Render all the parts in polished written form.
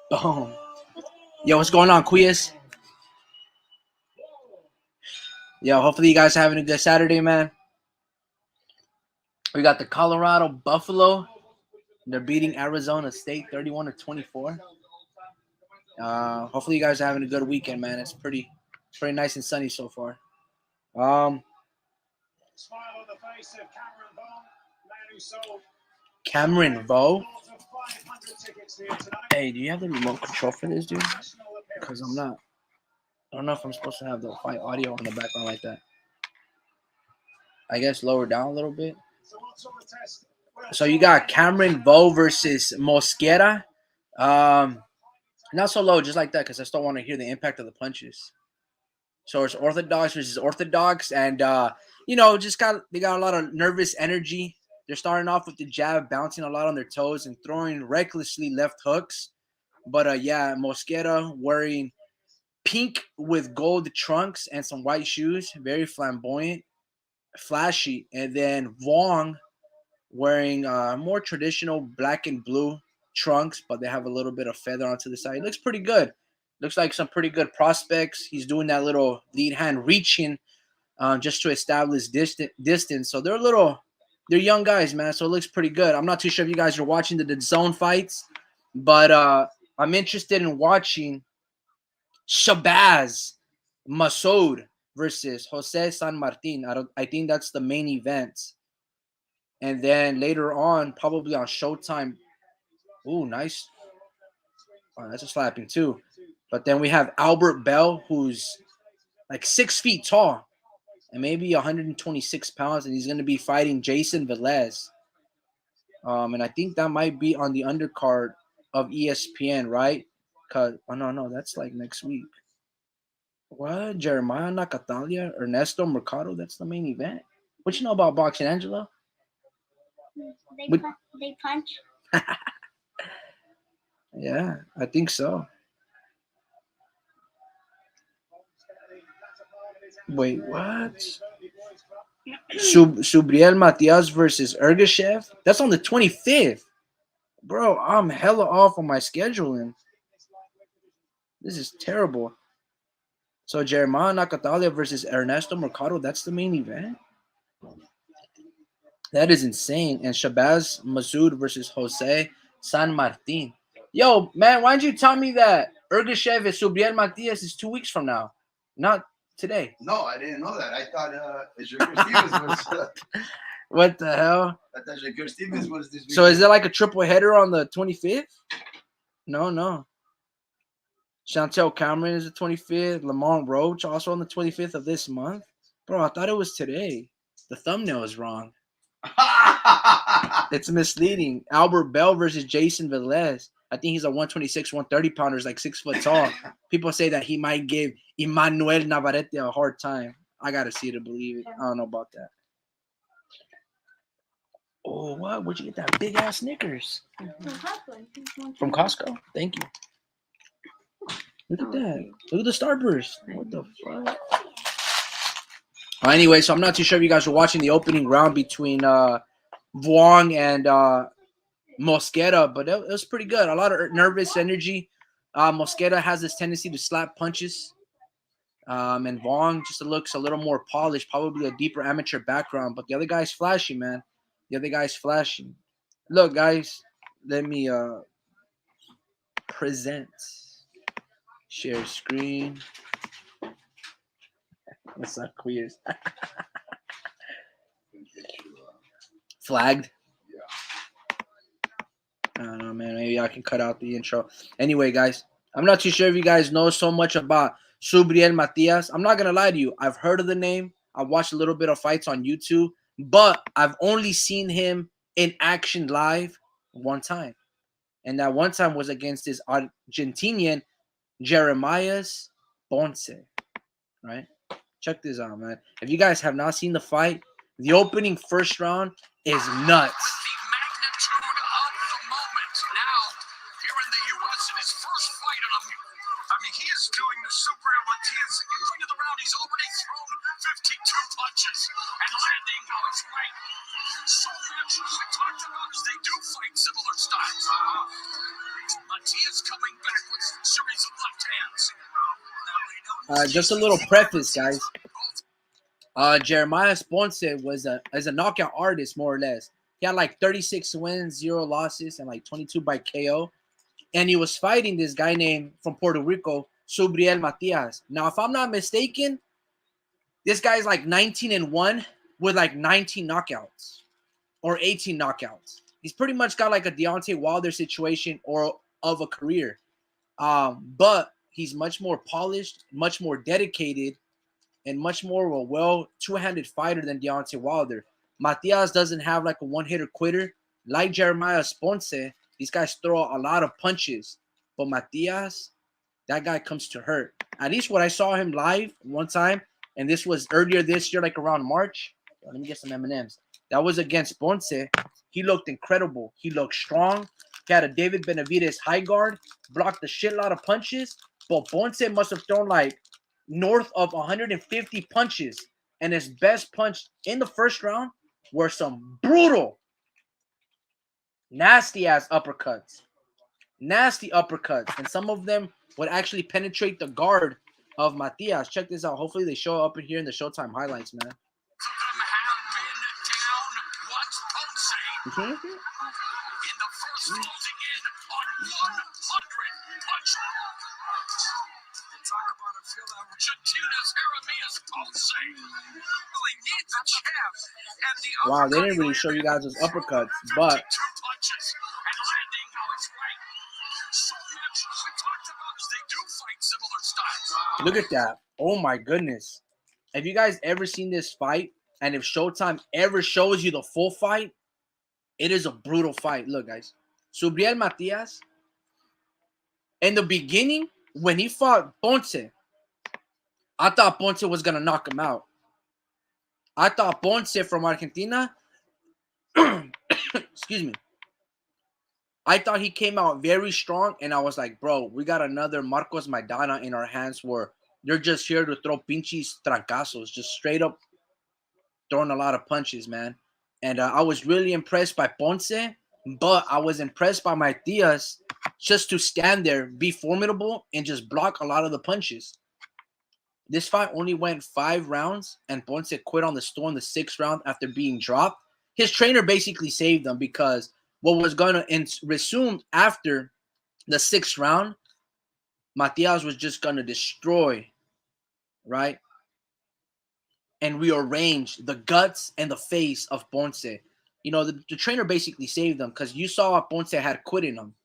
Boom. Yo, what's going on, Quiz? Yo, hopefully you guys are having a good Saturday, man. We got the Colorado Buffalo. They're beating Arizona State 31-24. Hopefully you guys are having a good weekend, man. It's pretty nice and sunny so far. Cameron Vo. Hey, do you have the remote control for this, dude? Because I don't know if I'm supposed to have the fight audio on the background like that. I guess lower down a little bit. So you got Cameron Vo versus Mosquera. Not so low, just like that, because I still want to hear the impact of the punches. So it's Orthodox versus Orthodox, and they got a lot of nervous energy. They're starting off with the jab, bouncing a lot on their toes and throwing recklessly left hooks. But Mosquera wearing pink with gold trunks and some white shoes, very flamboyant, flashy. And then Wong wearing more traditional black and blue trunks, but they have a little bit of feather onto the side. It looks pretty good. Looks like some pretty good prospects. He's doing that little lead hand reaching just to establish distance. So they're young guys, man. So it looks pretty good. I'm not too sure if you guys are watching the zone fights, but I'm interested in watching Shabazz Massoud versus Jose SanMartin. I think that's the main event. And then later on, probably on Showtime. Ooh, nice. Oh, that's a slapping too. But then we have Albert Bell, who's like 6 feet tall and maybe 126 pounds, and he's going to be fighting Jason Velez. And I think that might be on the undercard of ESPN, right? No, that's like next week. What? Jeremiah Nakatalia, Ernesto Mercado, that's the main event. What you know about boxing, Angela? They punch. Yeah, I think so. Wait, what? Subriel Matias versus Ergashev? That's on the 25th. Bro, I'm hella off on my scheduling. This is terrible. So Jeremiah Nakatalia versus Ernesto Mercado, that's the main event? That is insane. And Shabazz Massoud versus Jose SanMartin. Yo, man, why didn't you tell me that Ergashev and Subriel Matias is 2 weeks from now? Not today. No, I didn't know that. I thought Shakur Stevens was. What the hell? I thought Shakur Stevens was this week. So is it like a triple header on the 25th? No. Chantel Cameron is the 25th. Lamont Roach also on the 25th of this month. Bro, I thought it was today. The thumbnail is wrong. It's misleading. Albert Bell versus Jason Velez. I think he's a 126, 130 pounder, like 6 foot tall. People say that he might give Emmanuel Navarrete a hard time. I gotta see to believe it. I don't know about that. Oh, what? Where'd you get that big ass Snickers? From Costco? Thank you. Look at that. Look at the Starburst. What the fuck? Anyway, so I'm not too sure if you guys were watching the opening round between Vuong and Mosquera, but it was pretty good. A lot of nervous energy. Mosquera has this tendency to slap punches. And Vuong just looks a little more polished, probably a deeper amateur background. But the other guy's flashy, man. The other guy's flashy. Look, guys, let me present. Share screen. What's up, queers? Flagged. I don't know, man. Maybe I can cut out the intro. Anyway, guys, I'm not too sure if you guys know so much about Subriel Matias. I'm not going to lie to you. I've heard of the name. I've watched a little bit of fights on YouTube, but I've only seen him in action live one time. And that one time was against his Argentinian Jeremias Ponce, right? Check this out, man. If you guys have not seen the fight, the opening first round is nuts. He is doing the Subriel Matias into the round. He's already thrown 52 punches and landing on his right. So much we talked about is they do fight similar styles. Matias coming back Just a little preface, guys. Jeremiah Ponce was a knockout artist, more or less. He had like 36 wins, 0 losses, and like 22 by KO. And he was fighting this guy named from Puerto Rico, Subriel Matias. Now, if I'm not mistaken, this guy's like 19-1 with like 19 knockouts or 18 knockouts. He's pretty much got like a Deontay Wilder situation or of a career. But he's much more polished, much more dedicated, and much more of a two-handed fighter than Deontay Wilder. Matias doesn't have like a one-hitter quitter. Like Jeremiah Ponce, these guys throw a lot of punches. But Matias, that guy comes to hurt. At least when I saw him live one time, and this was earlier this year, like around March. Let me get some M&Ms. That was against Ponce. He looked incredible. He looked strong. He had a David Benavidez high guard, blocked a shitload of punches. But Ponce must have thrown like north of 150 punches. And his best punch in the first round were some brutal, nasty-ass uppercuts. Nasty uppercuts. And some of them would actually penetrate the guard of Matias. Check this out. Hopefully they show up here in the Showtime highlights, man. In the first closing in on 100 punches. Talk about a field out. Argentina's Jeremiah Ponce really needs a jab. And the Wow, they didn't really show you guys those uppercuts, but punches and landing on his right. So much we talked about is they do fight similar styles. look at that. Oh my goodness. Have you guys ever seen this fight? And if Showtime ever shows you the full fight, it is a brutal fight. Look, guys. Subriel Matias, in the beginning, when he fought Ponce, I thought Ponce was going to knock him out. I thought Ponce from Argentina, excuse me, I thought he came out very strong, and I was like, bro, we got another Marcos Maidana in our hands where they're just here to throw pinches trancazos, just straight up throwing a lot of punches, man. And I was really impressed by Ponce, but I was impressed by Matias just to stand there, be formidable, and just block a lot of the punches. This fight only went 5 rounds, and Ponce quit on the stool in the 6th round after being dropped. His trainer basically saved him because what was going to resume after the 6th round, Matias was just going to destroy, right? And rearrange the guts and the face of Ponce. You know, the trainer basically saved him because you saw Ponce had quit in him.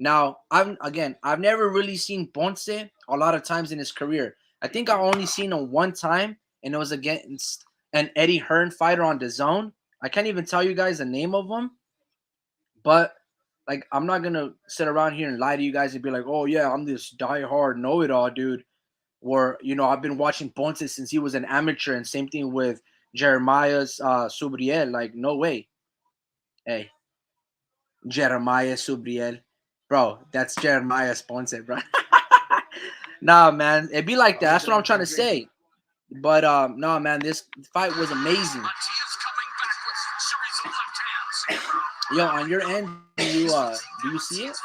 Now, I've never really seen Ponce a lot of times in his career. I think I only seen him one time, and it was against an Eddie Hearn fighter on DAZN. I can't even tell you guys the name of him, but like I'm not gonna sit around here and lie to you guys and be like, oh yeah, I'm this diehard know-it-all dude. Or, you know, I've been watching Ponce since he was an amateur, and same thing with Jeremiah's Subriel. Like, no way. Hey, Jeremiah Subriel. Bro, that's Jeremiah's Ponce, bro. Nah, man. It'd be like that. That's what I'm trying to say. But, no, man, this fight was amazing. Yo, on your end, do you see it?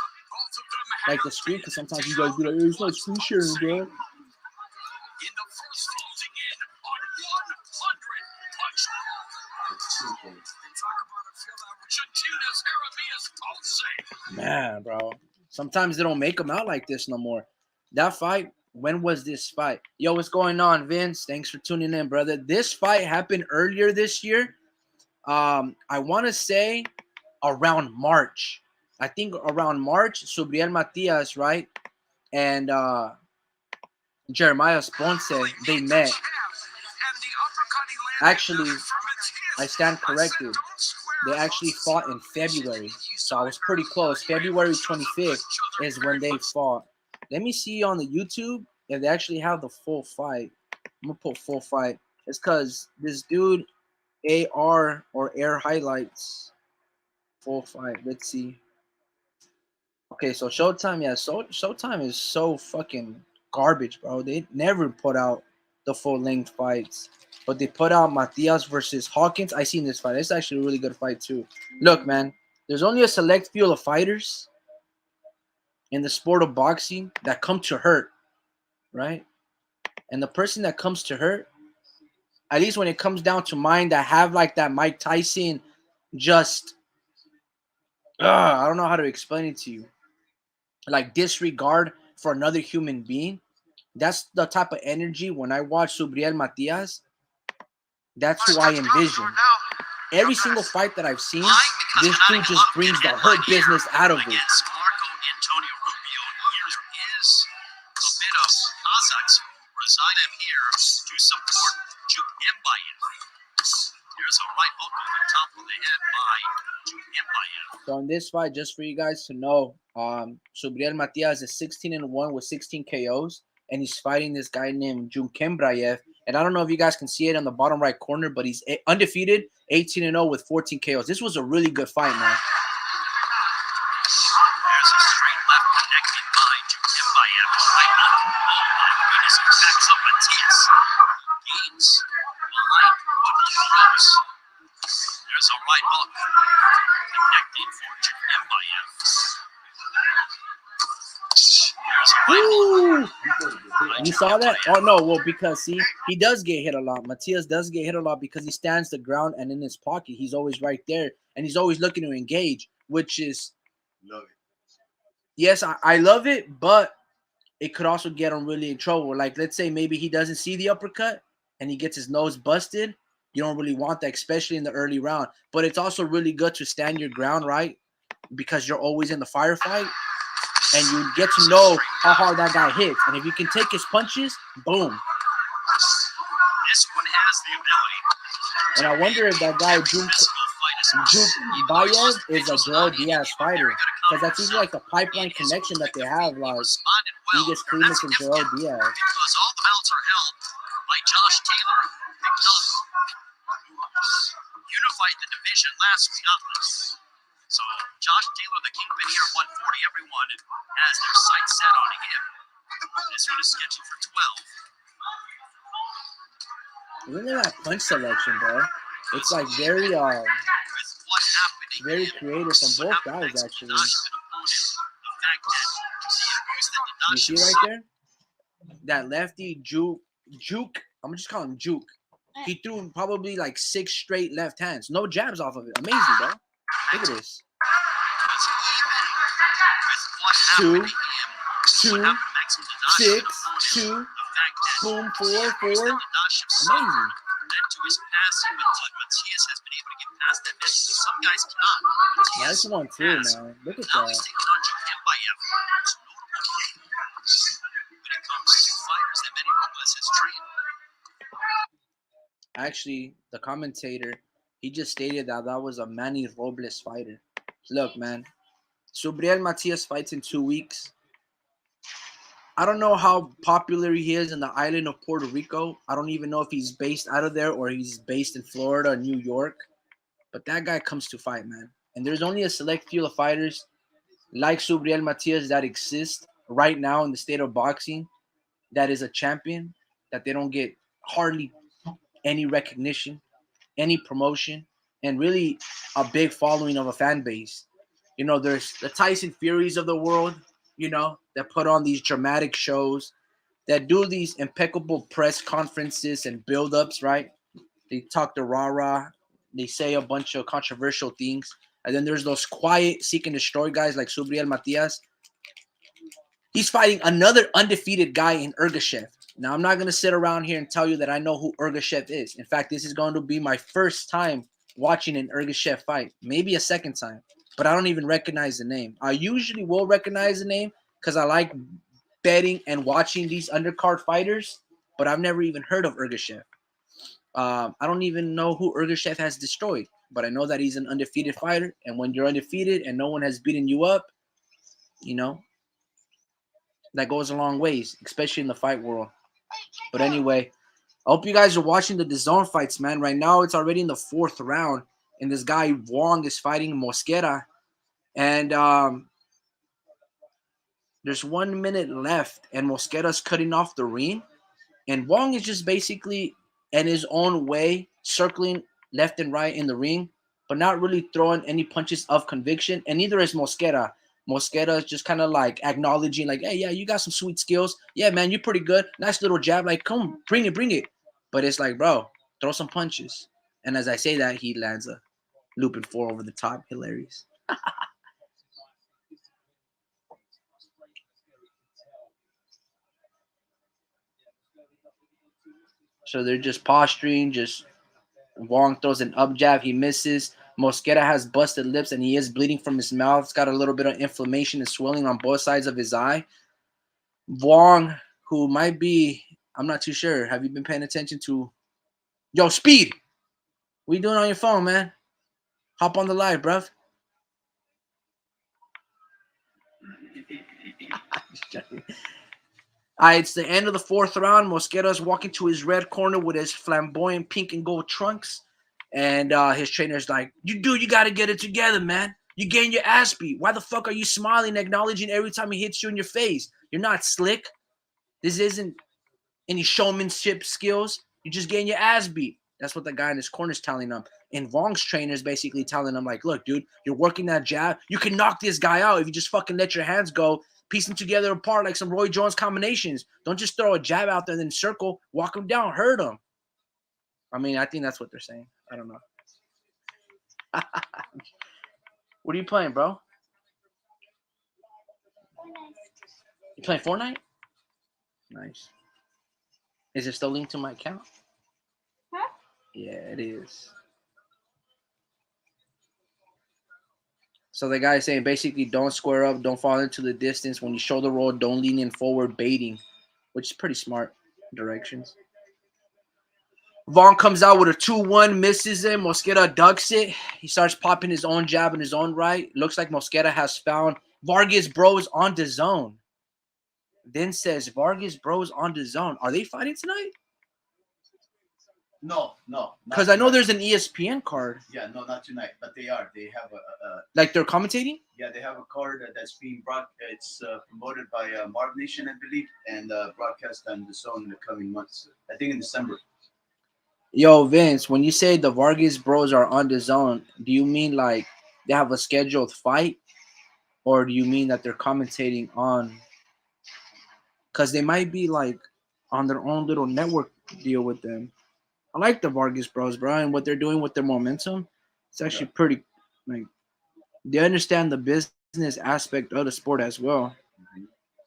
Like the screen? Because sometimes you guys be like, it's not screen sharing, bro. In the first closing in on 100 punches. Talk about a field out. Argentina's Jeremiah Ponce. Man, bro. Sometimes they don't make them out like this no more. That fight, when was this fight? Yo, what's going on, Vince? Thanks for tuning in, brother. This fight happened earlier this year. I want to say around March. I think around March, Subriel Matias, right? And Jeremiah Ponce, they met. Actually, I stand corrected. They actually fought in February. So I was pretty close. February 25th is when they fought. Let me see on the YouTube if they actually have the full fight. I'm going to put full fight. It's because this dude, AR or Air Highlights, full fight. Let's see. Okay, so Showtime, yeah, Showtime is so fucking garbage, bro. They never put out the full-length fights. But they put out Matias versus Hawkins. I seen this fight. It's actually a really good fight, too. Look, man, there's only a select few of fighters in the sport of boxing that come to hurt, right? And the person that comes to hurt, at least when it comes down to mine, that have like that Mike Tyson, just I don't know how to explain it to you, like disregard for another human being. That's the type of energy when I watch Subriel Matias. That's who I envision. Every single fight that I've seen, this dude just brings the hurt business out of it. Marco Antonio Rubio, here is a bit of Kazakhs who reside here to support Jukembayev. Here's a right hook on the top of the head by Jukembayev. So in this fight, just for you guys to know, Subriel Matias is 16-1 with 16 KOs, and he's fighting this guy named Jukembayev. And I don't know if you guys can see it on the bottom right corner, but he's undefeated, 18-0 with 14 KOs. This was a really good fight, man. There's a straight left connected by Jukembayev. Right hook. Oh my goodness, he backs up Matias. Gains behind what he throws. There's a right hook connecting for Jukembayev. Woo! You saw that? Oh no, well, because see, he does get hit a lot. Matias does get hit a lot because he stands the ground, and in his pocket, he's always right there, and he's always looking to engage, which is, Love it. yes, I love it, but it could also get him really in trouble. Like, let's say maybe he doesn't see the uppercut and he gets his nose busted. You don't really want that, especially in the early round. But it's also really good to stand your ground, right? Because you're always in the firefight, and you get to know how hard that guy hits. And if you can take his punches, boom. This one has the ability. And I wonder if that guy Jukembayev is a Joel Diaz fighter, because that's usually like the pipeline connection that they have, like Egas Klimas and Joel Diaz. Because all the belts are held by Josh Taylor, unified the division last week. So Josh Taylor, the kingpin here, 140 everyone, and has their sights set on him. This one is scheduled for 12. Look at that punch selection, bro. It's like very very creative from both guys, actually. You see right there? That lefty Juke. I'm just calling him Juke. He threw probably like 6 straight left hands. No jabs off of it. Amazing, bro. Look at this. 2, 2, 6, 2, boom, 4, 4. Amazing. Matias has been able to get past that bench. Some guys cannot. Nice one too, man. Look at Now that. he's taking on Jukembayev. When it comes to fighters that Manny Robles has trained. Actually, the commentator, he just stated that that was a Manny Robles fighter. Look, man. Subriel Matias fights in 2 weeks. I don't know how popular he is in the island of Puerto Rico. I don't even know if he's based out of there or he's based in Florida or New York. But that guy comes to fight, man. And there's only a select few of fighters like Subriel Matias that exist right now in the state of boxing that is a champion, that they don't get hardly any recognition, any promotion, and really a big following of a fan base. You know, there's the Tyson Furies of the world, you know, that put on these dramatic shows, that do these impeccable press conferences and build-ups, right? They talk to rah-rah. They say a bunch of controversial things. And then there's those quiet, seek and destroy guys like Subriel Matias. He's fighting another undefeated guy in Ergashev. Now, I'm not going to sit around here and tell you that I know who Ergashev is. In fact, this is going to be my first time watching an Ergashev fight. Maybe a second time. But I don't even recognize the name. I usually will recognize the name because I like betting and watching these undercard fighters. But I've never even heard of Ergashev. I don't even know who Ergashev has destroyed. But I know that he's an undefeated fighter. And when you're undefeated and no one has beaten you up, you know, that goes a long ways, especially in the fight world. But anyway, I hope you guys are watching the DAZN fights, man. Right now, it's already in the 4th round. And this guy, Wong, is fighting Mosquera. And there's 1 minute left. And Mosquera's cutting off the ring. And Wong is just basically in his own way, circling left and right in the ring, but not really throwing any punches of conviction. And neither is Mosquera. Mosqueda is just kind of like acknowledging, like, hey, yeah, you got some sweet skills. Yeah, man, you're pretty good. Nice little jab. Like, come, bring it, bring it. But it's like, bro, throw some punches. And as I say that, he lands a looping four over the top. Hilarious. So they're just posturing. Just Wong throws an up jab. He misses. Mosqueda has busted lips and he is bleeding from his mouth. It's got a little bit of inflammation and swelling on both sides of his eye. Wong, who might be, I'm not too sure. Have you been paying attention to? Yo, Speed. What you doing on your phone, man? Hop on the live, bruv. All right, it's the end of the fourth round. Mosqueda's walking to his red corner with his flamboyant pink and gold trunks. And his trainer's like, you got to get it together, man. You're getting your ass beat. Why the fuck are you smiling, acknowledging every time he hits you in your face? You're not slick. This isn't any showmanship skills. You're just getting your ass beat. That's what the guy in his corner is telling him. And Vong's trainer is basically telling him, like, look, dude, you're working that jab. You can knock this guy out if you just fucking let your hands go, piece them together apart like some Roy Jones combinations. Don't just throw a jab out there and then circle, walk him down, hurt him. I mean, I think that's what they're saying. I don't know. What are you playing, bro? You playing Fortnite? Nice. Is it still linked to my account? Huh? Yeah, it is. So the guy's saying basically don't square up, don't fall into the distance. When you shoulder roll, don't lean in forward, baiting, which is pretty smart directions. Vaughn comes out with a 2-1, misses him. Mosqueda ducks it. He starts popping his own jab in his own right. Looks like Mosqueda has found Vargas Bros on the zone. Then says Vargas Bros on the zone. Are they fighting tonight? No. Because I know there's an ESPN card. Yeah, no, not tonight, but they are. They have a Like they're commentating? yeah, they have a card that's being brought. It's promoted by Marv Nation, I believe, and broadcast on the zone in the coming months. I think in December. Yo, Vince, when you say the Vargas Bros are on the zone, do you mean like they have a scheduled fight? Or do you mean that they're commentating on? Because they might be like on their own little network deal with them. I like the Vargas Bros, bro, and what they're doing with their momentum. It's actually pretty, like, they understand the business aspect of the sport as well.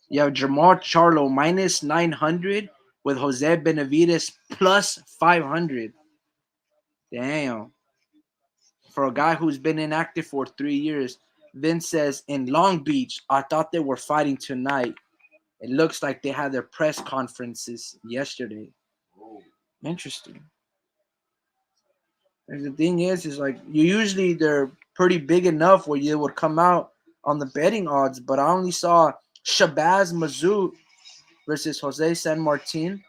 You have Jamal Charlo minus 900 with Jose Benavides plus 500. Damn. For a guy who's been inactive for 3 years, Vince says in Long Beach, I thought they were fighting tonight. It looks like they had their press conferences yesterday. Interesting. And the thing is like they're pretty big enough where you would come out on the betting odds, but I only saw Shabazz Massoud versus Jose SanMartin,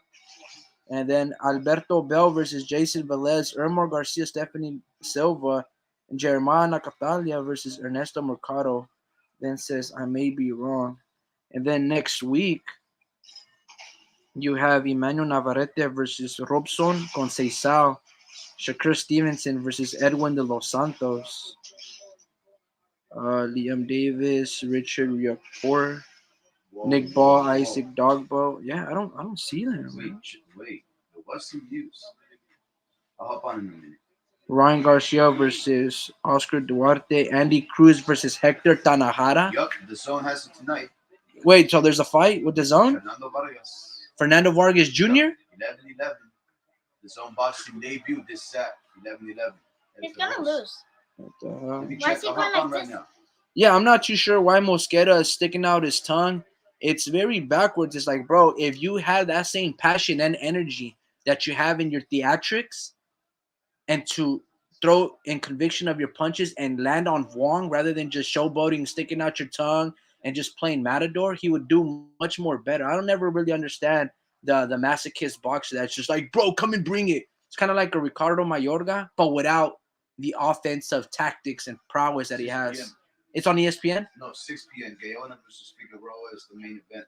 and then Alberto Bell versus Jason Velez, Ermor Garcia, Stephanie Silva, and Jeremiah Nakatalia versus Ernesto Mercado. Then says I may be wrong. And then next week you have Emmanuel Navarrete versus Robson Conceição, Shakur Stevenson versus Edwin de los Santos, Liam Davis, Richard Riakporhe, Nick Ball, Isaac Dogbo. Yeah, I don't see them. Wait. There was some news. I'll hop on in a minute. Ryan Garcia versus Oscar Duarte, Andy Cruz versus Hector Tanahara. Yup, the zone has it tonight. Wait, so there's a fight with the zone? Fernando Vargas Jr.? 11-11. The zone boxing debut this Sat. 11-11. He's gonna lose. What the hell? Let me Why check. is he I'll going hop on like right this? now. Yeah, I'm not too sure why Mosqueda is sticking out his tongue. It's very backwards. It's like, bro, if you had that same passion and energy that you have in your theatrics and to throw in conviction of your punches and land on Wong rather than just showboating, sticking out your tongue and just playing Matador, he would do much more better. I don't ever really understand the masochist boxer that's just like, bro, come and bring it. It's kind of like a Ricardo Mayorga, but without the offensive tactics and prowess that he 6 has. p.m. It's on ESPN? No, 6 p.m. Guyana versus Figueroa is the main event.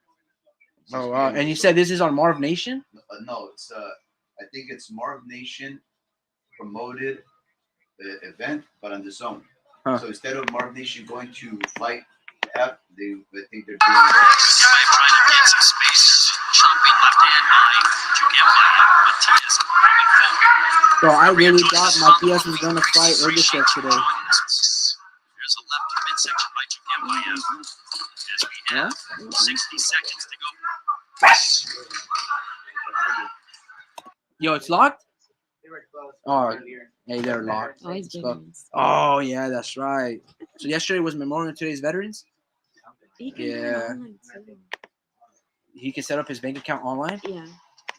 Oh, wow. And you said this is on Marv Nation? No, it's I think it's Marv Nation promoted the event, but on the zone. Huh. So instead of Marv Nation going to fight app. I think they're doing Ergashev trying to gain some space. Chopping left hand high. Matias coming forward. So I really thought Matias was gonna fight Ergashev today. There's a left to midsection by Ergashev. As we have 60 seconds to go. Yo, it's locked? Oh, hey, they're locked. Always So- veterans. oh, yeah, that's right. So yesterday was Memorial, today's Veterans. He can do it Yeah. online, too. He can set up his bank account online. Yeah.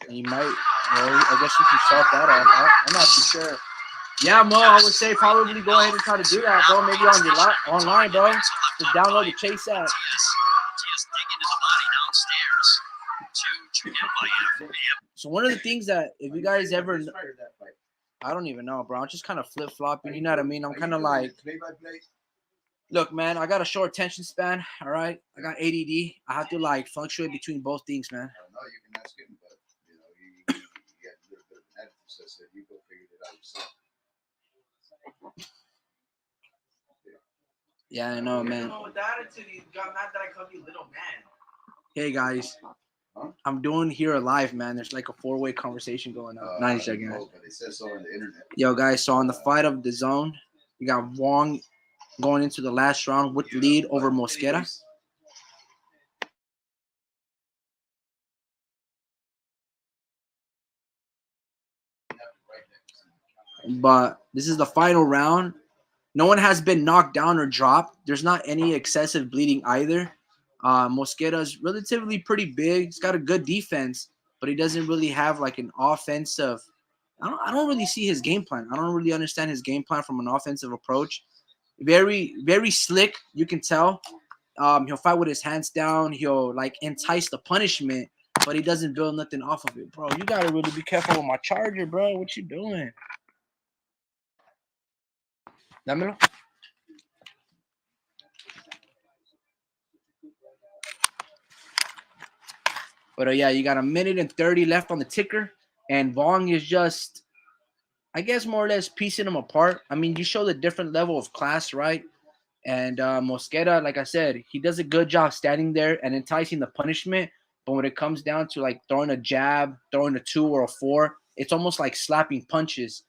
And he might, I guess you can start that off. I'm not too sure. Yeah, Mo, I would say probably go ahead and try to do that, bro. Maybe on your online, bro. Just download the Chase app. Matias digging his body downstairs to Ergashev. So one of the things that if you guys ever, I don't even know, bro. I'm just kind of flip flopping. You know what I mean? I'm kind of like, look, man, I got a short attention span. All right, I got ADD. I have to like fluctuate between both things, man. I don't know. You can ask him, but he had a little bit of an attitude, so I said, "You go figure it out yourself." Yeah, I know, man. With that attitude, he got mad that I called you little man. Hey guys, I'm doing here live, man. There's like a 4-way conversation going on. 90 seconds. No, but it says so on the internet. Yo, guys, so on the fight of the zone, you got Wong going into the last round with lead over Mosquera. But this is the final round. No one has been knocked down or dropped. There's not any excessive bleeding either. Mosquera is relatively pretty big. He's got a good defense, but he doesn't really have like an offensive. I don't really see his game plan. I don't really understand his game plan from an offensive approach. Very, very slick. You can tell. He'll fight with his hands down. He'll like entice the punishment, but he doesn't build nothing off of it, bro. You gotta really be careful with my charger, bro. What you doing? Dámelo. But yeah, you got 1:30 left on the ticker, and Vong is just, I guess, more or less piecing them apart. I mean, you show the different level of class, right? And Mosquera, like I said, he does a good job standing there and enticing the punishment. But when it comes down to like throwing a jab, throwing a 2 or a 4, it's almost like slapping punches,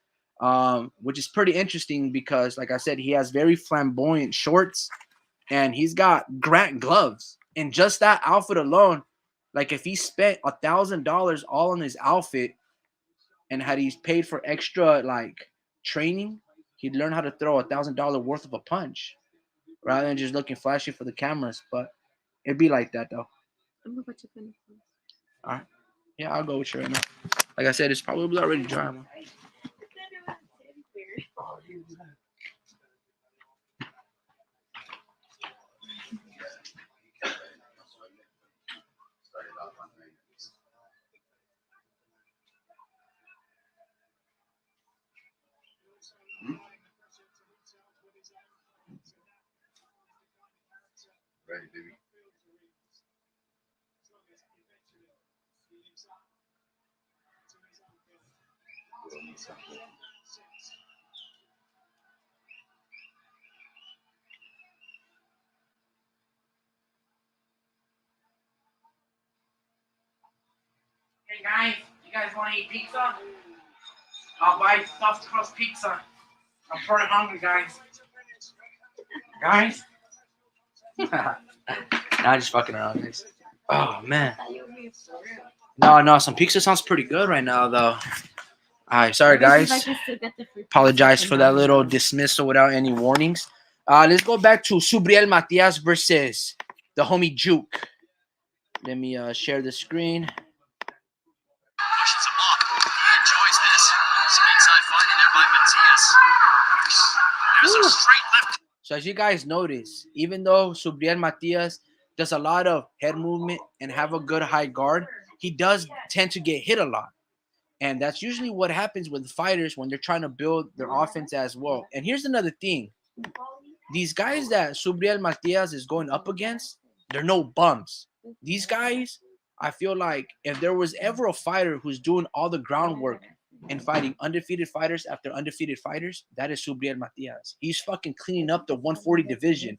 which is pretty interesting because, like I said, he has very flamboyant shorts and he's got Grant gloves. And just that outfit alone, like if he spent $1,000 all on his outfit and had he paid for extra like training, he'd learn how to throw $1,000 worth of a punch rather than just looking flashy for the cameras. But it'd be like that though. I'm gonna put you in the phone. All right. Yeah, I'll go with you right now. Like I said, it's probably already dry, man. Started off on the Ready, baby. We'll need something. Hey guys, you guys want to eat pizza? I'll buy stuffed crust pizza. I'm pretty hungry, guys. Guys? Nah, just fucking around, guys. Oh man. No, some pizza sounds pretty good right now, though. All right, sorry guys. Apologize for that little dismissal without any warnings. Let's go back to Subriel Matias versus the homie Juke. Let me share the screen. Pushes him off. He enjoys this. Speedside fighting there by Matias. There's a straight left. So as you guys notice, even though Subriel Matias does a lot of head movement and have a good high guard, he does tend to get hit a lot. And that's usually what happens with fighters when they're trying to build their offense as well. And here's another thing. These guys that Subriel Matias is going up against, they're no bums. These guys, I feel like if there was ever a fighter who's doing all the groundwork and fighting undefeated fighters after undefeated fighters, that is Subriel Matias. He's fucking cleaning up the 140 division.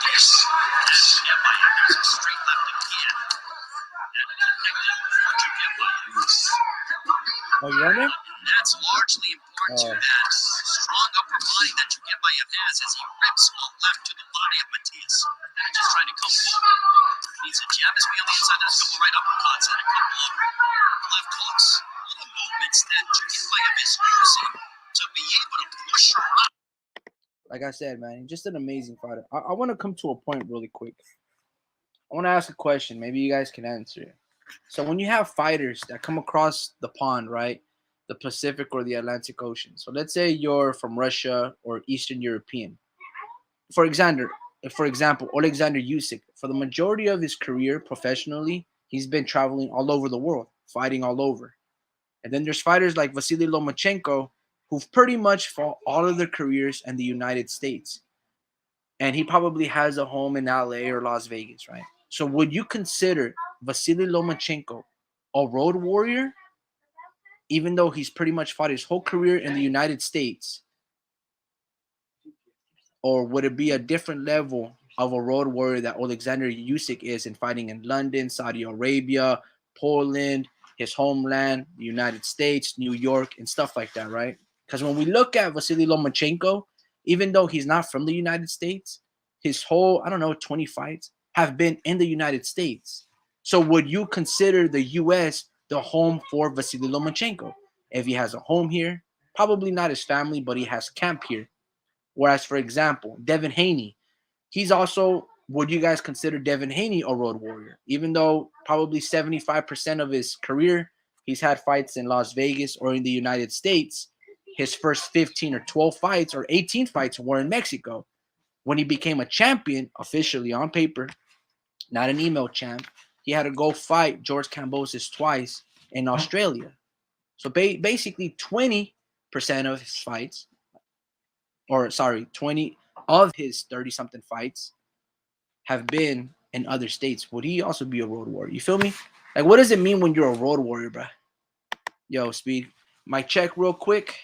Yes. As you get by him, there's a straight left again. And connected. What you get by him. Oh, you're on there? That's largely important to Oh. that strong upper body that you get by him has as he rips a left to the body of Matias. And he's just trying to come forward. Needs a jab his way on the inside. There's a couple right uppercuts and a couple of left hooks. All the movements that you get by him is using to be able to push her out. Like I said, man, just an amazing fighter. I want to come to a point really quick. I want to ask a question. Maybe you guys can answer it. So when you have fighters that come across the pond, right, the Pacific or the Atlantic Ocean. So let's say you're from Russia or Eastern European. For example, Alexander Usyk, for the majority of his career professionally, he's been traveling all over the world, fighting all over. And then there's fighters like Vasily Lomachenko, who've pretty much fought all of their careers in the United States. And he probably has a home in LA or Las Vegas, right? So would you consider Vasily Lomachenko a road warrior, even though he's pretty much fought his whole career in the United States? Or would it be a different level of a road warrior that Alexander Usyk is in fighting in London, Saudi Arabia, Poland, his homeland, the United States, New York, and stuff like that, right? Because when we look at Vasily Lomachenko, even though he's not from the United States, his whole, I don't know, 20 fights have been in the United States. So would you consider the U.S. the home for Vasily Lomachenko? If he has a home here, probably not his family, but he has camp here. Whereas, for example, Devin Haney, he's also, would you guys consider Devin Haney a road warrior? Even though probably 75% of his career, he's had fights in Las Vegas or in the United States. His first 15 or 12 fights or 18 fights were in Mexico. When he became a champion, officially on paper, not an email champ, he had to go fight George Kambosos twice in Australia. So basically 20% of his fights, or sorry, 20 of his 30 something fights have been in other states. Would he also be a road warrior? You feel me? Like, what does it mean when you're a road warrior, bro? Yo, Speed, mic check real quick.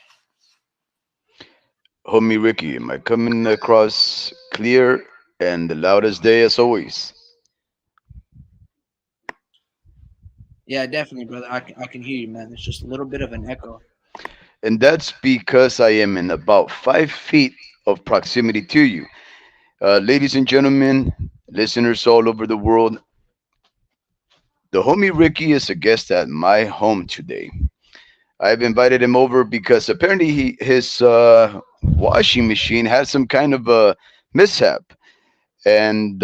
Homie Ricky, am I coming across clear and the loudest day as always? Yeah, definitely, brother. I can hear you, man. There's just a little bit of an echo. And that's because I am in about 5 feet of proximity to you. Ladies and gentlemen, listeners all over the world, the homie Ricky is a guest at my home today. I've invited him over because apparently his washing machine had some kind of a mishap. And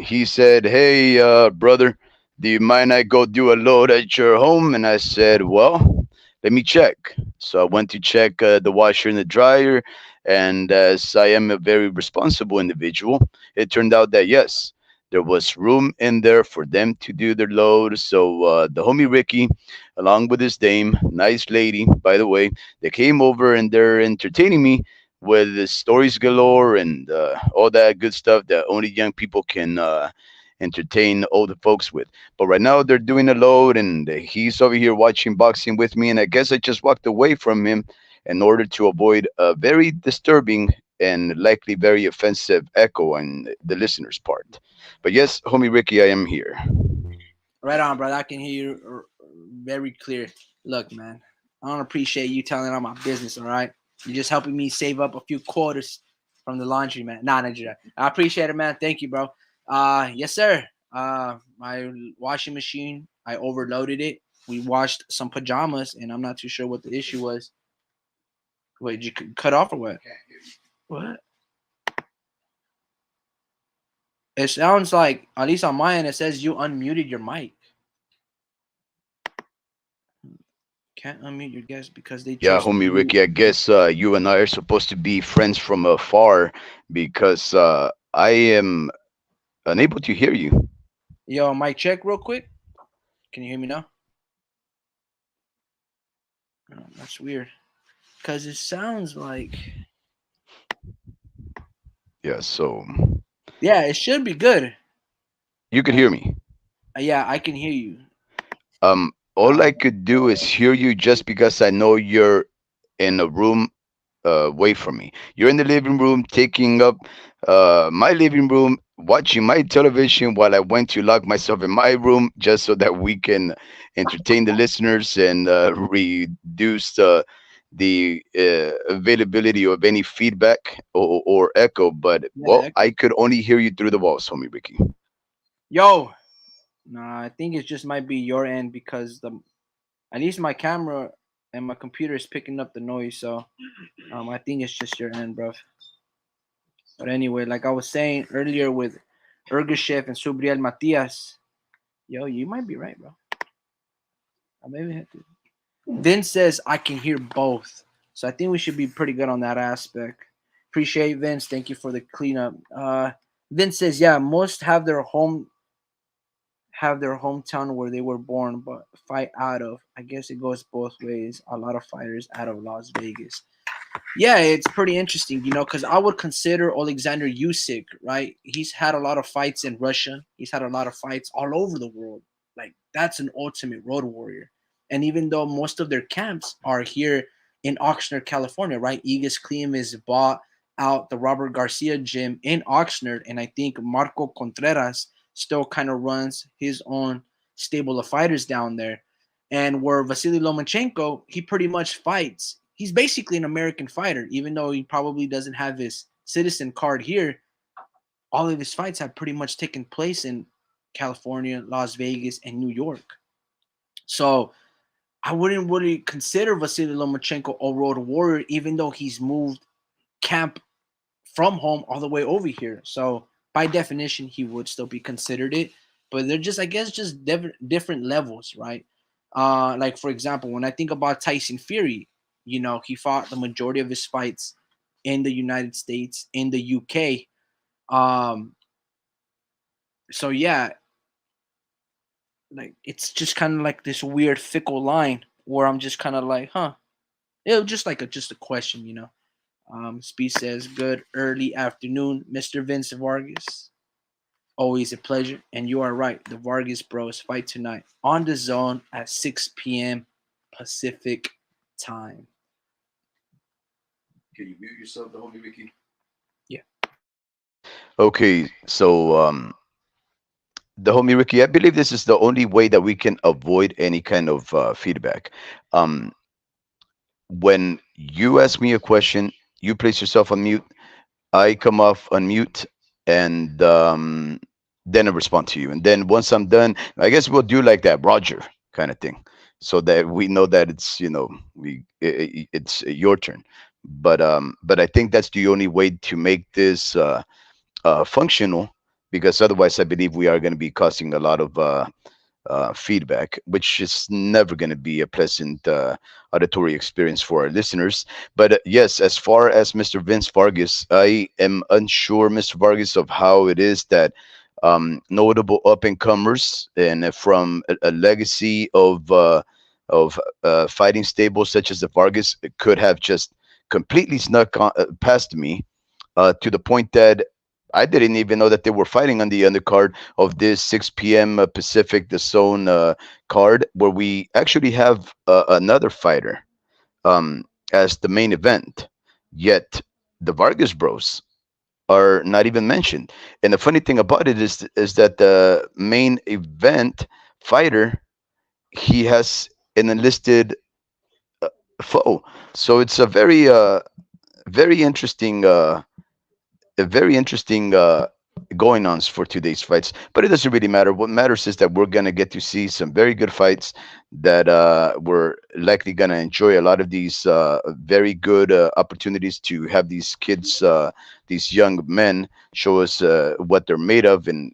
he said, "Hey, brother, do you mind I go do a load at your home?" And I said, "Well, let me check." So I went to check the washer and the dryer, and as I am a very responsible individual, it turned out that yes, there was room in there for them to do their load. So the homie Ricky, along with his dame, nice lady, by the way, they came over and they're entertaining me with the stories galore and all that good stuff that only young people can entertain older folks with. But right now they're doing a load, and he's over here watching boxing with me. And I guess I just walked away from him in order to avoid a very disturbing and likely very offensive echo on the listener's part. But yes, homie Ricky, I am here. Right on, brother. I can hear you very clear. Look, man, I don't appreciate you telling all my business, all right? You're just helping me save up a few quarters from the laundry, man. Nah, not you. I appreciate it, man. Thank you, bro. Yes, sir. My washing machine, I overloaded it. We washed some pajamas, and I'm not too sure what the issue was. Wait, did you cut off or what? What? It sounds like, at least on my end, it says you unmuted your mic. Can't unmute your guest because they Yeah, chose to homie mute. Ricky, I guess you and I are supposed to be friends from afar because I am unable to hear you. Yo, mic check real quick. Can you hear me now? Oh, that's weird. Because it sounds like. Yeah, so Yeah, it should be good. you could hear me. Yeah, I can hear you. All I could do is hear you just because I know you're in a room away from me. You're in the living room, taking up my living room, watching my television while I went to lock myself in my room just so that we can entertain the listeners and reduce the availability of any feedback or echo. But Yeah, the well, echo. I could only hear you through the walls, homie Ricky. Yo, nah, I think it just might be your end because the at least my camera and my computer is picking up the noise. So I think it's just your end, bro. But anyway, like I was saying earlier with Ergashev and Subriel Matias, yo, you might be right, bro. I maybe have to. Vince says I can hear both, so I think we should be pretty good on that aspect. Appreciate Vince. Thank you for the cleanup. Vince says, yeah, most have their hometown where they were born, but fight out of. I guess it goes both ways. A lot of fighters out of Las Vegas. Yeah, it's pretty interesting, because I would consider Alexander Usyk, right? He's had a lot of fights in Russia. He's had a lot of fights all over the world. Like that's an ultimate road warrior. And even though most of their camps are here in Oxnard, California, right? Egas Kleem is bought out the Robert Garcia gym in Oxnard, and I think Marco Contreras still kind of runs his own stable of fighters down there. And where Vasily Lomachenko, he pretty much fights. He's basically an American fighter, even though he probably doesn't have his citizen card here. All of his fights have pretty much taken place in California, Las Vegas, and New York. So I wouldn't really consider Vasily Lomachenko a road warrior, even though he's moved camp from home all the way over here. So by definition, he would still be considered it. But they're just, I guess, just different levels, right? Like for example, when I think about Tyson Fury, he fought the majority of his fights in the United States, in the UK. So yeah, like it's just kind of like this weird fickle line where I'm just kind of like, huh? It was just like just a question. Speed says, "Good early afternoon, Mr. Vince Vargas. Always a pleasure." And you are right. The Vargas Bros fight tonight on the zone at 6 p.m. Pacific time. Can you mute yourself, the homie Ricky? Yeah. Okay, so the homie Ricky, I believe this is the only way that we can avoid any kind of feedback. Um, when you ask me a question, you place yourself on mute. I come off unmute, and then I respond to you. And then once I'm done, I guess we'll do like that Roger kind of thing, so that we know that it's it's your turn. But I think that's the only way to make this functional, because otherwise, I believe we are going to be causing a lot of feedback, which is never going to be a pleasant auditory experience for our listeners. But yes, as far as Mr. Vince Vargas, I am unsure, Mr. Vargas, of how it is that notable up and comers and from a legacy of fighting stables such as the Vargas could have just completely snuck past me, to the point that I didn't even know that they were fighting on the undercard of this 6 p.m. Pacific, the zone card, where we actually have another fighter as the main event. Yet the Vargas Bros are not even mentioned. And the funny thing about it is that the main event fighter, he has an enlisted foe. So it's very interesting. A very interesting going ons for today's fights, but it doesn't really matter. What matters is that we're going to get to see some very good fights that we're likely going to enjoy a lot of these very good opportunities to have these kids, these young men, show us what they're made of and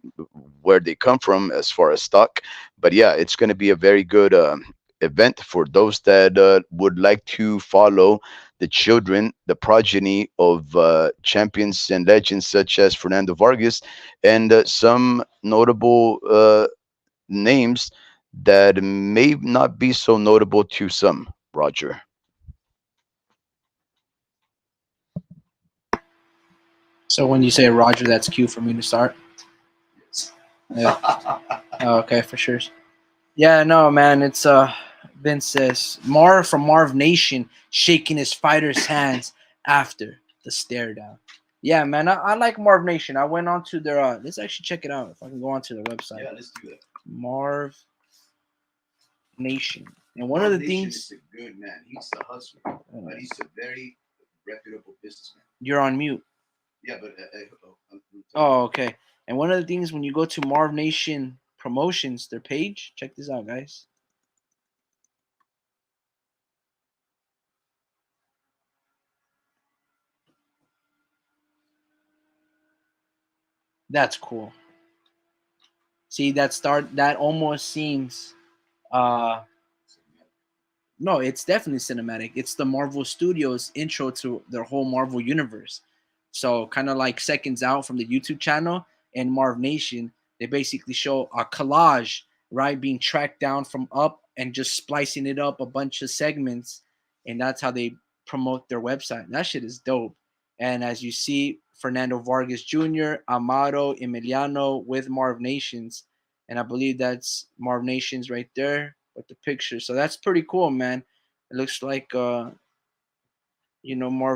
where they come from as far as stock. But yeah, it's going to be a very good event for those that would like to follow the children, the progeny of champions and legends such as Fernando Vargas, and some notable names that may not be so notable to some. Roger. So when you say Roger, that's cue for me to start. Yes. Yeah. Oh, okay, for sure. Yeah, no, man. It's Vince says Marv from Marv Nation shaking his fighter's hands after the stare down. Yeah, man, I like Marv Nation. I went on to their let's actually check it out if I can go onto their website. Yeah, let's do that. Marv Nation. And one of Marv the Nation things is a good man. He's a hustler, but he's a very reputable businessman. you're on mute. Yeah, but Oh, okay. And one of the things when you go to Marv Nation Promotions, their page, check this out, guys. That's cool. See, that almost seems uh no, it's definitely cinematic. It's the Marvel Studios intro to their whole Marvel universe. So kind of like seconds out from the YouTube channel and Marv Nation, they basically show a collage, right, being tracked down from up and just splicing it up a bunch of segments, and that's how they promote their website. That shit is dope. And as you see, Fernando Vargas Jr., Amado, Emiliano with Marv Nations, and I believe that's Marv Nations right there with the picture. So that's pretty cool, man. It looks like Marv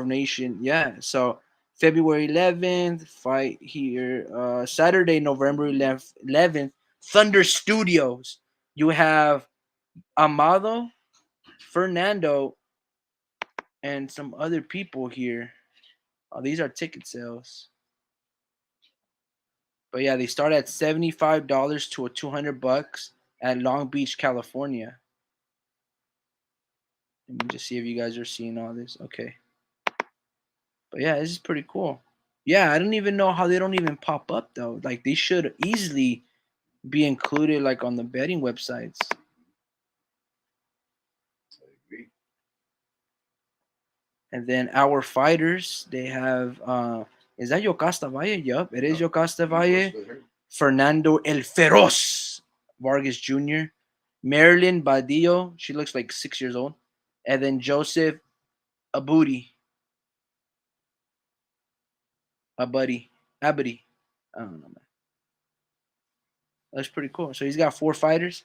Nation. Yeah. So February 11th, fight here. Saturday, November 11th, Thunder Studios. You have Amado, Fernando, and some other people here. Oh, these are ticket sales. But yeah, they start at $75 to a $200 at Long Beach, California. Let me just see if you guys are seeing all this. Okay. But yeah, this is pretty cool. Yeah, I don't even know how they don't even pop up though. Like they should easily be included like on the betting websites. I agree. And then our fighters, they have is that Yocasta Valle? Yup, it is Yocasta Valle. Fernando El Feroz Vargas Jr. Marilyn Badillo, she looks like 6 years old. And then Joseph Abudi. Abudi. Abudi. I don't know, man. That's pretty cool. So he's got 4 fighters.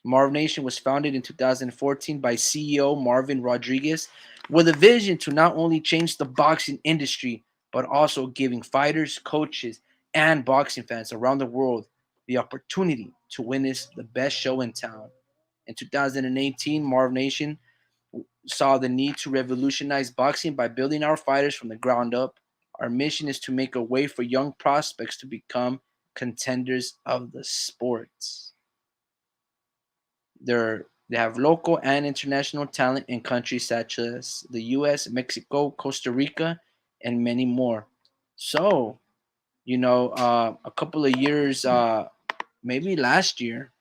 Marv Nation was founded in 2014 by CEO Marvin Rodriguez with a vision to not only change the boxing industry, but also giving fighters, coaches, and boxing fans around the world the opportunity to witness the best show in town. In 2018, Marv Nation saw the need to revolutionize boxing by building our fighters from the ground up. Our mission is to make a way for young prospects to become contenders of the sports. They have local and international talent in countries such as the U.S., Mexico, Costa Rica, and many more. So, a couple of years, maybe last year,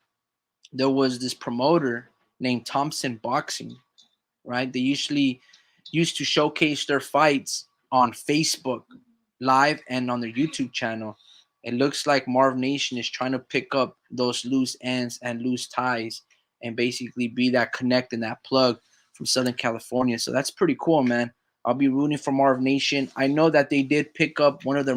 there was this promoter named Thompson Boxing, right? They usually used to showcase their fights on Facebook Live and on their YouTube channel. It looks like Marv Nation is trying to pick up those loose ends and loose ties and basically be that connect and that plug from Southern California. So that's pretty cool, man. I'll be rooting for Marv Nation. I know that they did pick up one of their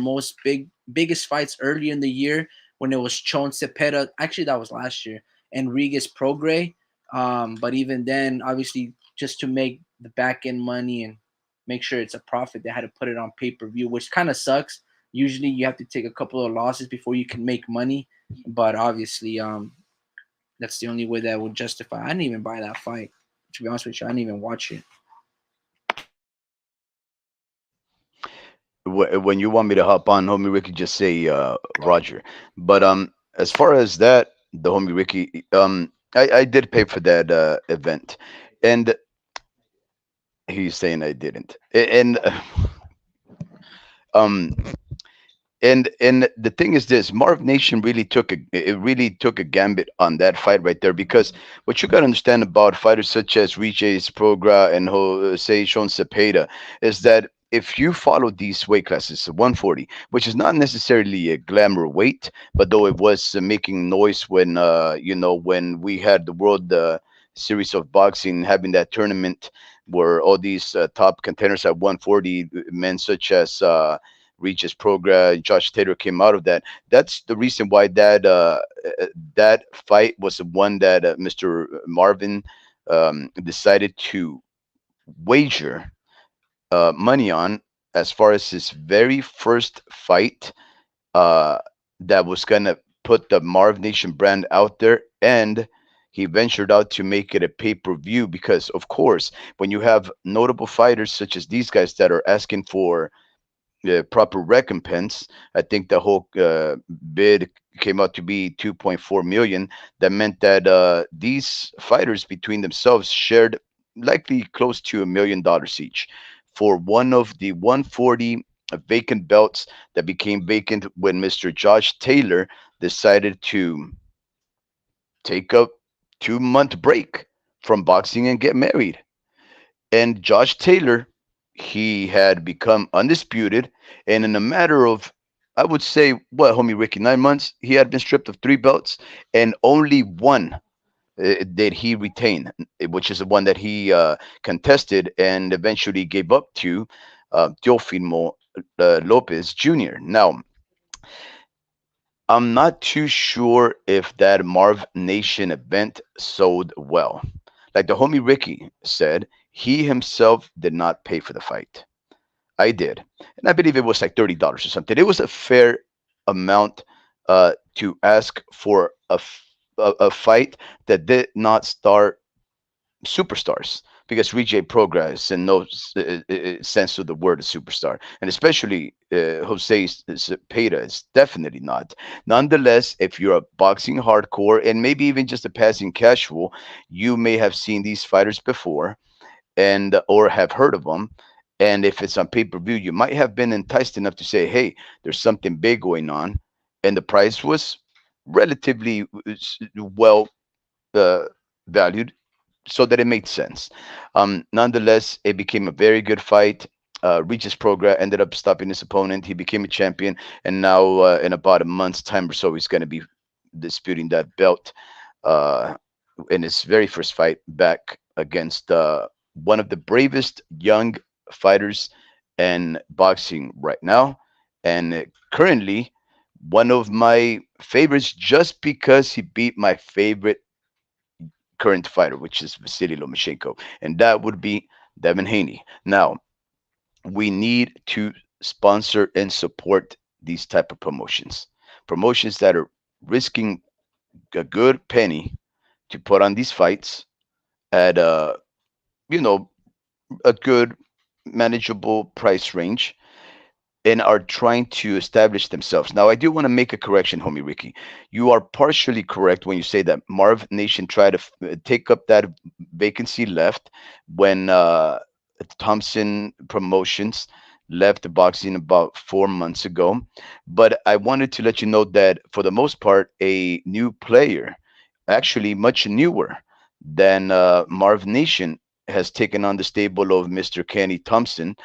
biggest fights earlier in the year when it was Chon Cepeda. Actually, that was last year. Enriquez Progre. But even then, obviously, just to make the back end money and make sure it's a profit, they had to put it on pay per view, which kind of sucks. Usually, you have to take a couple of losses before you can make money. But obviously, that's the only way that would justify. I didn't even buy that fight. To be honest with you, I didn't even watch it. When you want me to hop on, homie Ricky, just say Roger. But as far as that, the homie Ricky, I did pay for that event, and he's saying I didn't, and um and the thing is this: Marv Nation really took a gambit on that fight right there, because what you got to understand about fighters such as Riches Progra and Jose Sean Cepeda is that if you follow these weight classes, 140, which is not necessarily a glamour weight, but though it was making noise when when we had the world series of boxing having that tournament where all these top contenders at 140, men such as Regis Progra, Josh Taylor came out of that. That's the reason why that fight was the one that Mr. Marvin decided to wager money on as far as his very first fight uh, that was gonna put the Marv Nation brand out there, and he ventured out to make it a pay-per-view because, of course, when you have notable fighters such as these guys that are asking for proper recompense. I think the whole bid came out to be 2.4 million. That meant that these fighters between themselves shared likely close to $1 million each for one of the 140 vacant belts that became vacant when Mr. Josh Taylor decided to take a 2 month break from boxing and get married. And Josh Taylor, he had become undisputed, and in a matter of, I would say, what, homie Ricky, 9 months, he had been stripped of three belts, and only one did he retain, which is the one that he contested and eventually gave up to Teofimo Lopez Jr. Now, I'm not too sure if that Marv Nation event sold well. Like the homie Ricky said, he himself did not pay for the fight. I did. And I believe it was like $30 or something. It was a fair amount to ask for a fight that did not start superstars because Rejay Progress in no sense of the word a superstar, and especially Jose Cepeda is definitely not. Nonetheless, if you're a boxing hardcore and maybe even just a passing casual, you may have seen these fighters before and or have heard of them. And if it's on pay-per-view, you might have been enticed enough to say, "Hey, there's something big going on," and the price was relatively well uh, valued so that it made sense. Nonetheless, it became a very good fight. Regis Prograis ended up stopping his opponent. He became a champion, and now in about a month's time or so, he's going to be disputing that belt uh, in his very first fight back against one of the bravest young fighters in boxing right now, and currently one of my favorites just because he beat my favorite current fighter, which is Vasily Lomachenko, and that would be Devin Haney. Now, we need to sponsor and support these type of promotions that are risking a good penny to put on these fights at you know a good manageable price range and are trying to establish themselves. Now, I do want to make a correction, homie Ricky. You are partially correct when you say that Marv Nation tried to take up that vacancy left when Thompson Promotions left the boxing about 4 months ago. But I wanted to let you know that for the most part, a new player, actually much newer than Marv Nation, has taken on the stable of Mr. Kenny Thompson,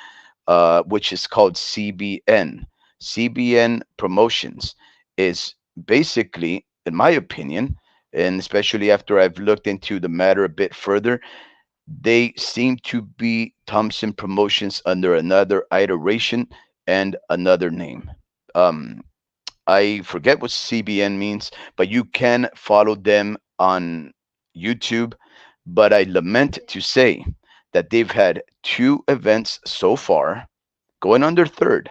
which is called CBN. CBN Promotions is basically, in my opinion, and especially after I've looked into the matter a bit further, they seem to be Thompson Promotions under another iteration and another name. Um, I forget what CBN means, but you can follow them on YouTube. But I lament to say that they've had two events so far, going on their third,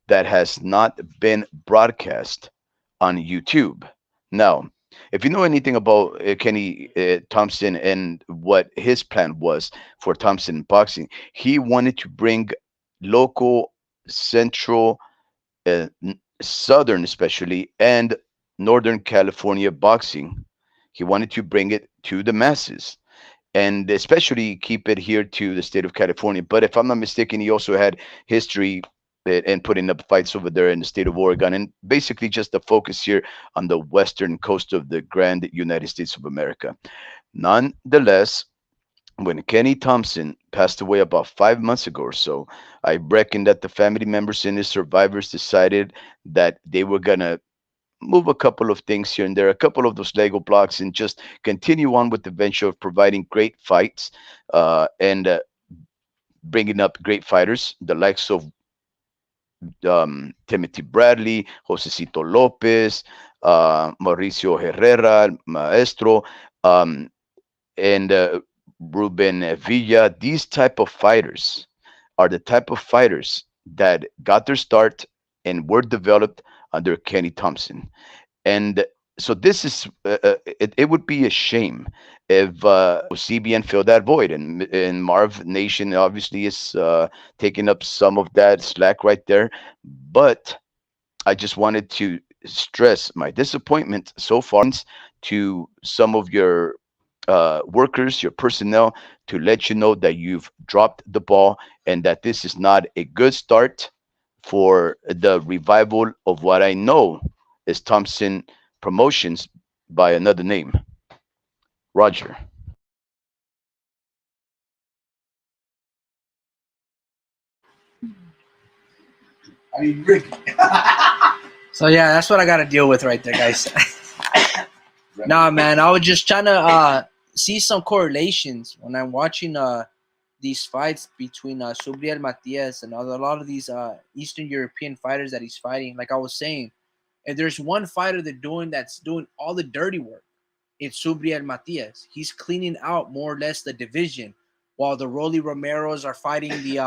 that has not been broadcast on YouTube. Now, if you know anything about Kenny Thompson and what his plan was for Thompson Boxing, he wanted to bring local, central, southern, especially, and northern California boxing. He wanted to bring it to the masses and especially keep it here to the state of California. But if I'm not mistaken, he also had history and putting up fights over there in the state of Oregon, and basically just the focus here on the western coast of the grand United States of America. Nonetheless, when Kenny Thompson passed away about 5 months ago or so, I reckon that the family members and his survivors decided that they were gonna move a couple of things here and there, a couple of those Lego blocks, and just continue on with the venture of providing great fights and bringing up great fighters, the likes of Timothy Bradley, Josecito Lopez, Mauricio Herrera, Maestro, and Ruben Villa. These type of fighters are the type of fighters that got their start and were developed under Kenny Thompson. And so this is it would be a shame if CBN filled that void, and Marv Nation obviously is taking up some of that slack right there. But I just wanted to stress my disappointment so far to some of your workers, your personnel, to let you know that you've dropped the ball and that this is not a good start for the revival of what I know is Thompson Promotions by another name. Roger. I mean, Rick. So yeah, that's what I got to deal with right there, guys. Nah, man, I was just trying to see some correlations when I'm watching these fights between Subriel Matias and a lot of these Eastern European fighters that he's fighting. Like I was saying, if there's one fighter that's doing all the dirty work, it's Subriel Matias. He's cleaning out more or less the division, while the Rolly Romeros are fighting the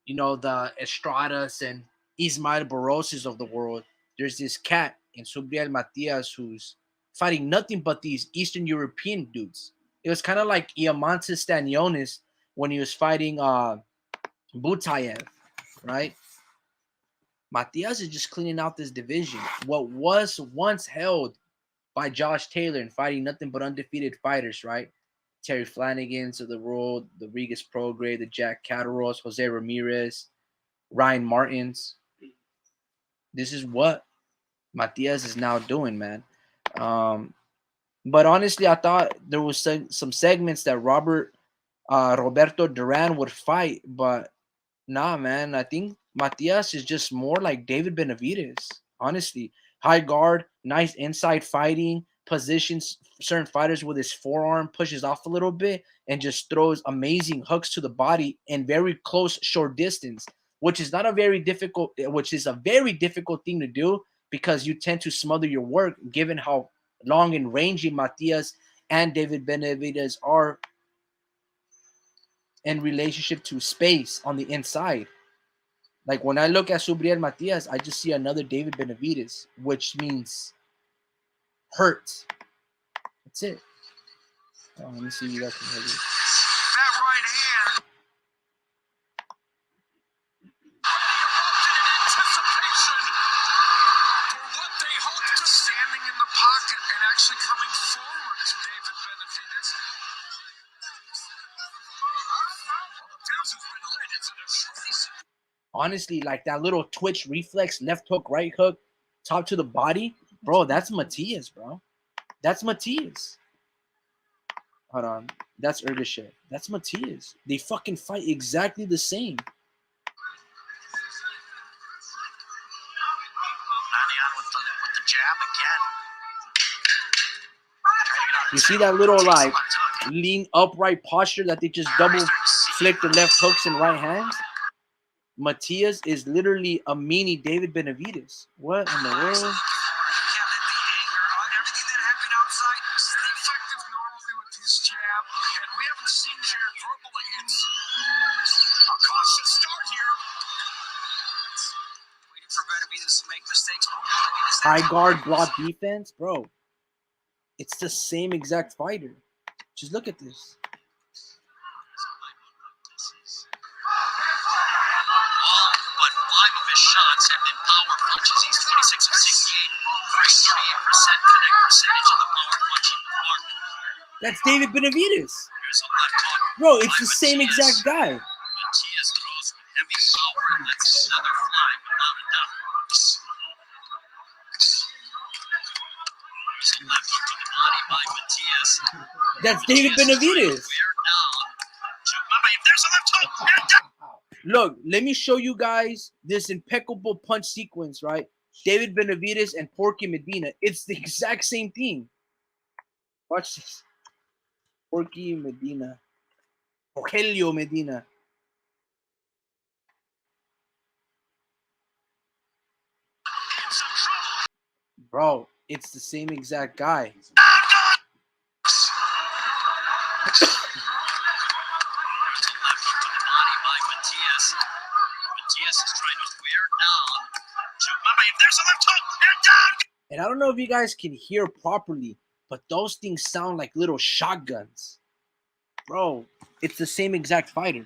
the Estradas and Ismael Barroses of the world. There's this cat in Subriel Matias who's fighting nothing but these Eastern European dudes. It was kind of like Iamantis Stanionis when he was fighting Butayev, right? Matias is just cleaning out this division. What was once held by Josh Taylor and fighting nothing but undefeated fighters, right? Terry Flanagan's of the world, the Regis Prograis, the Jack Catteralls, Jose Ramirez, Ryan Martins. This is what Matias is now doing, man. But honestly, I thought there was some segments that Roberto Duran would fight, but nah, man. I think Matias is just more like David Benavidez. Honestly, high guard, nice inside fighting, positions certain fighters with his forearm, pushes off a little bit, and just throws amazing hooks to the body in very close, short distance, which is a very difficult thing to do because you tend to smother your work, given how long and rangy Matias and David Benavidez are in relationship to space on the inside. Like when I look at Subriel Matias, I just see another David Benavidez, which means hurt. That's it. Oh, let me see if you guys can hear this. That right hand. Erupted in anticipation for what they hoped to standing in the pocket and actually coming forward to David Benavidez. The fuse has been lit. It's an atrocious. Honestly, like that little twitch reflex, left hook, right hook, top to the body, bro. That's Matias, bro. That's Matias. Hold on, that's Ergashev. That's Matias. They fucking fight exactly the same. With the jab again. You see that little like lean upright posture that they just double flick the left hooks and right hands? Matias is literally a mini David Benavidez. What in the world? Everything that happened outside is effective normally with his jab, and we haven't seen Jared verbally. It's a cautious start here. Waiting for Benavidez to make mistakes. High guard block defense, bro. It's the same exact fighter. Just look at this. But 5 of his shots have been power punches. He's 26 of 68, 38% connect percentage in the power punching department. That's David Benavidez. Here's a left hook. Bro, it's by the same Matias. exact guy. Matias throws with heavy power, and that's another fly without a doubt. There's a left hook to the body by Matias. That's David Benavidez. We're down to Baba. There's a left hook. And down. Look, let me show you guys this impeccable punch sequence, right? David Benavidez and Porky Medina. It's the exact same thing. Watch this. Porky Medina. Rogelio Medina. Bro, it's the same exact guy. Matias. Matias is trying to wear down. There's a left hook and down. And I don't know if you guys can hear properly, but those things sound like little shotguns. Bro, it's the same exact fighter.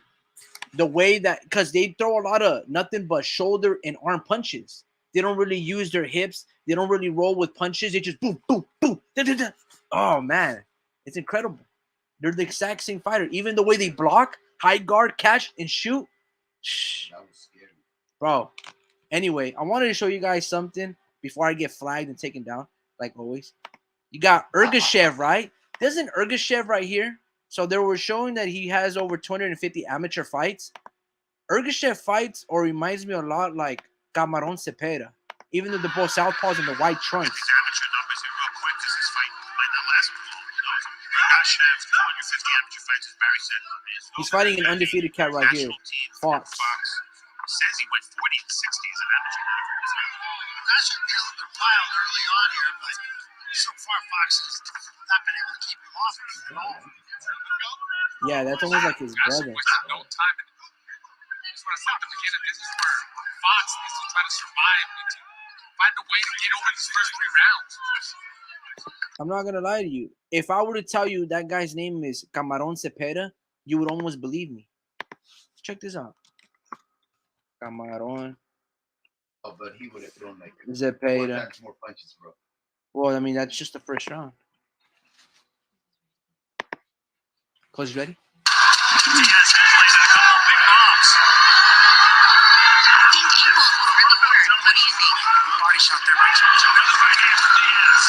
The way that, because they throw a lot of nothing but shoulder and arm punches. They don't really use their hips. They don't really roll with punches. They just boom, boom, boom. Da, da, da. Oh, man. It's incredible. They're the exact same fighter. Even the way they block, high guard, catch, and shoot. That was scary. Bro. Anyway, I wanted to show you guys something before I get flagged and taken down, like always. You got Ergashev, right? Doesn't Ergashev right here? So they were showing that he has over 250 amateur fights. Ergashev fights or reminds me a lot like Camarón Cepeda, even though they're both southpaws and the white trunks. These amateur numbers here real quick because he's fighting like the last Ergashev, 250 amateur fights, as Barry said. He's fighting an undefeated cat right here, Fox. Says he went 40 and 60 as an amateur. Ergashev got a little bit wild early on here, but so far Fox has not been able to keep him off at all. Yeah, that's almost like his brother. No time. That's what I said at the beginning. This is where Fox needs to try to survive and to find a way to get over these first 3 rounds. I'm not gonna lie to you. If I were to tell you that guy's name is Camarón Cepeda, you would almost believe me. Check this out. Camarón Oh, but he would have thrown like 4 Cepeda. times more punches, bro. Well, I mean, that's just the first round. Close, ready? Matias plays in a couple of big bombs. These angles will really hurt. What do you think? Body shot there by Jojo. Another right hand from Diaz.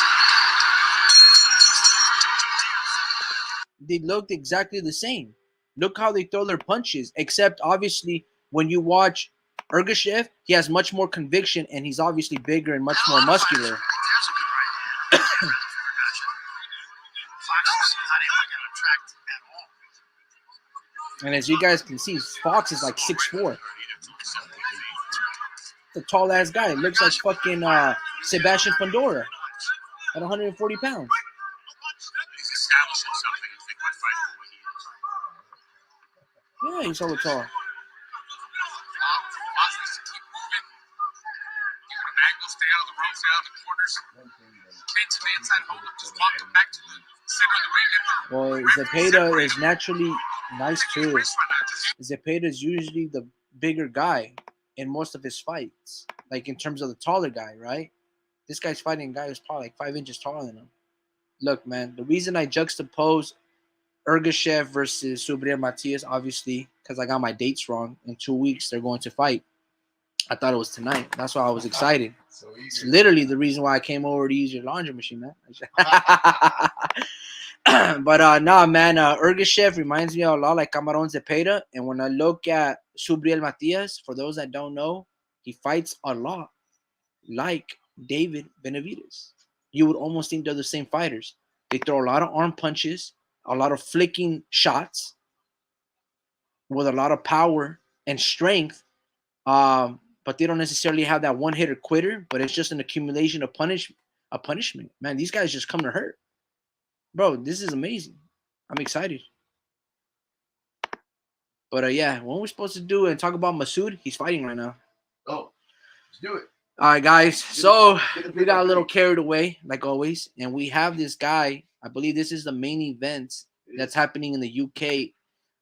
They looked exactly the same. Look how they throw their punches, except obviously when you watch Ergashev, he has much more conviction and he's obviously bigger and much more muscular. There's a good right hand. Fox is not able to get a track at all. And as you guys can see, Fox is like 6'4". The tall ass guy. It looks like fucking Sebastian Pandora at 140 pounds. He's establishing something, I think, by fighting the way he is. Yeah, he's so tall. Fox needs to keep moving. Give him an angle, stay out of the ropes, stay out of the corners. Came to the inside, hold him, just walk him back to the center of the ring. Well, Zepeda is naturally nice too. Zepeda is usually the bigger guy in most of his fights, like in terms of the taller guy, right? This guy's fighting a guy who's probably like 5 inches taller than him. Look, man, the reason I juxtapose Ergashev versus Subriel Matias, obviously, because I got my dates wrong. In 2 weeks, they're going to fight. I thought it was tonight. That's why I was excited. So It's eager. literally the reason why I came over to use your laundry machine, man. But nah, man, Ergashev reminds me a lot like Camarón Cepeda. And when I look at Subriel Matias, for those that don't know, he fights a lot like David Benavides. You would almost think they're the same fighters. They throw a lot of arm punches, a lot of flicking shots with a lot of power and strength. But they don't necessarily have that one hitter quitter, but it's just an accumulation of punishment. Man, these guys just come to hurt. Bro, this is amazing. I'm excited. But yeah, what we're supposed to do and talk about Massoud, he's fighting right now. Oh, let's do it. All right, guys. So we got a little carried away, like always, and we have this guy. I believe this is the main event that's happening in the UK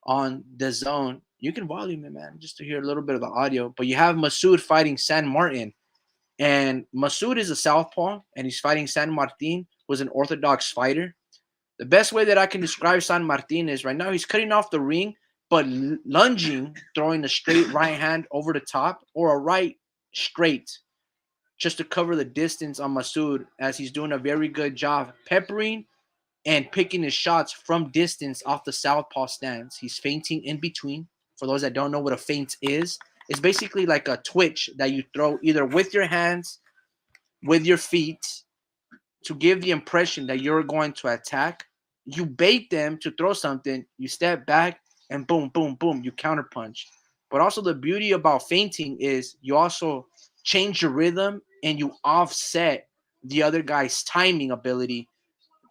on the Zone. You can volume it, man, just to hear a little bit of the audio. But you have Massoud fighting SanMartin, and Massoud is a southpaw, and he's fighting SanMartin, who's an orthodox fighter. The best way that I can describe SanMartin is right now he's cutting off the ring, but lunging, throwing a straight right hand over the top or a right straight, just to cover the distance on Massoud, as he's doing a very good job peppering and picking his shots from distance off the southpaw stance. He's feinting in between. For those that don't know what a feint is, it's basically like a twitch that you throw either with your hands, with your feet, to give the impression that you're going to attack. You bait them to throw something, you step back, and boom, boom, boom, you counterpunch. But also the beauty about feinting is you also change your rhythm and you offset the other guy's timing ability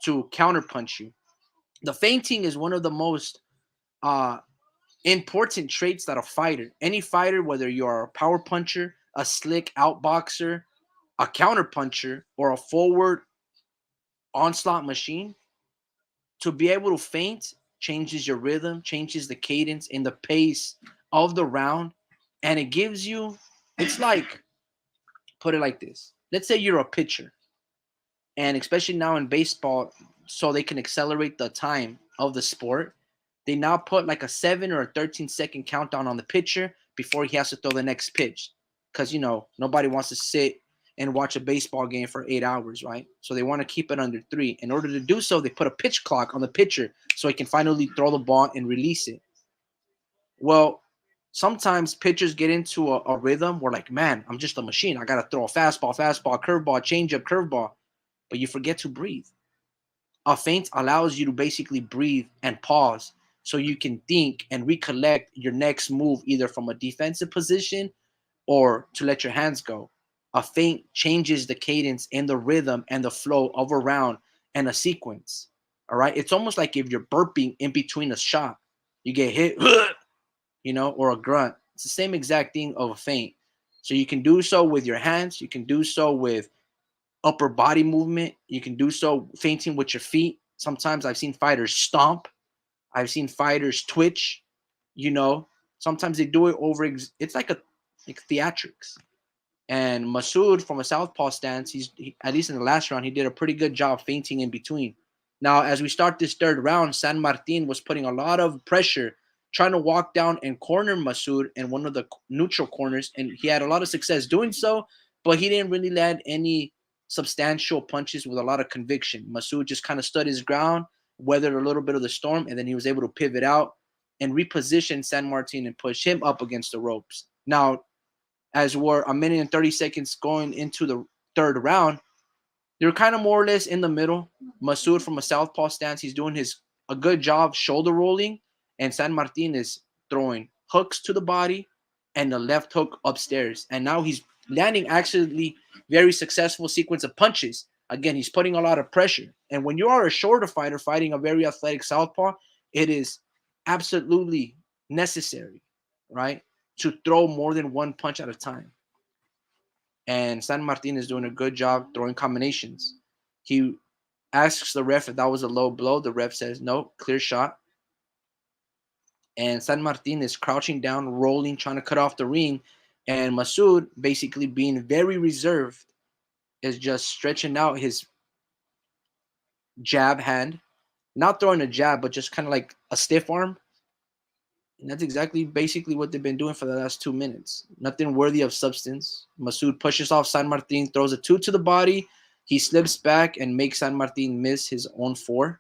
to counterpunch you. The feinting is one of the most important traits that a fighter, any fighter, whether you're a power puncher, a slick outboxer, a counter puncher, or a forward onslaught machine, to be able to feint changes your rhythm, changes the cadence and the pace of the round, and it gives you, it's like, put it like this. Let's say you're a pitcher, and especially now in baseball, so they can accelerate the time of the sport, they now put like a 7 or a 13-second countdown on the pitcher before he has to throw the next pitch. Because, nobody wants to sit and watch a baseball game for 8 hours, right? So they want to keep it under 3. In order to do so, they put a pitch clock on the pitcher so he can finally throw the ball and release it. Well, sometimes pitchers get into a rhythm where, like, man, I'm just a machine. I got to throw a fastball, curveball, changeup, curveball. But you forget to breathe. A feint allows you to basically breathe and pause so you can think and recollect your next move, either from a defensive position or to let your hands go. A feint changes the cadence and the rhythm and the flow of a round and a sequence. All right. It's almost like if you're burping in between a shot, you get hit, or a grunt. It's the same exact thing of a feint. So you can do so with your hands. You can do so with upper body movement. You can do so feinting with your feet. Sometimes I've seen fighters stomp. I've seen fighters twitch. Sometimes they do it over. It's like theatrics. And Massoud from a southpaw stance, at least in the last round, he did a pretty good job feinting in between. Now, as we start this third round, SanMartin was putting a lot of pressure, trying to walk down and corner Massoud in one of the neutral corners, and he had a lot of success doing so, but he didn't really land any substantial punches with a lot of conviction. Massoud just kind of stood his ground, weathered a little bit of the storm, and then he was able to pivot out and reposition SanMartin and push him up against the ropes. Now, as we're a minute and 30 seconds going into the third round, they're kind of more or less in the middle. Massoud from a southpaw stance, he's doing a good job shoulder rolling, and SanMartin is throwing hooks to the body and the left hook upstairs. And now he's landing actually very successful sequence of punches. Again, he's putting a lot of pressure. And when you are a shorter fighter fighting a very athletic southpaw, it is absolutely necessary, right, to throw more than one punch at a time. And SanMartin is doing a good job throwing combinations. He asks the ref if that was a low blow. The ref says no, clear shot. And SanMartin is crouching down, rolling, trying to cut off the ring. And Massoud, basically being very reserved, is just stretching out his jab hand, not throwing a jab, but just kind of like a stiff arm. And that's exactly basically what they've been doing for the last 2 minutes. Nothing worthy of substance. Massoud pushes off SanMartin, throws a 2 to the body. He slips back and makes SanMartin miss his own 4.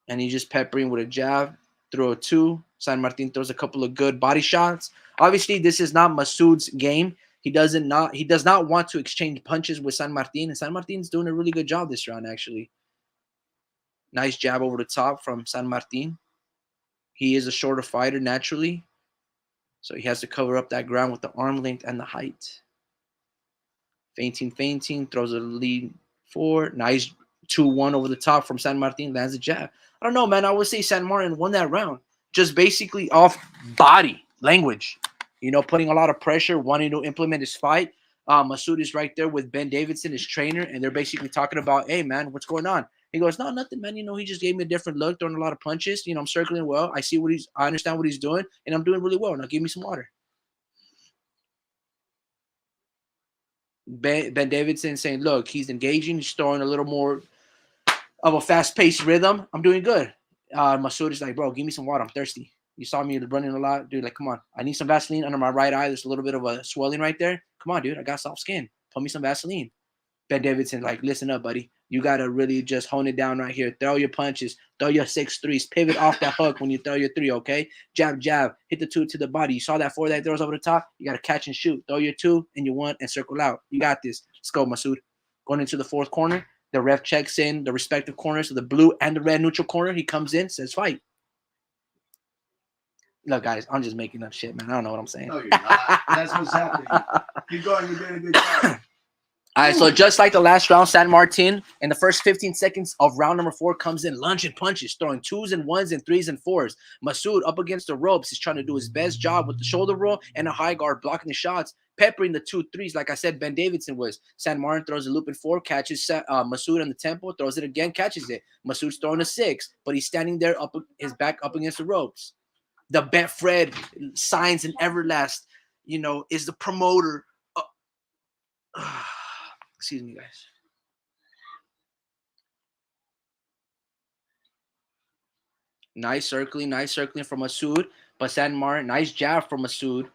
And he's just peppering with a jab, throw a 2. SanMartin throws a couple of good body shots. Obviously, this is not Massoud's game. He does not want to exchange punches with SanMartin. And SanMartin's doing a really good job this round, actually. Nice jab over the top from SanMartin. He is a shorter fighter naturally, so he has to cover up that ground with the arm length and the height. Feinting, throws a lead 4. Nice 2-1 over the top from SanMartin, lands a jab. I don't know, man. I would say SanMartin won that round just basically off body language. Putting a lot of pressure, wanting to implement his fight. Massoud is right there with Ben Davidson, his trainer, and they're basically talking about, hey, man, what's going on? He goes, no, nothing, man. He just gave me a different look, throwing a lot of punches. I'm circling well. I understand what he's doing, and I'm doing really well. Now give me some water. Ben Davidson saying, look, he's engaging. He's throwing a little more of a fast-paced rhythm. I'm doing good. Massoud is like, bro, give me some water. I'm thirsty. You saw me running a lot. Dude, like, come on. I need some Vaseline under my right eye. There's a little bit of a swelling right there. Come on, dude. I got soft skin. Put me some Vaseline. Ben Davidson, like, listen up, buddy. You got to really just hone it down right here. Throw your punches. Throw your 6-3s. Pivot off that hook when you throw your 3, okay? Jab. Hit the 2 to the body. You saw that 4 that throws over the top? You got to catch and shoot. Throw your 2 and your 1 and circle out. You got this. Let's go, Massoud. Going into the 4th corner. The ref checks in the respective corners of the blue and the red neutral corner. He comes in, says fight. Look, guys, I'm just making up shit, man. I don't know what I'm saying. No, you're not. That's what's happening. Keep going. You're doing a good job. All right, so just like the last round, SanMartin in the first 15 seconds of round number 4 comes in lunging punches, throwing 2s and 1s and 3s and 4s. Massoud up against the ropes is trying to do his best job with the shoulder roll and a high guard, blocking the shots, peppering the 2-3s. Like I said, Ben Davidson was. SanMartin throws a looping 4, catches Massoud on the tempo, throws it again, catches it. Massoud's throwing a 6, but he's standing there, up his back up against the ropes. The Betfred signs and Everlast, is the promoter. Excuse me, guys. Nice circling from Massoud. But SanMartin, nice jab from Massoud.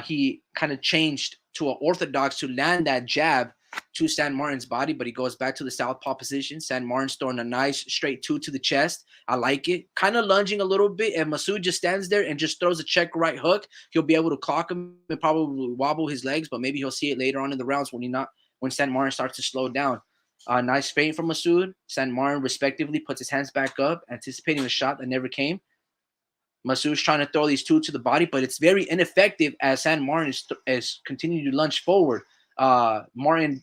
He kind of changed to an orthodox to land that jab to SanMartin's body, but he goes back to the southpaw position. SanMartin's throwing a nice straight 2 to the chest. I like it. Kind of lunging a little bit, and Massoud just stands there and just throws a check right hook. He'll be able to clock him and probably wobble his legs, but maybe he'll see it later on in the rounds when SanMartin starts to slow down. Nice feint from Massoud. SanMartin respectively puts his hands back up, anticipating the shot that never came. Massoud's trying to throw these 2 to the body, but it's very ineffective as SanMartin is continuing to lunge forward. Massoud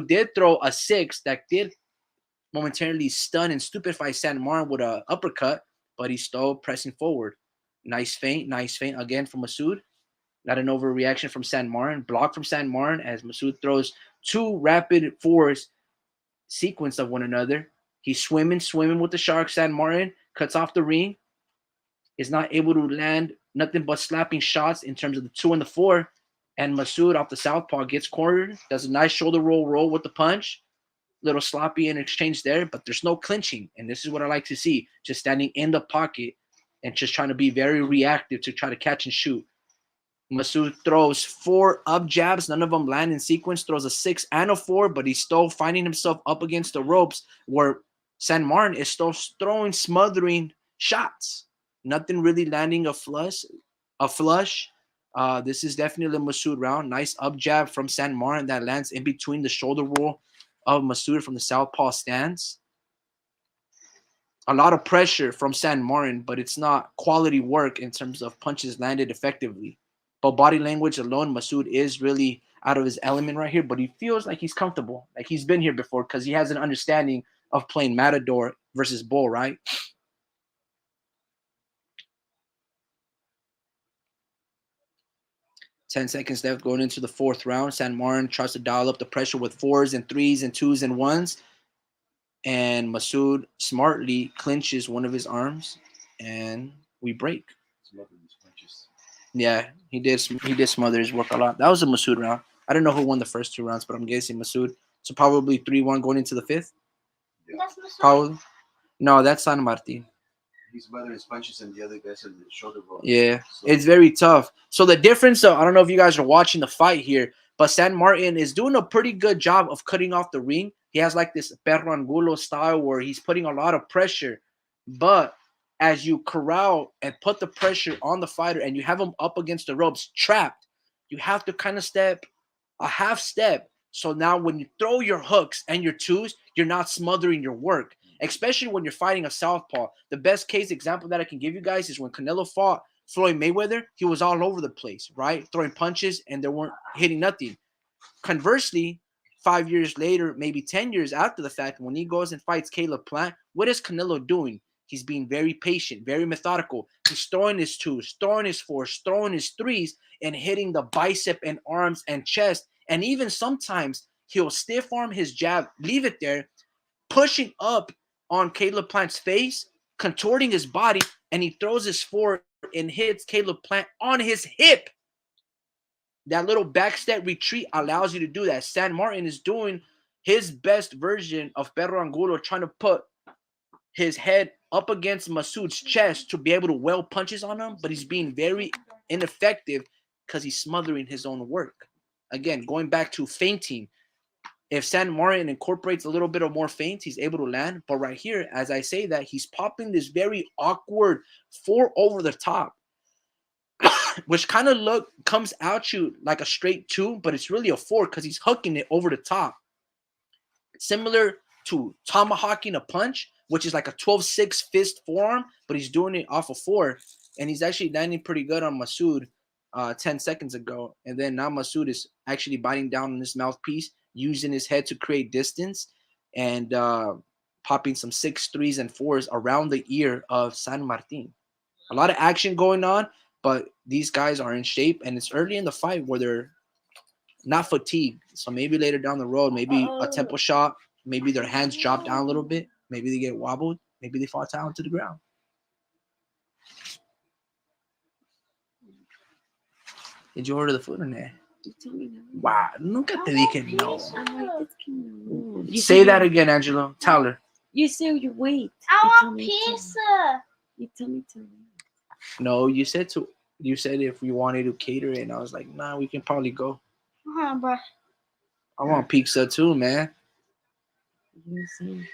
did throw a 6 that did momentarily stun and stupefy SanMartin with an uppercut, but he's still pressing forward. Nice feint again from Massoud. Not an overreaction from SanMartin. Block from SanMartin as Massoud throws 2 rapid 4s sequence of one another. He's swimming with the shark. SanMartin cuts off the ring. Is not able to land nothing but slapping shots in terms of the 2 and the 4. And Massoud off the southpaw gets cornered. Does a nice shoulder roll with the punch. Little sloppy in exchange there, but there's no clinching. And this is what I like to see. Just standing in the pocket and just trying to be very reactive to try to catch and shoot. Massoud throws 4 up jabs. None of them land in sequence. Throws a 6 and a 4, but he's still finding himself up against the ropes where SanMartin is still throwing smothering shots. Nothing really landing a flush. This is definitely a Massoud round. Nice up jab from SanMartin that lands in between the shoulder roll of Massoud from the southpaw stance. A lot of pressure from SanMartin, but it's not quality work in terms of punches landed effectively. But body language alone, Massoud is really out of his element right here, but he feels like he's comfortable, like he's been here before because he has an understanding of playing Matador versus Bull, right? 10 seconds left going into the 4th round. SanMartin tries to dial up the pressure with 4s and 3s and 2s and 1s. And Massoud smartly clinches one of his arms, and we break. Yeah, he did smother his work a lot. That was a Massoud round. I don't know who won the first 2 rounds, but I'm guessing Massoud. So probably 3-1 going into the 5th. Yeah. Probably. No, that's SanMartin. He's smothering his punches, and the other guy's in the shoulder roll. Yeah, So it's very tough. So the difference, though, I don't know if you guys are watching the fight here, but SanMartin is doing a pretty good job of cutting off the ring. He has like this perro angulo style where he's putting a lot of pressure. But as you corral and put the pressure on the fighter and you have him up against the ropes, trapped, you have to kind of step a half step. So now when you throw your hooks and your 2s, you're not smothering your work, especially when you're fighting a southpaw. The best case example that I can give you guys is when Canelo fought Floyd Mayweather. He was all over the place, right? Throwing punches and they weren't hitting nothing. Conversely, 5 years later, maybe 10 years after the fact, when he goes and fights Caleb Plant, what is Canelo doing? He's being very patient, very methodical. He's throwing his 2s, throwing his 4s, throwing his 3s, and hitting the bicep and arms and chest. And even sometimes he'll stiff arm his jab, leave it there, pushing up on Caleb Plant's face, contorting his body, and he throws his 4 and hits Caleb Plant on his hip. That little backstep retreat allows you to do that. SanMartin is doing his best version of Perro Angulo, trying to put his head up against Massoud's chest to be able to well punches on him, but he's being very ineffective because he's smothering his own work. Again, going back to feinting, if SanMartin incorporates a little bit of more feint, he's able to land. But right here, as I say that, he's popping this very awkward 4 over the top, which kind of comes at you like a straight 2, but it's really a 4 because he's hooking it over the top. Similar to tomahawking a punch, which is like a 12-6 fist forearm, but he's doing it off a 4. And he's actually landing pretty good on Massoud 10 seconds ago. And then now Massoud is actually biting down on this mouthpiece using his head to create distance and popping some 6 3s and 4s around the ear of SanMartin. A lot of action going on, but these guys are in shape, and it's early in the fight where they're not fatigued. So maybe later down the road, maybe a tempo shot, maybe their hands drop down a little bit, maybe they get wobbled, maybe they fall down to the ground. Did you order the food in there? You told me no. Wow, nunca te dije no. I'm like, this can no. You Say said that you- again, Angelo. Tell her. You said you wait. I You want told me to- pizza. You told me to wait. No, you said to. You said if we wanted to cater it, and I was like, nah, we can probably go. Bro. I want pizza too, man. You said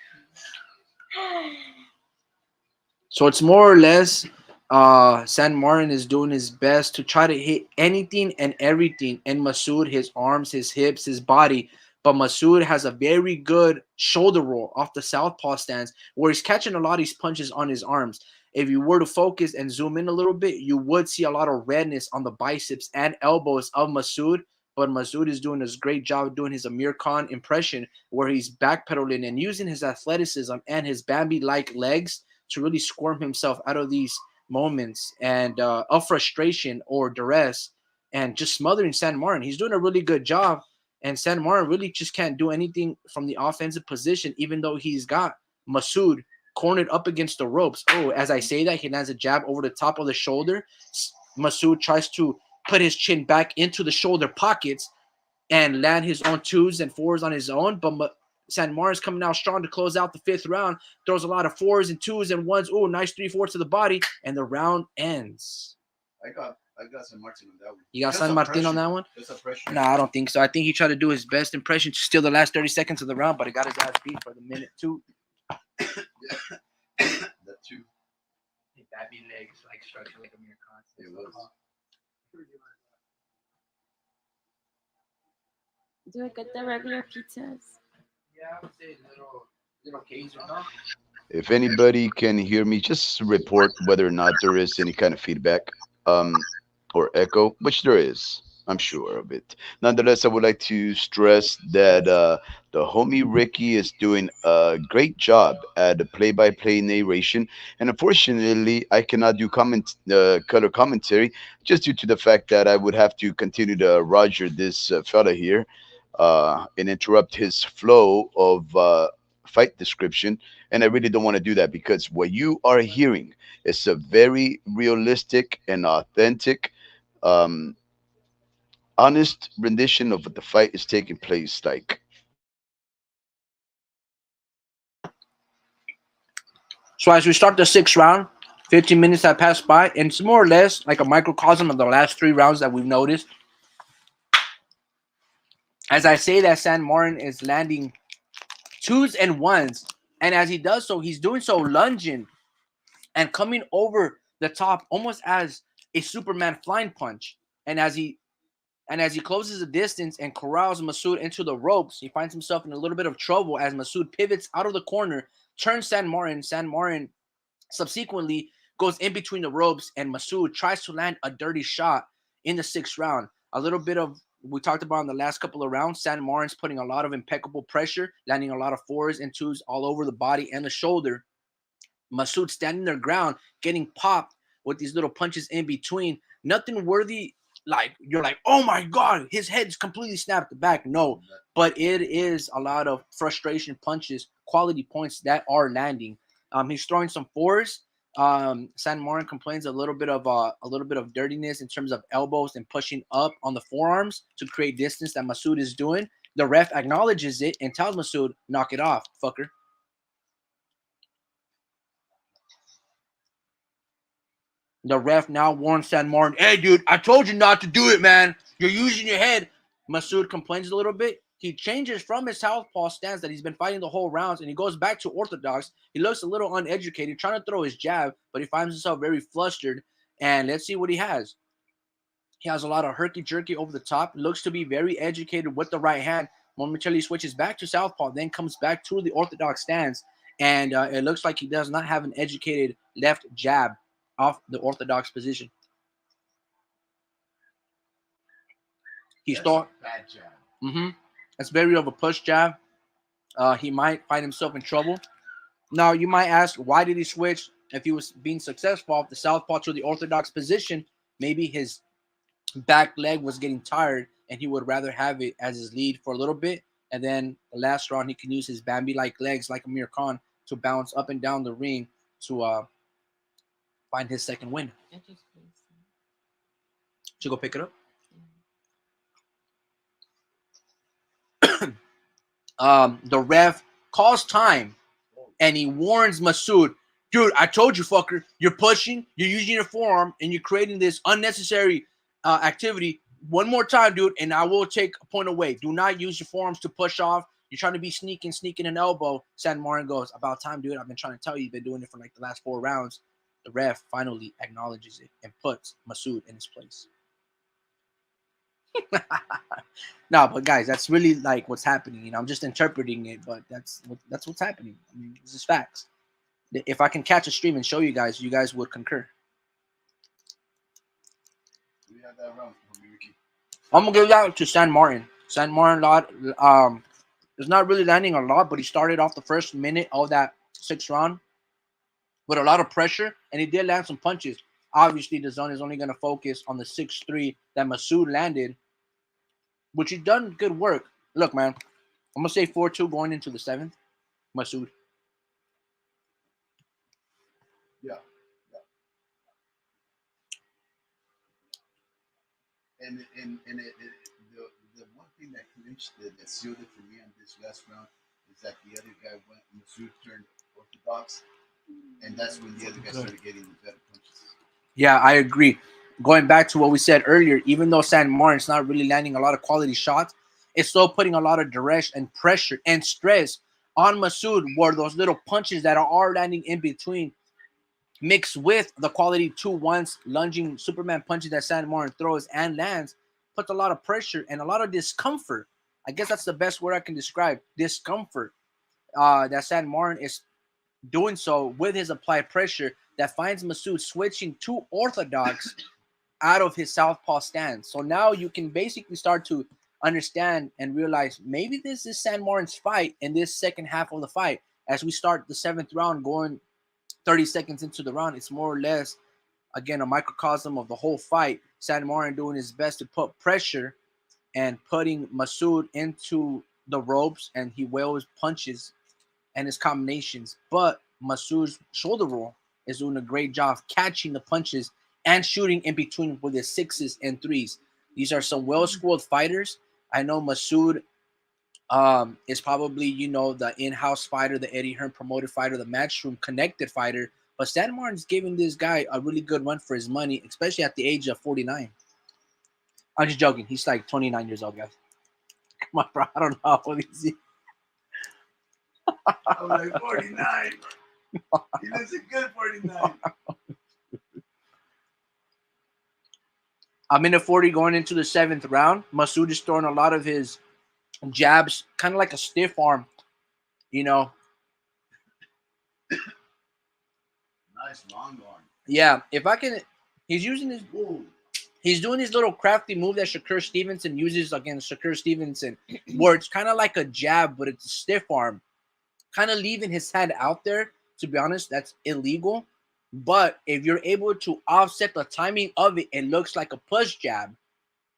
So it's more or less SanMartin is doing his best to try to hit anything and everything in Massoud, his arms, his hips, his body. But Massoud has a very good shoulder roll off the southpaw stance where he's catching a lot of these punches on his arms. If you were to focus and zoom in a little bit, you would see a lot of redness on the biceps and elbows of Massoud. But Massoud is doing a great job of doing his Amir Khan impression where he's backpedaling and using his athleticism and his Bambi-like legs to really squirm himself out of these moments and of frustration or duress and just smothering SanMartin. He's doing a really good job, and SanMartin really just can't do anything from the offensive position, even though he's got Massoud cornered up against the ropes. Oh, as I say that, he lands a jab over the top of the shoulder. Massoud tries to put his chin back into the shoulder pockets and land his own 2s and 4s on his own, but SanMartin's coming out strong to close out the 5th round. Throws a lot of 4s and 2s and 1s. Oh, nice 3-4 to the body, and the round ends. I got SanMartin on that one. You got Just a SanMartin on pressure. that one? Just a pressure. Nah, I don't think so. I think he tried to do his best impression to steal the last 30 seconds of the round, but he got his ass beat for the minute 2. That too. Bambi legs, like structure like Amir Khan. It was. do I get the regular pizzas? Yeah, I would say little case or not. If anybody can hear me, just report whether or not there is any kind of feedback or echo, which there is. I'm sure of it. Nonetheless, I would like to stress that the homie Ricky is doing a great job at the play-by-play narration, and unfortunately, I cannot do color commentary just due to the fact that I would have to continue to Roger this fella here and interrupt his flow of fight description. And I really don't want to do that because what you are hearing is a very realistic and authentic. Um, Honest rendition of what the fight is taking place like. So as we start the 6th round, 15 minutes have passed by, and it's more or less like a microcosm of the last 3 rounds that we've noticed. As I say that, SanMartin is landing 2s and 1s, and as he does so, he's doing so lunging and coming over the top almost as a Superman flying punch. And as he closes the distance and corrals Massoud into the ropes, he finds himself in a little bit of trouble as Massoud pivots out of the corner, turns SanMartin. SanMartin subsequently goes in between the ropes, and Massoud tries to land a dirty shot in the 6th round. A little bit of we talked about in the last couple of rounds. SanMartin's putting a lot of impeccable pressure, landing a lot of 4s and 2s all over the body and the shoulder. Massoud standing their ground, getting popped with these little punches in between. Nothing worthy, like you're like, oh my God, his head's completely snapped back. No, but it is a lot of frustration punches, quality points that are landing. He's throwing some 4s. SanMartin complains a little bit of dirtiness in terms of elbows and pushing up on the forearms to create distance that Massoud is doing. The ref acknowledges it and tells Massoud, knock it off, fucker. The ref now warns SanMartin, hey, dude, I told you not to do it, man. You're using your head. Massoud complains a little bit. He changes from his southpaw stance that he's been fighting the whole rounds, and he goes back to orthodox. He looks a little uneducated, trying to throw his jab, but he finds himself very flustered. And let's see what he has. He has a lot of herky-jerky over the top. Looks to be very educated with the right hand. Momentarily switches back to southpaw, then comes back to the orthodox stance. And it looks like he does not have an educated left jab off the orthodox position. He That's start. a bad jab. Mm-hmm. It's very of a push jab. He might find himself in trouble. Now, you might ask, why did he switch if he was being successful off the southpaw to the orthodox position? Maybe his back leg was getting tired and he would rather have it as his lead for a little bit. And then the last round, he can use his Bambi like legs, like Amir Khan, to bounce up and down the ring to find his second win. I just placed To go pick it up. it. The ref calls time and he warns Massoud, dude, I told you, fucker, you're pushing, you're using your forearm, and you're creating this unnecessary activity. One more time, dude, and I will take a point away. Do not use your forearms to push off. You're trying to be sneaking an elbow. SanMartin goes, about time, dude. I've been trying to tell you, you've been doing it for like the last 4 rounds. The ref finally acknowledges it and puts Massoud in his place. No, but guys, that's really like what's happening. I'm just interpreting it, but that's what's happening. I mean, this is facts. If I can catch a stream and show you guys would concur. We have that round for me, Ricky. I'm gonna give that to SanMartin. SanMartin is not really landing a lot, but he started off the first minute of that 6th round with a lot of pressure, and he did land some punches. Obviously, the zone is only gonna focus on the 6-3 that Massoud landed, which he done good work. Look, man, I'm gonna say 4-2 going into the 7th. Massoud. Yeah. And the one thing that clinched that sealed it for me on this last round is that the other guy went Massoud turned orthodox, and that's when the other guy started getting the better punches. Yeah, I agree. Going back to what we said earlier, even though SanMartin's not really landing a lot of quality shots, it's still putting a lot of duress and pressure and stress on Massoud, where those little punches that are landing in between, mixed with the quality 2-1s, lunging Superman punches that SanMartin throws and lands, puts a lot of pressure and a lot of discomfort. I guess that's the best word I can describe. Discomfort. That SanMartin is doing so with his applied pressure that finds Massoud switching to orthodox out of his southpaw stance. So now you can basically start to understand and realize maybe this is SanMartin's fight in this second half of the fight. As we start the 7th round, going 30 seconds into the round, it's more or less, again, a microcosm of the whole fight. SanMartin doing his best to put pressure and putting Massoud into the ropes, and he wails punches and his combinations. But Massoud's shoulder roll is doing a great job of catching the punches and shooting in between with his 6s and 3s. These are some well-schooled fighters. I know Massoud is probably, the in-house fighter, the Eddie Hearn promoted fighter, the Matchroom connected fighter. But SanMartin's giving this guy a really good run for his money, especially at the age of 49. I'm just joking. He's like 29 years old, guys. Come on, bro. I don't know how old is he. I was like 49. He looks a good 49. I'm in the 40 going into the 7th round. Massoud is throwing a lot of his jabs, kind of like a stiff arm, Nice long arm. Yeah, if I can, he's using his, he's doing his little crafty move that Shakur Stevenson uses against Shakur Stevenson, where it's kind of like a jab, but it's a stiff arm, kind of leaving his hand out there. To be honest, that's illegal. But if you're able to offset the timing of it, it looks like a push jab.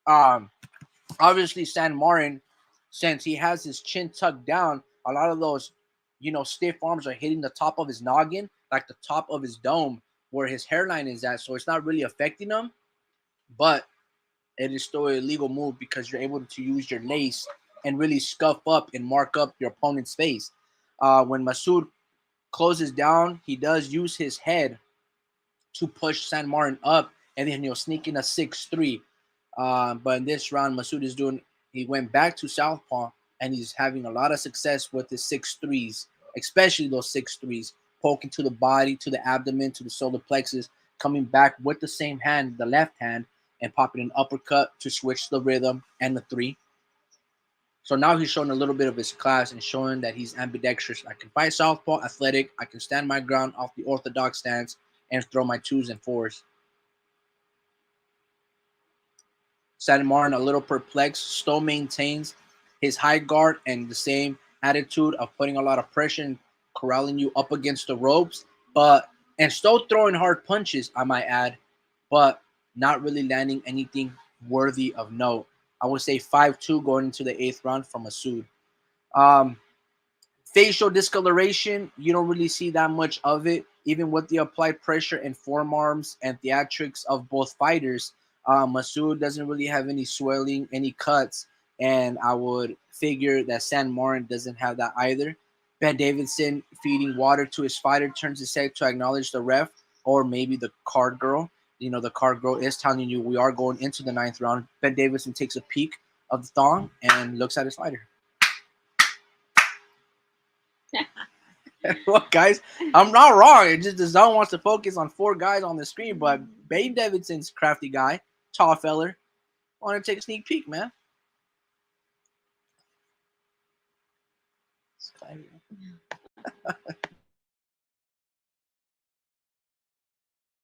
Obviously, SanMartin, since he has his chin tucked down, a lot of those, stiff arms are hitting the top of his noggin, like the top of his dome, where his hairline is at. So it's not really affecting him, but it is still a illegal move because you're able to use your lace and really scuff up and mark up your opponent's face. When Massoud closes down, he does use his head to push SanMartin up, and then he'll sneak in a 6-3. But in this round, Massoud is he went back to southpaw, and he's having a lot of success with his 6-3s, especially those 6-3s, poking to the body, to the abdomen, to the solar plexus, coming back with the same hand, the left hand, and popping an uppercut to switch the rhythm and the 3. So now he's showing a little bit of his class and showing that he's ambidextrous. I can fight southpaw, athletic. I can stand my ground off the orthodox stance and throw my 2s and 4s. SanMartin a little perplexed, still maintains his high guard and the same attitude of putting a lot of pressure and corralling you up against the ropes, but and still throwing hard punches, I might add, but not really landing anything worthy of note. I would say 5-2 going into the eighth round from Massoud. Um, Facial discoloration, you don't really see that much of it, even with the applied pressure and forearms and theatrics of both fighters. Masoud doesn't really have any swelling, any cuts, and I would figure that SanMartin doesn't have that either. Ben Davidson feeding water to his fighter turns his head to acknowledge the ref, or maybe the card girl. The card girl is telling you we are going into the ninth round. Ben Davidson takes a peek of the thong and looks at his fighter. Look, guys, I'm not wrong. It just the zone wants to focus on four guys on the screen, but Bane Davidson's crafty guy, tall feller, want to take a sneak peek, man.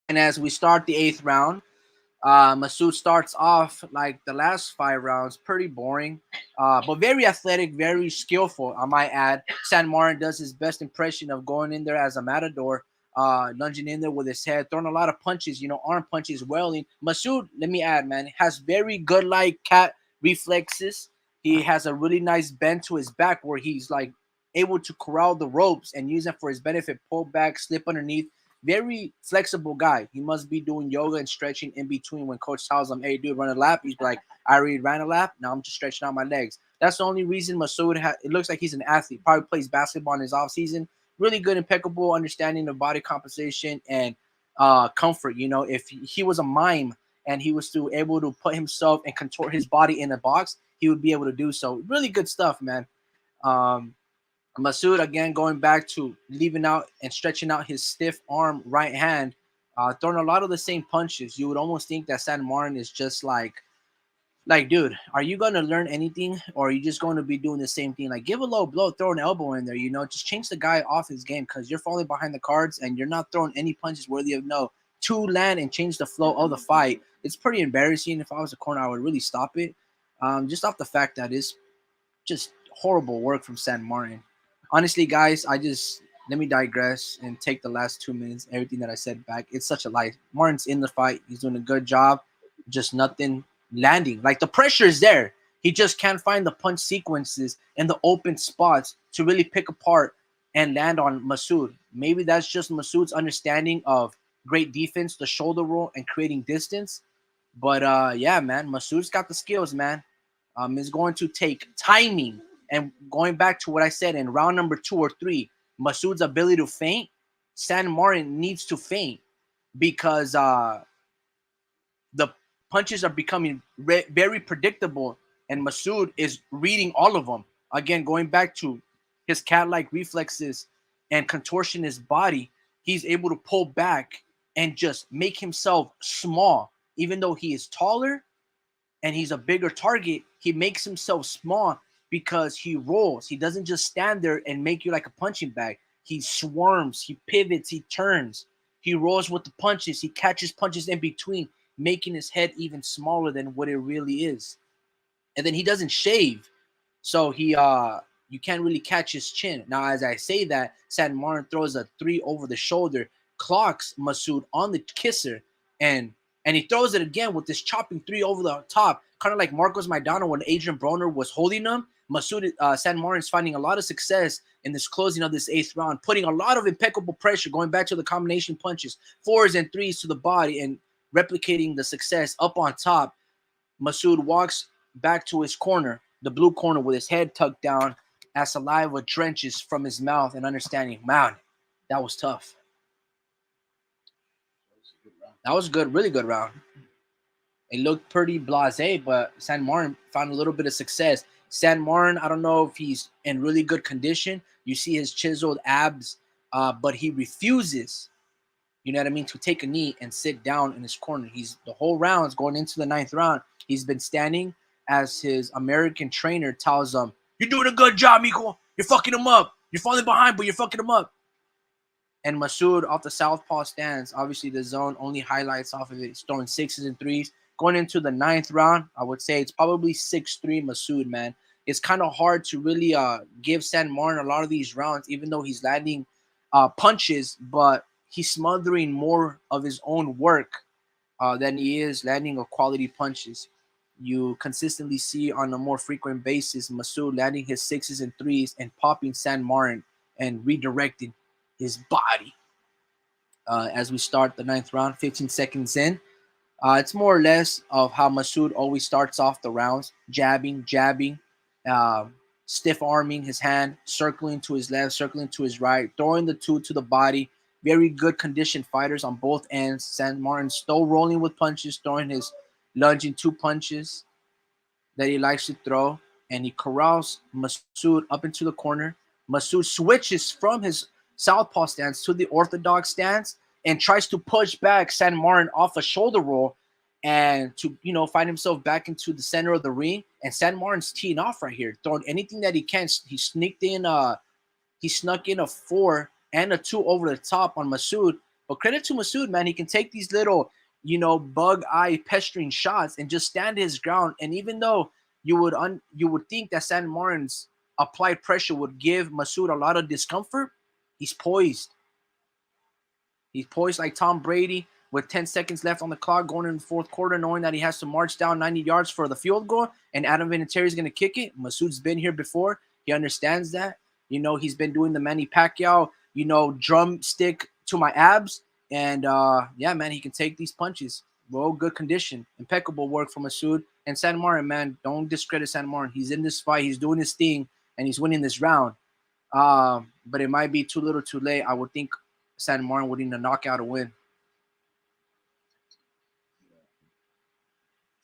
And as we start the eighth round, Massoud starts off like the last 5 rounds, pretty boring, but very athletic, very skillful. I might add. SanMartin does his best impression of going in there as a matador, lunging in there with his head, throwing a lot of punches, arm punches, welling. Massoud, let me add, man, has very good like cat reflexes. He has a really nice bend to his back where he's like able to corral the ropes and use them for his benefit, pull back, slip underneath. Very flexible guy. He must be doing yoga and stretching in between when coach tells him, hey, dude, run a lap. He's like, I already ran a lap. Now I'm just stretching out my legs. That's the only reason Massoud it looks like he's an athlete. Probably plays basketball in his off season. Really good, impeccable understanding of body composition and comfort. If he was a mime and he was to able to put himself and contort his body in a box, he would be able to do so. Really good stuff, man. Um, Massoud again going back to leaving out and stretching out his stiff arm right hand, throwing a lot of the same punches. You would almost think that SanMartin is just like, dude, are you gonna learn anything, or are you just going to be doing the same thing? Like, give a low blow, throw an elbow in there. Just change the guy off his game because you're falling behind the cards and you're not throwing any punches worthy of no to land and change the flow of the fight. It's pretty embarrassing. If I was a corner, I would really stop it. Just off the fact that it's just horrible work from SanMartin. Honestly, guys, let me digress and take the last 2 minutes, everything that I said back. It's such a lie. Martin's in the fight. He's doing a good job. Just nothing landing. Like the pressure is there. He just can't find the punch sequences and the open spots to really pick apart and land on Massoud. Maybe that's just Massoud's understanding of great defense, the shoulder roll, and creating distance. But yeah, man, Massoud's got the skills, man. Is going to take timing. And going back to what I said in round number 2 or 3, Massoud's ability to feint, SanMartin needs to feint because the punches are becoming very predictable, and Massoud is reading all of them. Again, going back to his cat-like reflexes and contortion his body, he's able to pull back and just make himself small, even though he is taller and he's a bigger target. He makes himself small because he rolls. He doesn't just stand there and make you like a punching bag. He swarms, he pivots, he turns, he rolls with the punches, he catches punches in between, making his head even smaller than what it really is. And then he doesn't shave. So you can't really catch his chin. Now, as I say that, SanMartin throws a 3 over the shoulder, clocks Massoud on the kisser, and he throws it again with this chopping 3 over the top, kind of like Marcos Maidana when Adrian Broner was holding him. Massoud SanMartin is finding a lot of success in this closing of this 8th round, putting a lot of impeccable pressure, going back to the combination punches, 4s and 3s to the body, and replicating the success up on top. Massoud walks back to his corner, the blue corner, with his head tucked down as saliva drenches from his mouth and understanding, man, that was tough. That was a good, really good round. It looked pretty blasé, but SanMartin found a little bit of success. SanMartin, I don't know if he's in really good condition. You see his chiseled abs, but he refuses, you know what I mean, to take a knee and sit down in his corner. He's the whole rounds going into the 9th round. He's been standing as his American trainer tells him, "You're doing a good job, Miko. You're fucking him up. You're falling behind, but you're fucking him up." And Massoud off the southpaw stands. Obviously, the zone only highlights off of it. He's throwing 6s and 3s. Going into the 9th round, I would say it's probably 6-3 Massoud, man. it's kind of hard to really give SanMartin a lot of these rounds, even though he's landing punches, but he's smothering more of his own work than he is landing of quality punches. You consistently see on a more frequent basis Massoud landing his sixes and threes and popping SanMartin and redirecting his body. As we start the ninth round, 15 seconds in, it's more or less of how Massoud always starts off the rounds, jabbing, uh, stiff arming his hand, circling to his left, circling to his right, throwing the two to the body. Very good conditioned fighters on both ends. SanMartin still rolling with punches, throwing his lunging two punches that he likes to throw, and he corrals Massoud up into the corner. Massoud switches from his southpaw stance to the orthodox stance and tries to push back SanMartin off a shoulder roll and to find himself back into the center of the ring. And SanMartin's teeing off right here, throwing anything that he can. He snuck in a four and a two over the top on Massoud. But credit to Massoud, man, he can take these little, bug eye pestering shots and just stand his ground. And even though you would think that SanMartin's applied pressure would give Massoud a lot of discomfort, he's poised. He's poised like Tom Brady with 10 seconds left on the clock going in the fourth quarter, knowing that he has to march down 90 yards for the field goal, and Adam Vinatieri is going to kick it. Massoud's been here before. He understands that. He's been doing the Manny Pacquiao, drumstick to my abs. And, yeah, man, he can take these punches. Well, good condition. Impeccable work from Massoud. And SanMartin, man, don't discredit SanMartin. He's in this fight. He's doing his thing, and he's winning this round. But it might be too little too late. I would think SanMartin would need a knockout to win.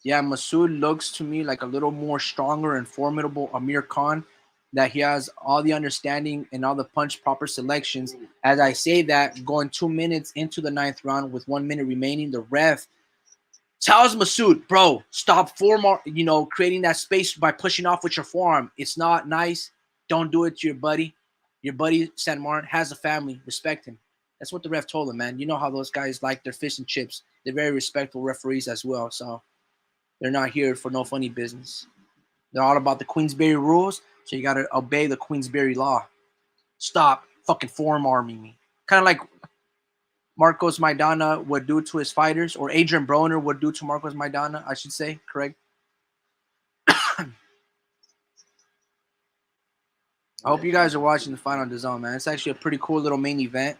Yeah, Massoud looks to me like a little more stronger and formidable Amir Khan. That he has all the understanding and all the punch proper selections. As I say that, going 2 minutes into the ninth round with 1 minute remaining, the ref tells Massoud, bro, stop creating that space by pushing off with your forearm. It's not nice. Don't do it to your buddy. Your buddy, SanMartin, has a family. Respect him. That's what the ref told him, man. You know how those guys like their fish and chips. They're very respectful referees as well. So they're not here for no funny business. They're all about the Queensberry rules. So you got to obey the Queensberry law. Stop fucking forearm arming me. Kind of like Marcos Maidana would do to his fighters, or Adrian Broner would do to Marcos Maidana, I should say, correct? I hope you guys are watching the fight on DAZN, man. It's actually a pretty cool little main event.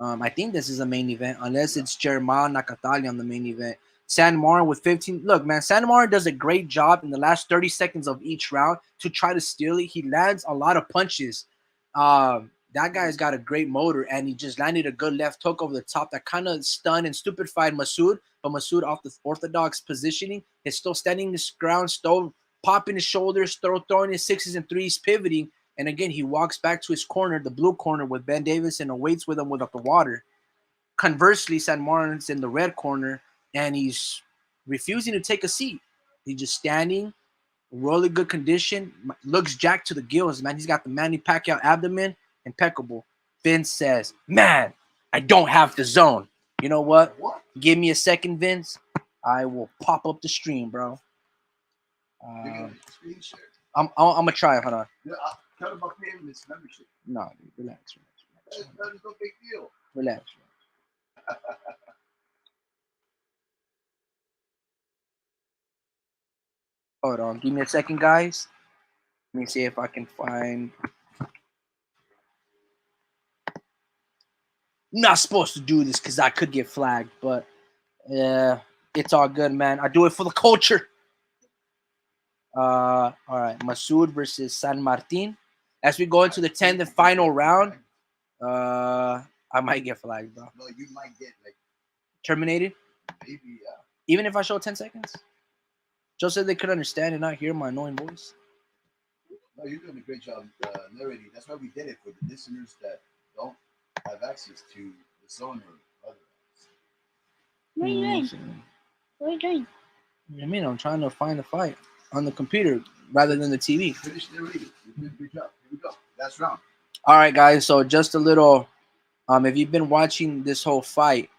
I think this is a main event, unless it's Jermall Nakatali on the main event. SanMartin with 15. Look, man, SanMartin does a great job in the last 30 seconds of each round to try to steal it. He lands a lot of punches. That guy's got a great motor, and he just landed a good left hook over the top that kind of stunned and stupefied Massoud. But Massoud, off the orthodox positioning, is still standing his ground, still popping his shoulders, throwing his sixes and threes, pivoting. And again, he walks back to his corner, the blue corner, with Ben Davis and awaits with him without the water. Conversely, SanMartin's in the red corner, and he's refusing to take a seat. He's just standing, really good condition, looks jacked to the gills, man. He's got the Manny Pacquiao abdomen, impeccable. Vince says, man, I don't have the zone. You know what? Give me a second, Vince. I will pop up the stream, bro. I'm gonna try. Hold on. Yeah, tell him about paying this membership. No, dude, relax. That's no big deal. Relax. Hold on. Give me a second, guys. Let me see if I can find. I'm not supposed to do this because I could get flagged, but it's all good, man. I do it for the culture. All right. Massoud versus SanMartin. As we go into the 10th and final round, I might get flagged, bro. No, you might get like Terminated? maybe. Even if I show 10 seconds? Joe said they could understand and not hear my annoying voice. No, you're doing a great job narrating. That's why we did it for the listeners that don't have access to the zone or otherwise. What are you doing? What are you doing? I mean, I'm trying to find the fight on the computer rather than the TV. Finish narrating. You did a great job. Here we go. Last round. All right, guys. So just a little, if you've been watching this whole fight,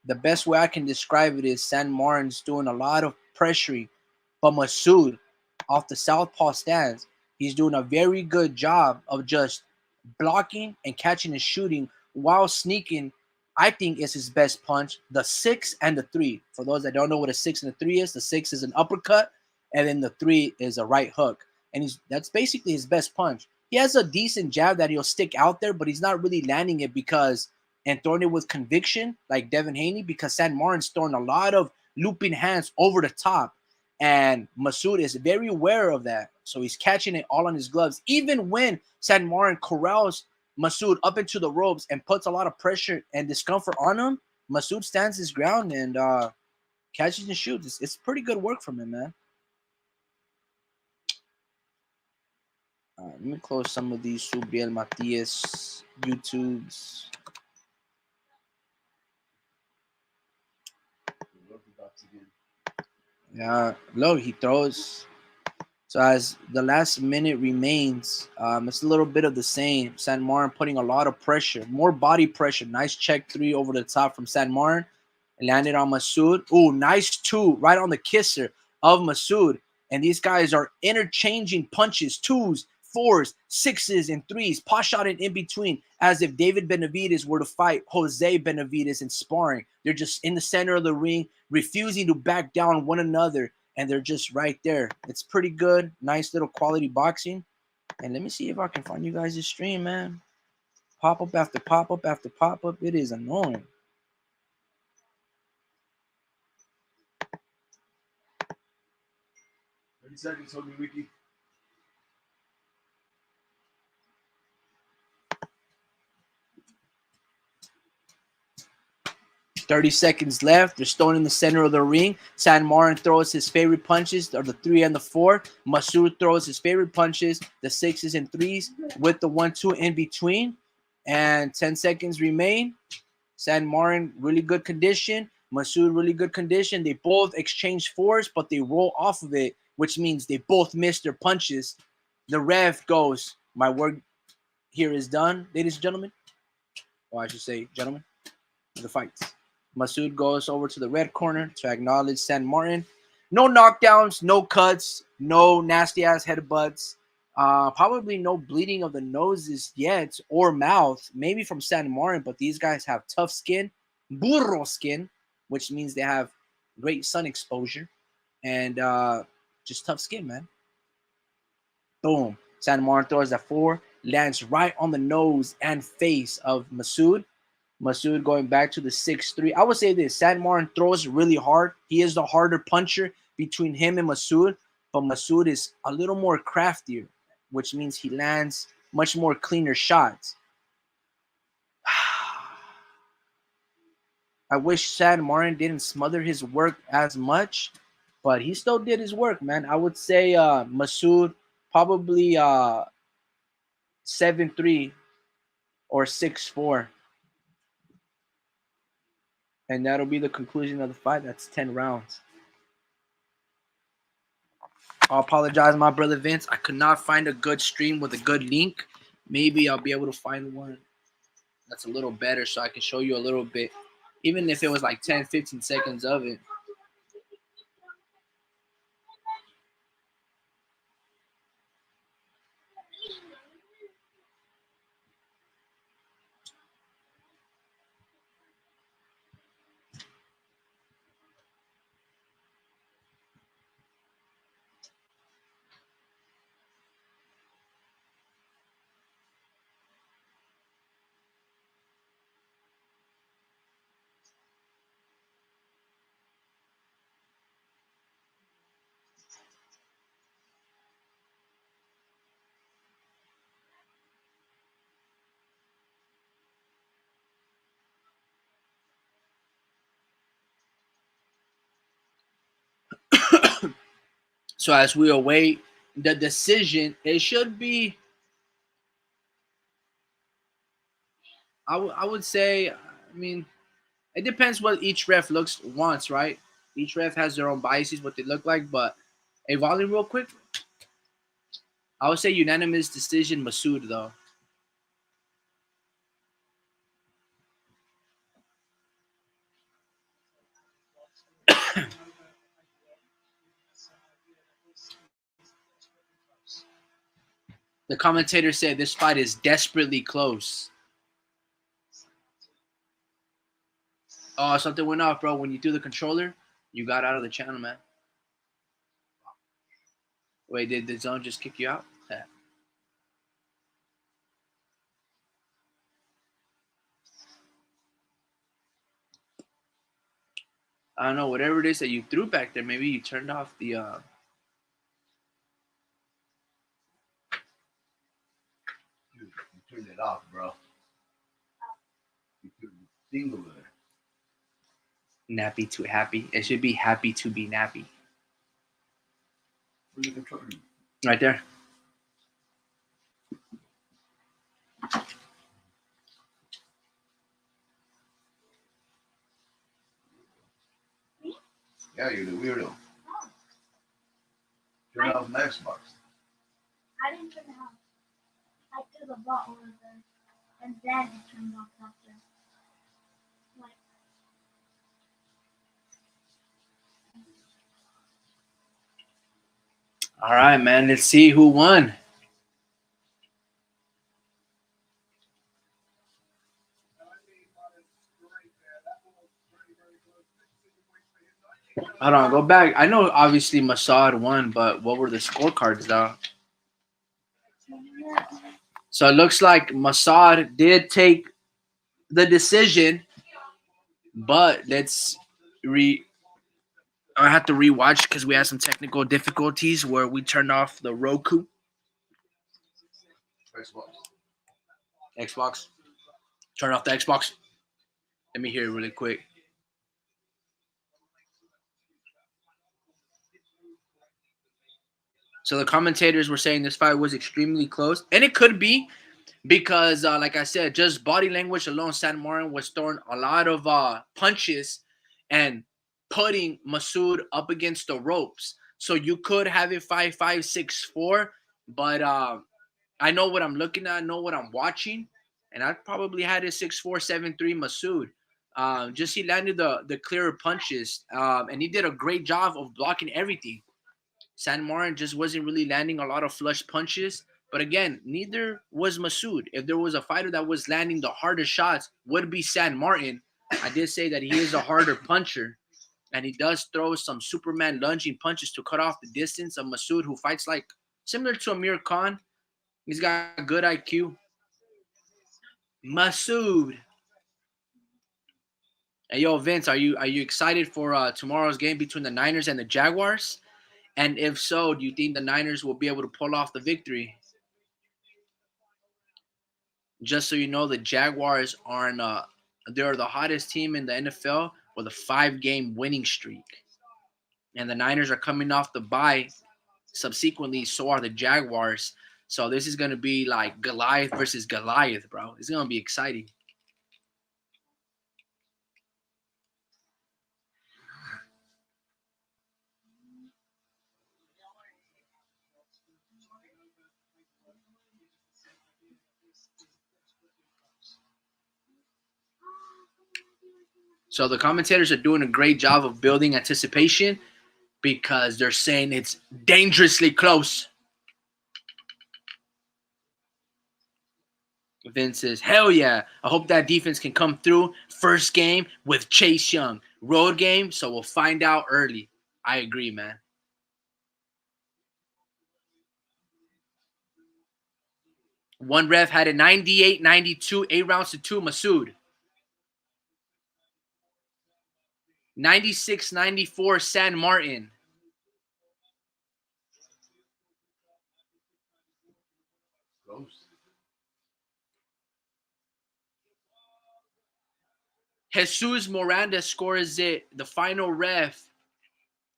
the best way I can describe it is SanMartin's doing a lot of pressuring, but Massoud off the southpaw stance. He's doing a very good job of just blocking and catching and shooting while sneaking. I think is his best punch, the 6 and the 3. For those that don't know what a 6 and a 3 is, the 6 is an uppercut, and then the 3 is a right hook. And that's basically his best punch. He has a decent jab that he'll stick out there, but he's not really landing it because and throwing it with conviction like Devin Haney, because SanMartin's throwing a lot of looping hands over the top. And Massoud is very aware of that. So he's catching it all on his gloves. Even when SanMartin corrals Massoud up into the ropes and puts a lot of pressure and discomfort on him, Massoud stands his ground and catches and shoots. It's pretty good work from him, man. Let me close some of these Subriel Matias YouTubes. Yeah, look, he throws. So as the last minute remains, it's a little bit of the same. SanMartin putting a lot of pressure, more body pressure. Nice check 3 over the top from SanMartin. Landed on Massoud. Ooh, nice 2 right on the kisser of Massoud. And these guys are interchanging punches, 2s, 4s, 6s, and 3s, pot shotting in between, as if David Benavidez were to fight Jose Benavidez in sparring. They're just in the center of the ring, refusing to back down one another, and they're just right there. It's pretty good. Nice little quality boxing. And let me see if I can find you guys this stream, man. Pop up after pop up after pop up. It is annoying. 30 seconds, hold me, Wiki. 30 seconds left. They're still in the center of the ring. SanMartin throws his favorite punches, or the 3 and the 4. Massoud throws his favorite punches, the 6s and 3s, with the 1-2 in between. And 10 seconds remain. SanMartin, really good condition. Massoud, really good condition. They both exchange force, but they roll off of it, which means they both miss their punches. The ref goes, my work here is done, ladies and gentlemen. Or I should say, gentlemen, the fights. Massoud goes over to the red corner to acknowledge SanMartin. No knockdowns, no cuts, no nasty ass headbutts. Probably no bleeding of the noses yet or mouth, maybe from SanMartin, but these guys have tough skin, burro skin, which means they have great sun exposure and just tough skin, man. Boom. SanMartin throws that 4, lands right on the nose and face of Massoud. Massoud going back to the 6-3. I would say this, SanMartin throws really hard. He is the harder puncher between him and Massoud, but Massoud is a little more craftier, which means he lands much more cleaner shots. I wish SanMartin didn't smother his work as much, but he still did his work, man. I would say Massoud probably 7-3 or 6-4. And that'll be the conclusion of the fight. That's 10 rounds. I apologize, my brother Vince. I could not find a good stream with a good link. Maybe I'll be able to find one that's a little better so I can show you a little bit. Even if it was like 10, 15 seconds of it. So as we await the decision, it should be, I would say, I mean, it depends what each ref wants, right? Each ref has their own biases, what they look like, but a volume real quick. I would say unanimous decision, Massoud, though. The commentator said this fight is desperately close. Oh, something went off, bro. When you threw the controller, you got out of the channel, man. Wait, did the zone just kick you out? Yeah. I don't know. Whatever it is that you threw back there, maybe you turned off the. Dude, you turned it off, bro. You turned the thing over there. Nappy to happy. It should be happy to be nappy. Where's the controller? Right there. Yeah, you're the weirdo. Turn off my Xbox. I didn't turn it off. I threw the ball over there, and then it turned off after. Like, All right, man. Let's see who won. Hold on, go back. I know obviously Massoud won, but what were the scorecards though? So it looks like Massoud did take the decision, but let's I have to rewatch because we had some technical difficulties where we turned off the Roku. Xbox. Turn off the Xbox. Let me hear it really quick. So the commentators were saying this fight was extremely close, and it could be because, like I said, just body language alone, SanMartin was throwing a lot of punches and putting Massoud up against the ropes. So you could have it 5-5, 6-4, but I know what I'm looking at, I know what I'm watching, and I probably had it 6-4, 7-3 Massoud. Just he landed the clearer punches, and he did a great job of blocking everything. SanMartin just wasn't really landing a lot of flush punches. But again, neither was Massoud. If there was a fighter that was landing the hardest shots, would be SanMartin. I did say that he is a harder puncher, and he does throw some Superman lunging punches to cut off the distance of Massoud, who fights like similar to Amir Khan. He's got good IQ. Massoud. Hey, yo, Vince, are you excited for tomorrow's game between the Niners and the Jaguars? And if so, do you think the Niners will be able to pull off the victory? Just so you know, the Jaguars are they're the hottest team in the NFL with a 5-game winning streak. And the Niners are coming off the bye. Subsequently, so are the Jaguars. So this is going to be like Goliath versus Goliath, bro. It's going to be exciting. So the commentators are doing a great job of building anticipation because they're saying it's dangerously close. Vince says, hell yeah. I hope that defense can come through. First game with Chase Young. Road game, so we'll find out early. I agree, man. One ref had a 98-92, 8 rounds to 2, Massoud. 96-94, SanMartin. Jesus Miranda scores it, the final ref.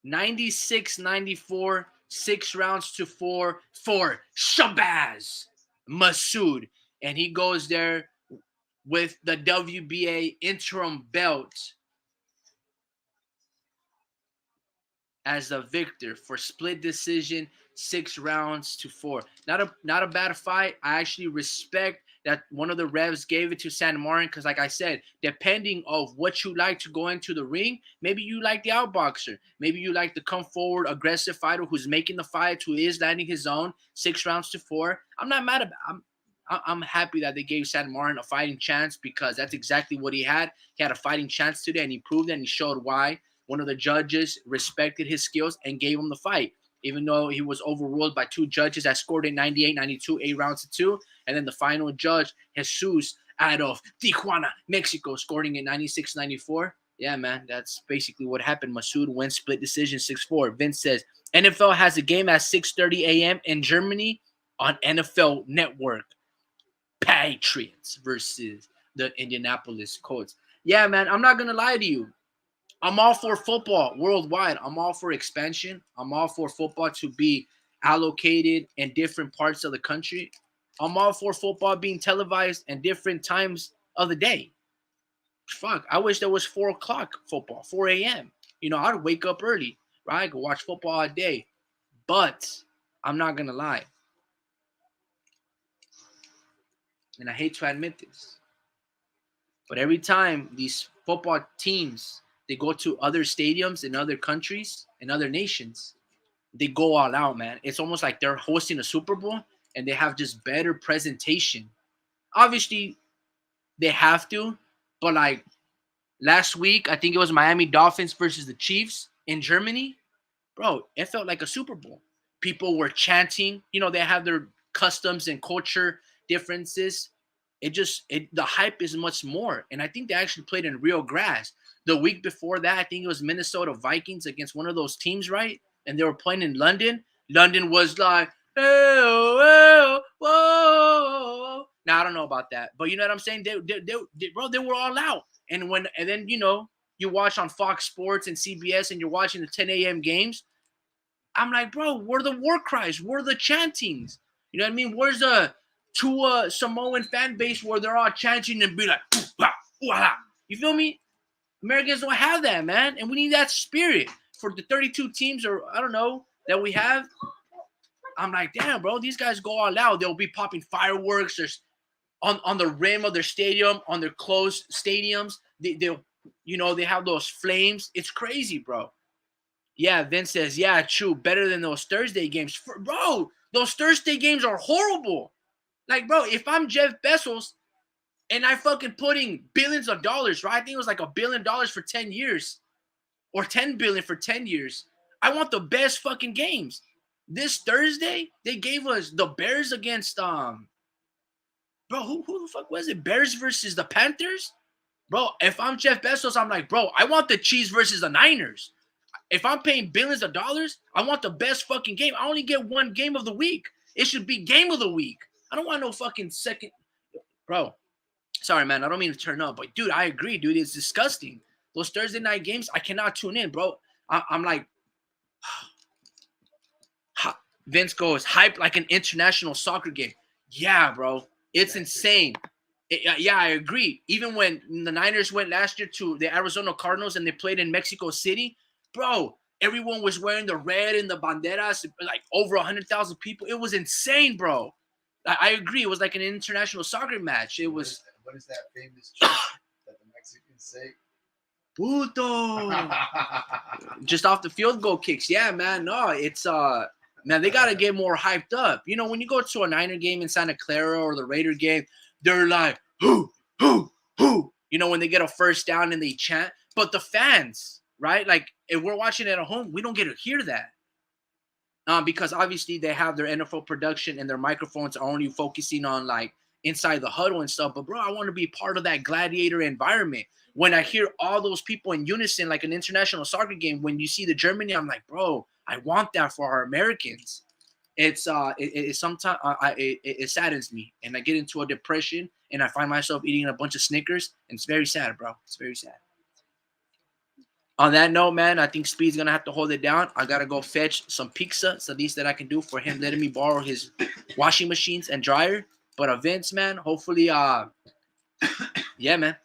96-94, 6 rounds to 4 for Shabazz Massoud. And he goes there with the WBA interim belt as the victor for split decision, 6 rounds to 4. Not a bad fight. I actually respect that one of the revs gave it to SanMartin because, like I said, depending of what you like to go into the ring, maybe you like the outboxer, maybe you like the come forward aggressive fighter who's making the fight, who is landing his own. 6 rounds to 4. I'm not mad about. I'm happy that they gave SanMartin a fighting chance because that's exactly what he had. He had a fighting chance today, and he proved it, and he showed why. One of the judges respected his skills and gave him the fight, even though he was overruled by 2 judges that scored it 98-92, 8 rounds to 2. And then the final judge, Jesus, out of Tijuana, Mexico, scoring it 96-94. Yeah, man, that's basically what happened. Massoud wins split decision 6-4. Vince says, NFL has a game at 6:30 a.m. in Germany on NFL Network. Patriots versus the Indianapolis Colts. Yeah, man, I'm not going to lie to you. I'm all for football worldwide. I'm all for expansion. I'm all for football to be allocated in different parts of the country. I'm all for football being televised in different times of the day. Fuck, I wish there was 4 o'clock football, 4 a.m. I'd wake up early, right? I could watch football all day. But I'm not going to lie. And I hate to admit this. But every time these football teams, they go to other stadiums in other countries, in other nations, they go all out, man. It's almost like they're hosting a Super Bowl and they have just better presentation. Obviously, they have to, but like last week, I think it was Miami Dolphins versus the Chiefs in Germany. Bro, it felt like a Super Bowl. People were chanting. They have their customs and culture differences. The hype is much more. And I think they actually played in real grass. The week before that, I think it was Minnesota Vikings against one of those teams, right? And they were playing in London. London was like, oh, whoa. Now, I don't know about that. But you know what I'm saying? They were all out. And then, you watch on Fox Sports and CBS and you're watching the 10 a.m. games. I'm like, bro, where are the war cries? Where are the chantings? You know what I mean? Where's the Samoan fan base where they're all chanting and be like, you feel me? Americans don't have that, man. And we need that spirit for the 32 teams or I don't know that we have. I'm like, damn, bro, these guys go all out. They'll be popping fireworks. There's on the rim of their stadium, on their closed stadiums. They have those flames. It's crazy, bro. Yeah, Vince says, yeah, true. Better than those Thursday games. Bro, those Thursday games are horrible. Like, bro, if I'm Jeff Bezos and I fucking putting billions of dollars, right? I think it was like $1 billion for 10 years or 10 billion for 10 years. I want the best fucking games. This Thursday, they gave us the Bears against, bro, who the fuck was it? Bears versus the Panthers? Bro, if I'm Jeff Bezos, I'm like, bro, I want the Chiefs versus the Niners. If I'm paying billions of dollars, I want the best fucking game. I only get one game of the week. It should be game of the week. I don't want no fucking second. Bro, sorry, man. I don't mean to turn up. But, dude, I agree, dude. It's disgusting. Those Thursday night games, I cannot tune in, bro. I'm like, Vince goes, hype like an international soccer game. Yeah, bro. It's insane. Yeah, I agree. Even when the Niners went last year to the Arizona Cardinals and they played in Mexico City, bro, everyone was wearing the red and the banderas, like over 100,000 people. It was insane, bro. I agree. It was like an international soccer match. It was. What is that famous trick that the Mexicans say? Puto. Just off the field goal kicks. Yeah, man. No, it's man, they gotta get more hyped up. When you go to a Niner game in Santa Clara or the Raider game, they're like, who. When they get a first down and they chant. But the fans, right? Like, if we're watching it at home, we don't get to hear that. Because obviously they have their NFL production and their microphones are only focusing on, like, inside the huddle and stuff. But, bro, I want to be part of that gladiator environment. When I hear all those people in unison, like an international soccer game, when you see the Germany, I'm like, bro, I want that for our Americans. It's sometimes it saddens me, and I get into a depression, and I find myself eating a bunch of Snickers, and it's very sad, bro. It's very sad. On that note, man, I think Speed's gonna have to hold it down. I gotta go fetch some pizza. It's the least that I can do for him letting me borrow his washing machines and dryer. But Vince, man, hopefully, yeah, man.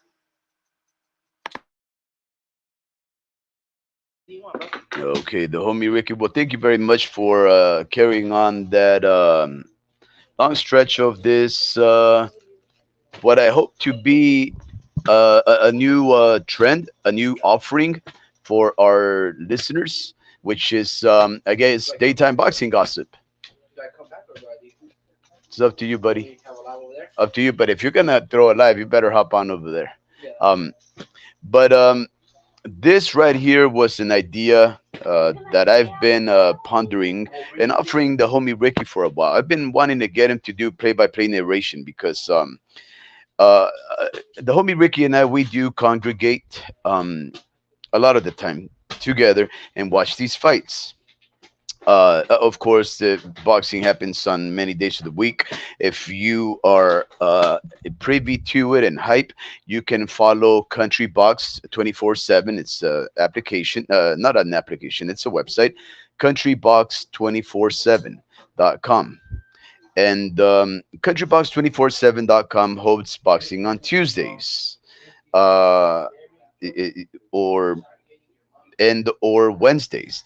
Okay, the homie Ricky. Well, thank you very much for carrying on that long stretch of this. What I hope to be a new trend, a new offering for our listeners, which is, I guess, daytime boxing gossip. Do I come back or do I leave? It's up to you, You want buddy. me to have a live over there? Up to you. But if you're gonna throw a live, you better hop on over there. Yeah. But this right here was an idea that I've been pondering and offering the homie Ricky for a while. I've been wanting to get him to do play-by-play narration because uh, uh, the homie Ricky and I we do congregate a lot of the time together and watch these fights. Of course, the boxing happens on many days of the week. If you are privy to it and hype, you can follow Country Box 24/7. It's a application, not an application. It's a website, countrybox247.com. And countrybox247.com holds boxing on Tuesdays. Uh, or or Wednesdays.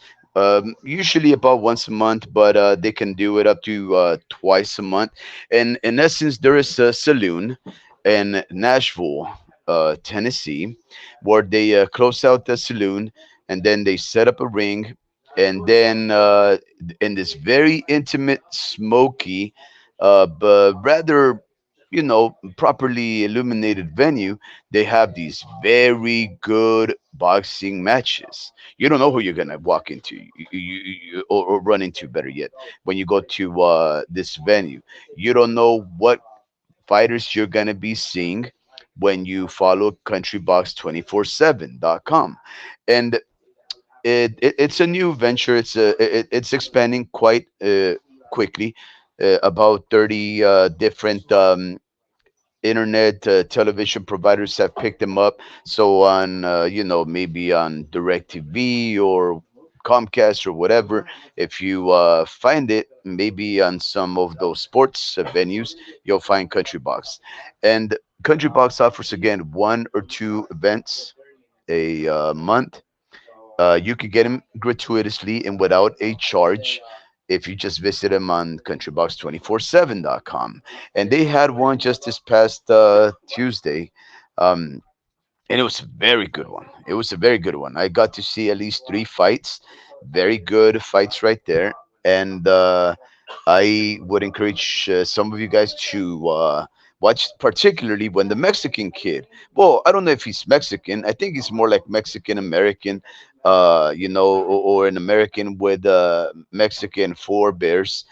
Usually about once a month, but they can do it up to twice a month. And in essence, there is a saloon in Nashville, Tennessee, where they close out the saloon and then they set up a ring. And then in this very intimate, smoky, but rather, properly illuminated venue, they have these very good boxing matches. You don't know who you're gonna walk into, or run into. Better yet, when you go to this venue, you don't know what fighters you're gonna be seeing when you follow countrybox247.com. And it's a new venture. It's expanding quite quickly. About 30 different internet television providers have picked them up. So on, maybe on DirecTV or Comcast or whatever, if you find it, maybe on some of those sports venues, you'll find Country Box. And Country Box offers again one or two events a month. You could get them gratuitously and without a charge if you just visit them on countrybox247.com. And they had one just this past Tuesday. Um, and it was a very good one. It was a very good one. I got to see at least three fights, very good fights right there. And I would encourage some of you guys to watch, particularly when the Mexican kid. Well, I don't know if he's Mexican. I think he's more like Mexican American, or an American with Mexican forebears,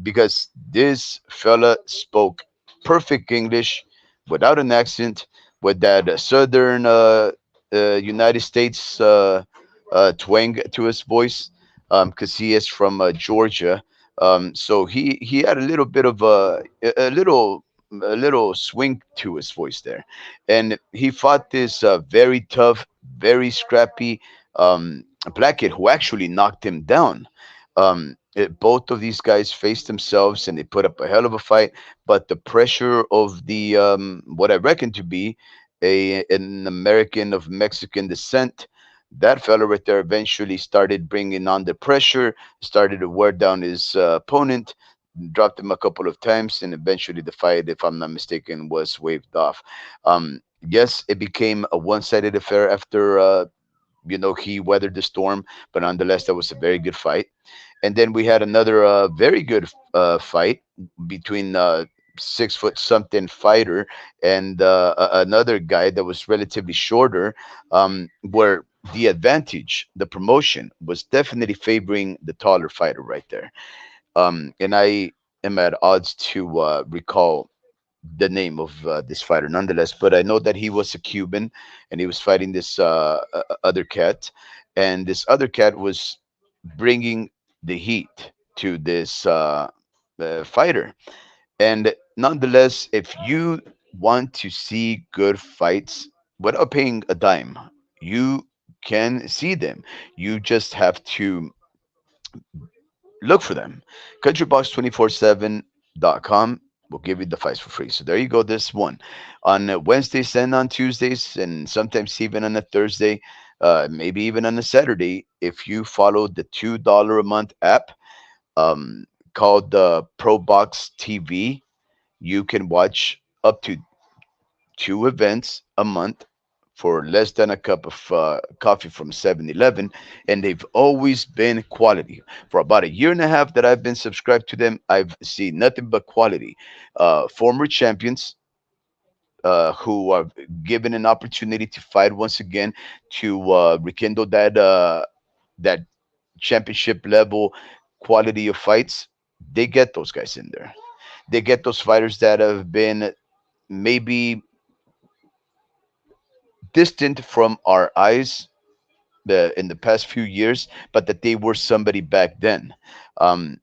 because this fella spoke perfect English without an accent, with that southern United States twang to his voice, because he is from Georgia. So he had a little bit of a little swing to his voice there, and he fought this very tough, very scrappy black kid who actually knocked him down. Both of these guys faced themselves and they put up a hell of a fight, but the pressure of the what I reckon to be an American of Mexican descent, that fella right there eventually started bringing on the pressure, started to wear down his opponent, dropped him a couple of times, and eventually the fight, if I'm not mistaken, was waved off. Yes, it became a one-sided affair after he weathered the storm, but nonetheless, that was a very good fight. And then we had another very good fight between 6 foot something fighter and another guy that was relatively shorter, where the advantage, the promotion, was definitely favoring the taller fighter right there. And I am at odds to recall the name of this fighter nonetheless, but I know that he was a Cuban and he was fighting this other cat, and this other cat was bringing the heat to this fighter. And nonetheless, if you want to see good fights without paying a dime, you can see them. You just have to look for them. Countrybox247.com will give you the fights for free. So there you go. This one on Wednesdays and on Tuesdays, and sometimes even on a Thursday. maybe even on a Saturday, if you follow the $2 a month app um, called Pro Box TV, you can watch up to two events a month for less than a cup of coffee from 7-Eleven, and they've always been quality. For about a year and a half that I've been subscribed to them, I've seen nothing but quality. Former champions who are given an opportunity to fight once again to rekindle that championship level quality of fights. They get those guys in there. They get those fighters that have been maybe distant from our eyes in the past few years, but that they were somebody back then. Um,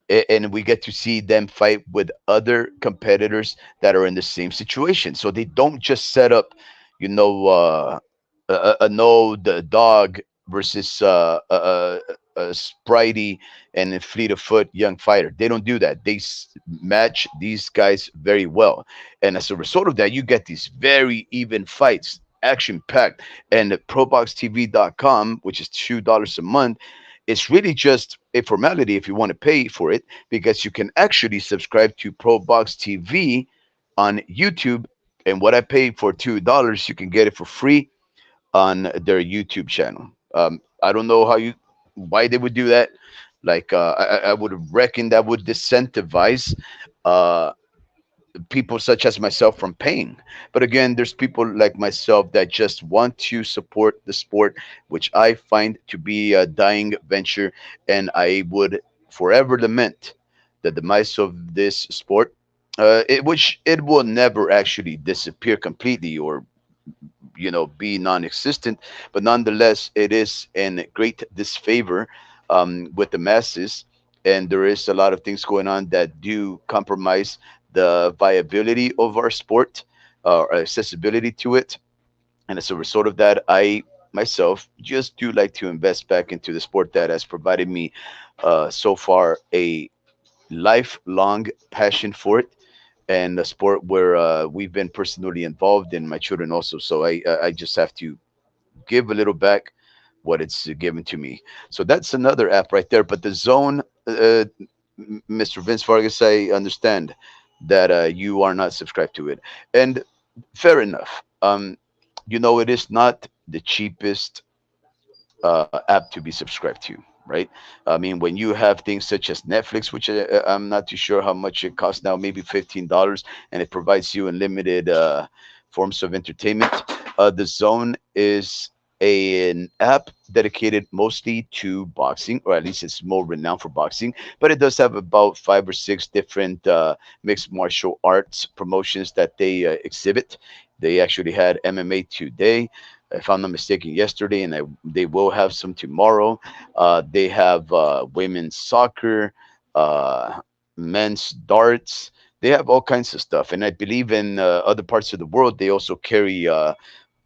and we get to see them fight with other competitors that are in the same situation. So they don't just set up, you know, a no the dog versus a spritey and a fleet of foot young fighter. They don't do that. They match these guys very well, and as a result of that, you get these very even fights, action packed. And ProBoxTV.com, which is $2 a month, it's really just a formality if you want to pay for it, because you can actually subscribe to Pro Box TV on YouTube. And what I pay for $2, you can get it for free on their YouTube channel. I don't know why they would do that. Like, I would reckon that would disincentivize uh, people such as myself from paying. But again, there's people like myself that just want to support the sport, which I find to be a dying venture, and I would forever lament the demise of this sport. Which it will never actually disappear completely or be non-existent, but nonetheless it is in great disfavor with the masses, and there is a lot of things going on that do compromise the viability of our sport, or accessibility to it. And as a result of that, I myself just do like to invest back into the sport that has provided me so far a lifelong passion for it, and a sport where we've been personally involved in, my children also. So I just have to give a little back what it's given to me. So that's another app right there. But the Zone, Mr. Vince Vargas, I understand that you are not subscribed to it, and fair enough. It is not the cheapest app to be subscribed to, right? I mean, when you have things such as Netflix, which I'm not too sure how much it costs now, maybe $15, and it provides you unlimited forms of entertainment. The Zone is an app dedicated mostly to boxing, or at least it's more renowned for boxing, but it does have about five or six different mixed martial arts promotions that they exhibit. They actually had MMA today, if I'm not mistaken, yesterday, and they will have some tomorrow. They have women's soccer, uh, men's darts. They have all kinds of stuff, and I believe in other parts of the world they also carry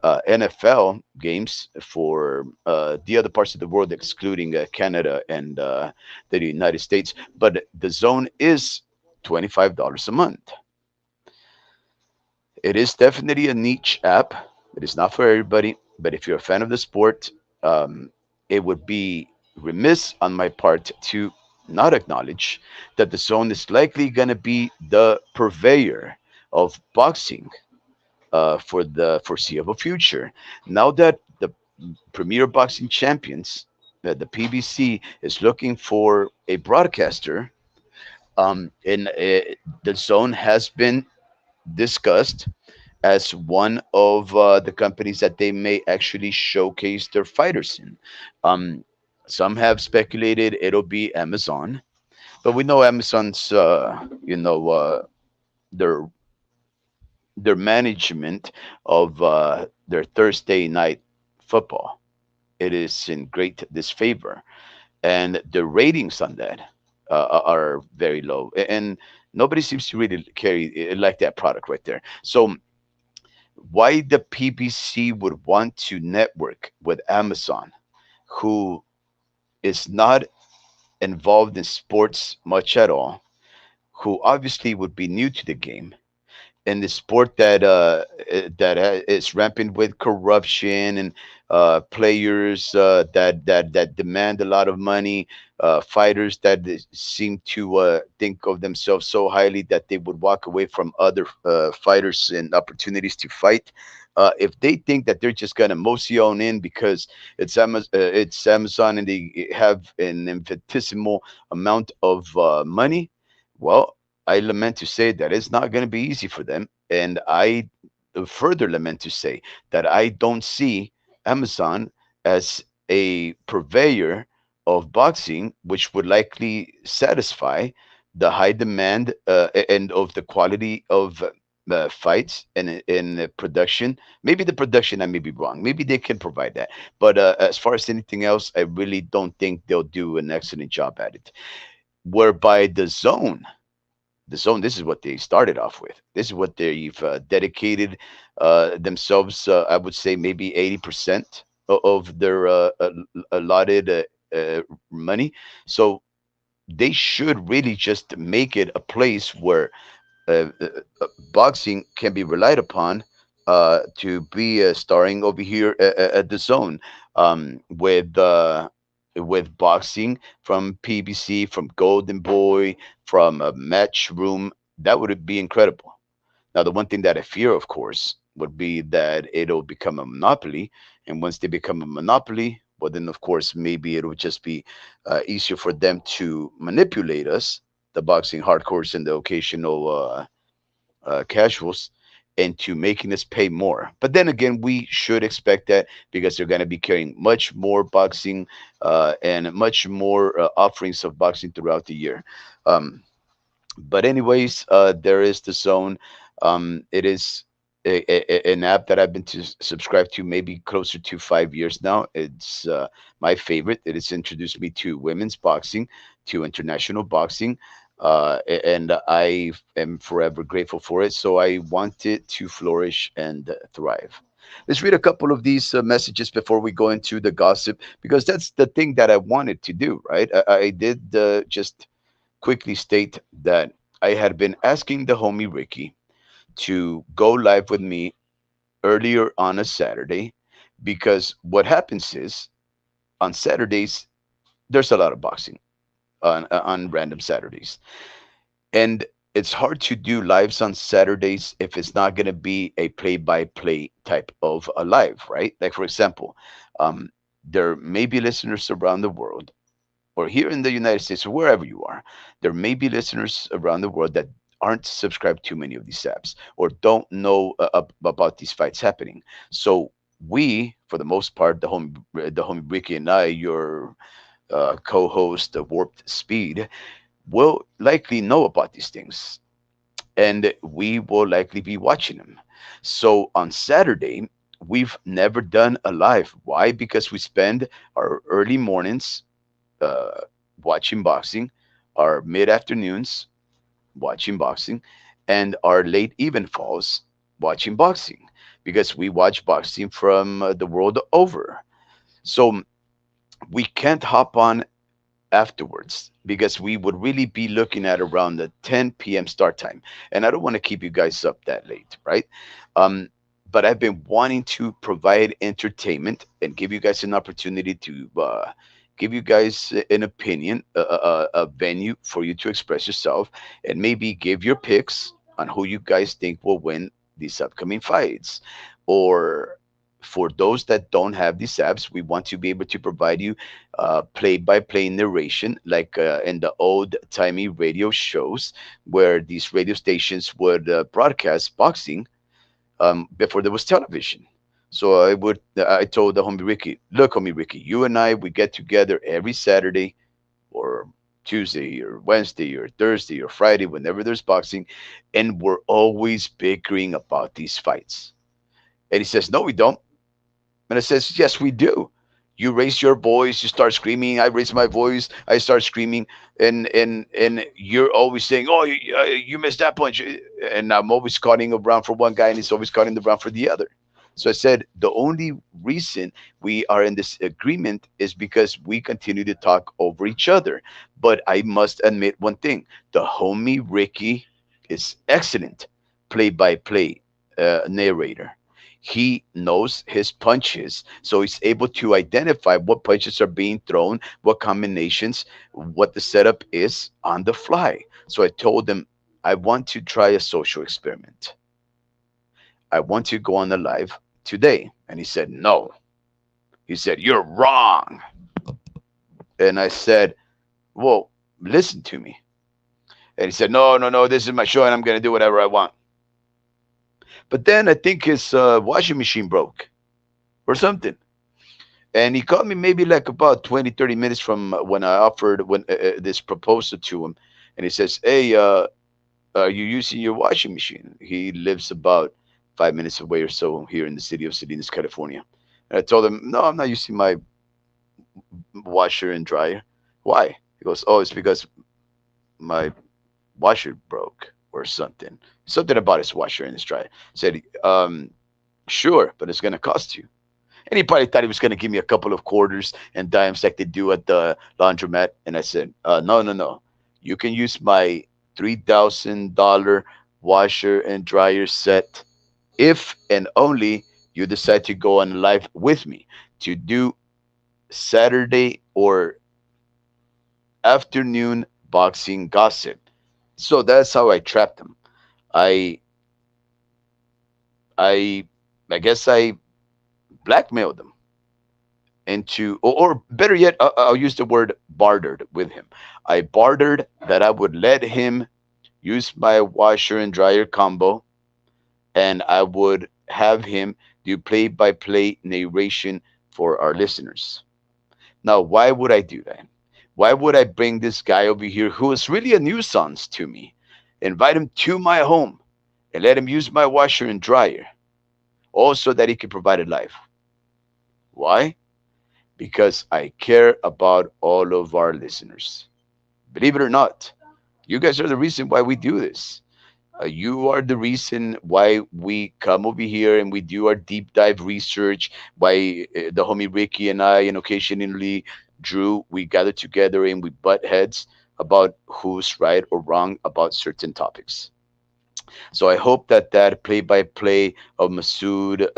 NFL games for the other parts of the world, excluding Canada and the United States. But the Zone is $25 a month. It is definitely a niche app. It is not for everybody, but if you're a fan of the sport, um, it would be remiss on my part to not acknowledge that the Zone is likely going to be the purveyor of boxing for the foreseeable future. Now that the premier boxing champions, the PBC, is looking for a broadcaster, and the Zone has been discussed as one of the companies that they may actually showcase their fighters in. Um, some have speculated it'll be Amazon, but we know Amazon's, their their management of their Thursday night football. It is in great disfavor, and the ratings on that are very low, and nobody seems to really carry like that product right there. So why the PPC would want to network with Amazon, who is not involved in sports much at all, who obviously would be new to the game, in the sport that is rampant with corruption and players that demand a lot of money, fighters that seem to think of themselves so highly that they would walk away from other fighters and opportunities to fight. If they think that they're just gonna motion in because it's Amazon and they have an infinitesimal amount of money, well, I lament to say that it's not going to be easy for them. And I further lament to say that I don't see Amazon as a purveyor of boxing, which would likely satisfy the high demand and of the quality of fights and in production. Maybe the production, I may be wrong. Maybe they can provide that. But as far as anything else, I really don't think they'll do an excellent job at it. Whereby the zone, this is what they started off with. This is what they've dedicated themselves, I would say maybe 80% of their allotted money. So they should really just make it a place where boxing can be relied upon to be starring over here at the zone, with boxing from PBC, from Golden Boy, from Matchroom. That would be incredible. Now, the one thing that I fear, of course, would be that it'll become a monopoly. And once they become a monopoly, well, then, of course, maybe it'll just be easier for them to manipulate us, the boxing hardcores and the occasional casuals, into making us pay more. But then again, we should expect that because they're going to be carrying much more boxing and much more offerings of boxing throughout the year. Um, but anyways, there is the zone. It is an app that I've been to subscribe to maybe closer to 5 years now. It's my favorite. It has introduced me to women's boxing, to international boxing, and I am forever grateful for it. So I want it to flourish and thrive. Let's read a couple of these messages before we go into the gossip, because that's the thing that I wanted to do, right? I did just quickly state that I had been asking the homie Ricky to go live with me earlier on a Saturday, because what happens is on Saturdays there's a lot of boxing on random Saturdays, and it's hard to do lives on Saturdays if it's not going to be a play-by-play type of a live, right? Like for example, um, there may be listeners around the world or here in the United States or wherever you are, there may be listeners around the world that aren't subscribed to many of these apps or don't know about these fights happening. So we, for the most part, the homie Ricky and I, your co-host, Warped Speed, will likely know about these things, and we will likely be watching them. So on Saturday, we've never done a live. Why? Because we spend our early mornings uh, watching boxing, our mid afternoons watching boxing, and our late even falls watching boxing, because we watch boxing from the world over. So we can't hop on afterwards because we would really be looking at around the 10 p.m. start time. And I don't want to keep you guys up that late, right? Um, but I've been wanting to provide entertainment and give you guys an opportunity to give you guys an opinion, a venue for you to express yourself, and maybe give your picks on who you guys think will win these upcoming fights. Or for those that don't have these apps, we want to be able to provide you play-by-play narration, like in the old-timey radio shows, where these radio stations would broadcast boxing before there was television. So I told the homie Ricky, look, homie Ricky, you and I, we get together every Saturday or Tuesday or Wednesday or Thursday or Friday, whenever there's boxing, and we're always bickering about these fights. And he says, no, we don't. And I says, yes, we do. You raise your voice, you start screaming. I raise my voice, I start screaming, and you're always saying, "Oh, you missed that punch," and I'm always cutting around for one guy, and he's always cutting around for the other. So I said, the only reason we are in this agreement is because we continue to talk over each other. But I must admit one thing: the homie Ricky is excellent play-by-play narrator. He knows his punches, so he's able to identify what punches are being thrown, what combinations, what the setup is on the fly. So I told him, I want to try a social experiment. I want to go on the live today. And he said, no. He said, you're wrong. And I said, well, listen to me. And he said, no, no, no, this is my show and I'm going to do whatever I want. But then I think his washing machine broke or something. And he called me maybe like about 20, 30 minutes from when I offered this proposal to him. And he says, hey, are you using your washing machine? He lives about 5 minutes away or so here in the city of Salinas, California. And I told him, no, I'm not using my washer and dryer. Why? He goes, oh, it's because my washer broke or something. Something about his washer and his dryer. Said, sure, but it's going to cost you. And he probably thought he was going to give me a couple of quarters and dimes like they do at the laundromat. And I said, no, no, no. You can use my $3,000 washer and dryer set if and only you decide to go on live with me to do Saturday or afternoon boxing gossip. So that's how I trapped him. I I I guess I blackmailed him into, or better yet, I'll use the word bartered with him. I bartered that I would let him use my washer and dryer combo, and I would have him do play-by-play narration for our listeners. Now, why would I do that? Why would I bring this guy over here who is really a nuisance to me, invite him to my home, and let him use my washer and dryer, also that he can provide it live? Why? Because I care about all of our listeners. Believe it or not, you guys are the reason why we do this. You are the reason why we come over here and we do our deep dive research. Why the homie Ricky and I, and occasionally Drew, we gather together and we butt heads about who's right or wrong about certain topics. So I hope that that play-by-play of Mahmoud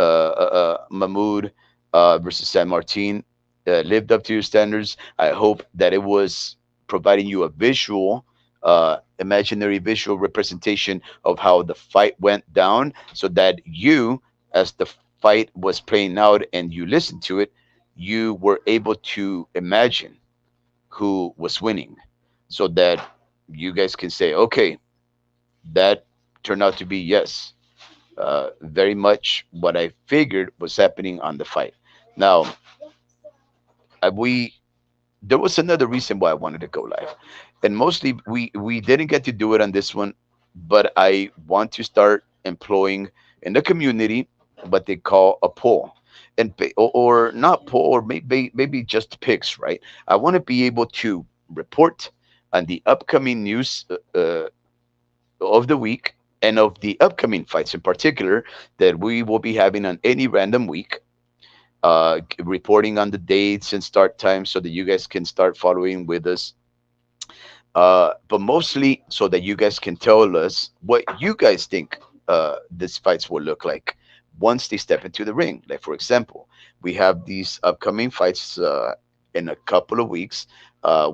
versus SanMartin lived up to your standards. I hope that it was providing you a visual, imaginary visual representation of how the fight went down, so that you, as the fight was playing out and you listened to it, you were able to imagine who was winning, so that you guys can say, okay, that turned out to be, yes, very much what I figured was happening on the fight. Now, we there was another reason why I wanted to go live, and mostly we didn't get to do it on this one, but I want to start employing in the community what they call a poll, and or not poll, or maybe just picks, right? I want to be able to report on the upcoming news of the week and of the upcoming fights in particular that we will be having on any random week, reporting on the dates and start times so that you guys can start following with us. But mostly so that you guys can tell us what you guys think these fights will look like once they step into the ring. Like, for example, we have these upcoming fights in a couple of weeks.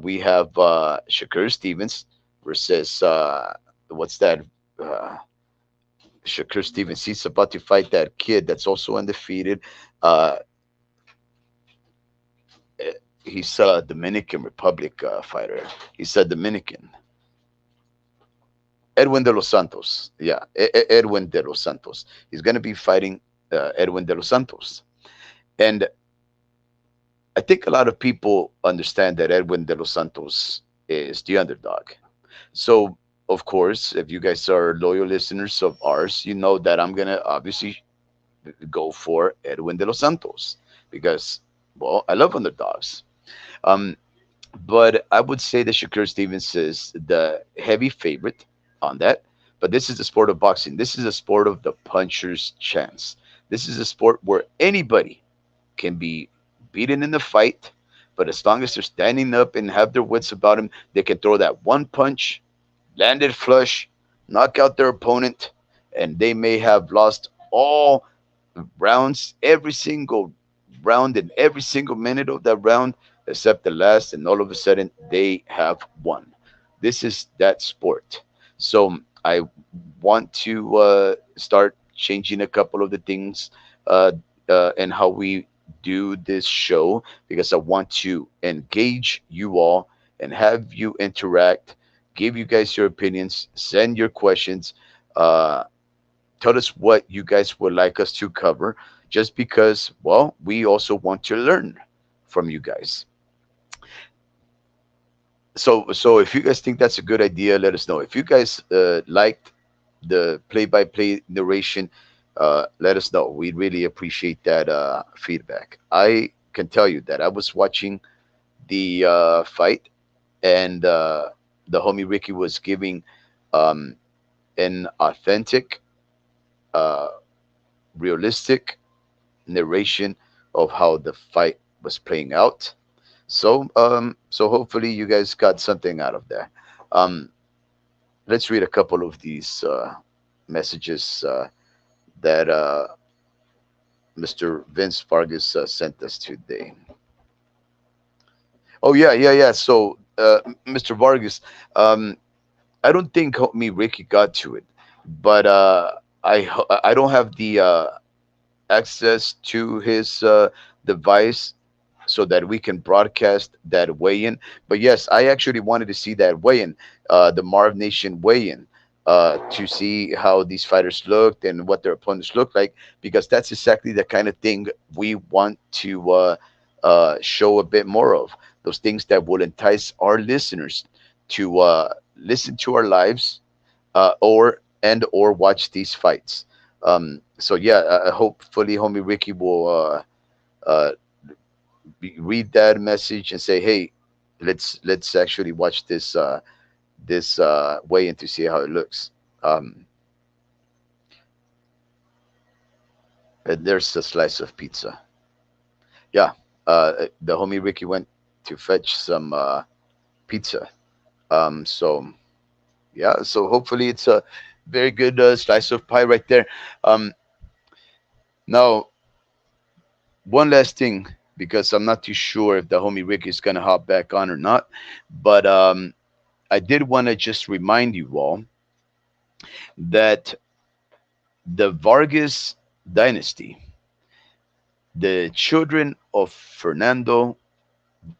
We have Shakur Stevens versus, what's that? Uh, Shakur Stevens. He's about to fight that kid that's also undefeated. Uh, he's a Dominican Republic fighter. He's a Dominican. Edwin de los Santos. Yeah, Edwin de los Santos. He's going to be fighting Edwin de los Santos. And I think a lot of people understand that Edwin de los Santos is the underdog. So, of course, if you guys are loyal listeners of ours, you know that I'm going to obviously go for Edwin de los Santos because, well, I love underdogs. Um, but I would say that Shakur Stevens is the heavy favorite on that. But this is the sport of boxing. This is a sport of the puncher's chance. This is a sport where anybody can be beaten in the fight, but as long as they're standing up and have their wits about them, they can throw that one punch, land it flush, knock out their opponent, and they may have lost all rounds, every single round and every single minute of that round, except the last, and all of a sudden they have won. This is that sport. So I want to start changing a couple of the things uh, and how we do this show, because I want to engage you all and have you interact, give you guys your opinions, send your questions. Tell us what you guys would like us to cover, just because, well, we also want to learn from you guys. So if you guys think that's a good idea, let us know. If you guys liked the play-by-play narration, let us know. We really appreciate that feedback. I can tell you that I was watching the fight, and the homie Ricky was giving um, an authentic, uh, realistic narration of how the fight was playing out. So hopefully you guys got something out of that. Um, let's read a couple of these messages that Mr. Vince Vargas sent us today. Oh yeah, yeah, yeah. So Mr. Vargas, um, I don't think me Ricky got to it, but I don't have the access to his device so that we can broadcast that weigh-in. But yes, I actually wanted to see that weigh-in, the Marv Nation weigh-in, to see how these fighters looked and what their opponents looked like, because that's exactly the kind of thing we want to show a bit more of. Those things that will entice our listeners to listen to our lives, or watch these fights. So yeah, hopefully, homie Ricky will uh, read that message and say, "Hey, let's actually watch this way in to see how it looks." Um, and there's a slice of pizza. Yeah, the homie Ricky went to fetch some pizza. So yeah, so hopefully it's a very good slice of pie right there. Um, now, one last thing, because I'm not too sure if the homie Ricky is gonna hop back on or not, but I did want to just remind you all that the Vargas dynasty, the children of Fernando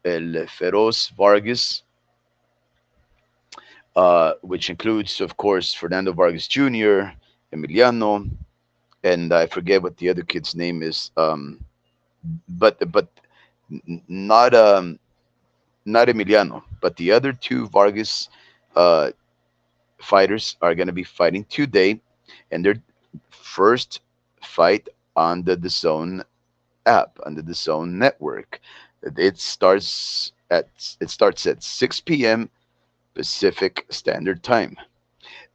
El Feroz Vargas, which includes, of course, Fernando Vargas Jr., Emiliano, and I forget what the other kid's name is. But not not Emiliano, but the other two Vargas uh, fighters are going to be fighting today, and their first fight on the Zone app, under the Zone network. It starts at 6 p.m. Pacific Standard Time.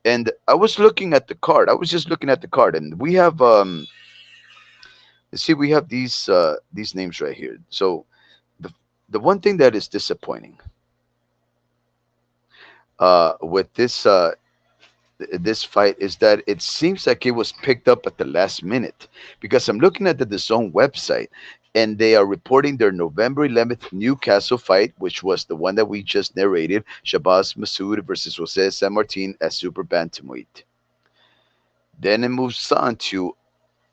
And I was looking at the card. I was just looking at the card, and we have see, we have these names right here. So the the one thing that is disappointing with this fight is that it seems like it was picked up at the last minute, because I'm looking at the DAZN website, and they are reporting their November 11th Newcastle fight, which was the one that we just narrated, Shabazz Massoud versus Jose SanMartin at super bantamweight. Then it moves on to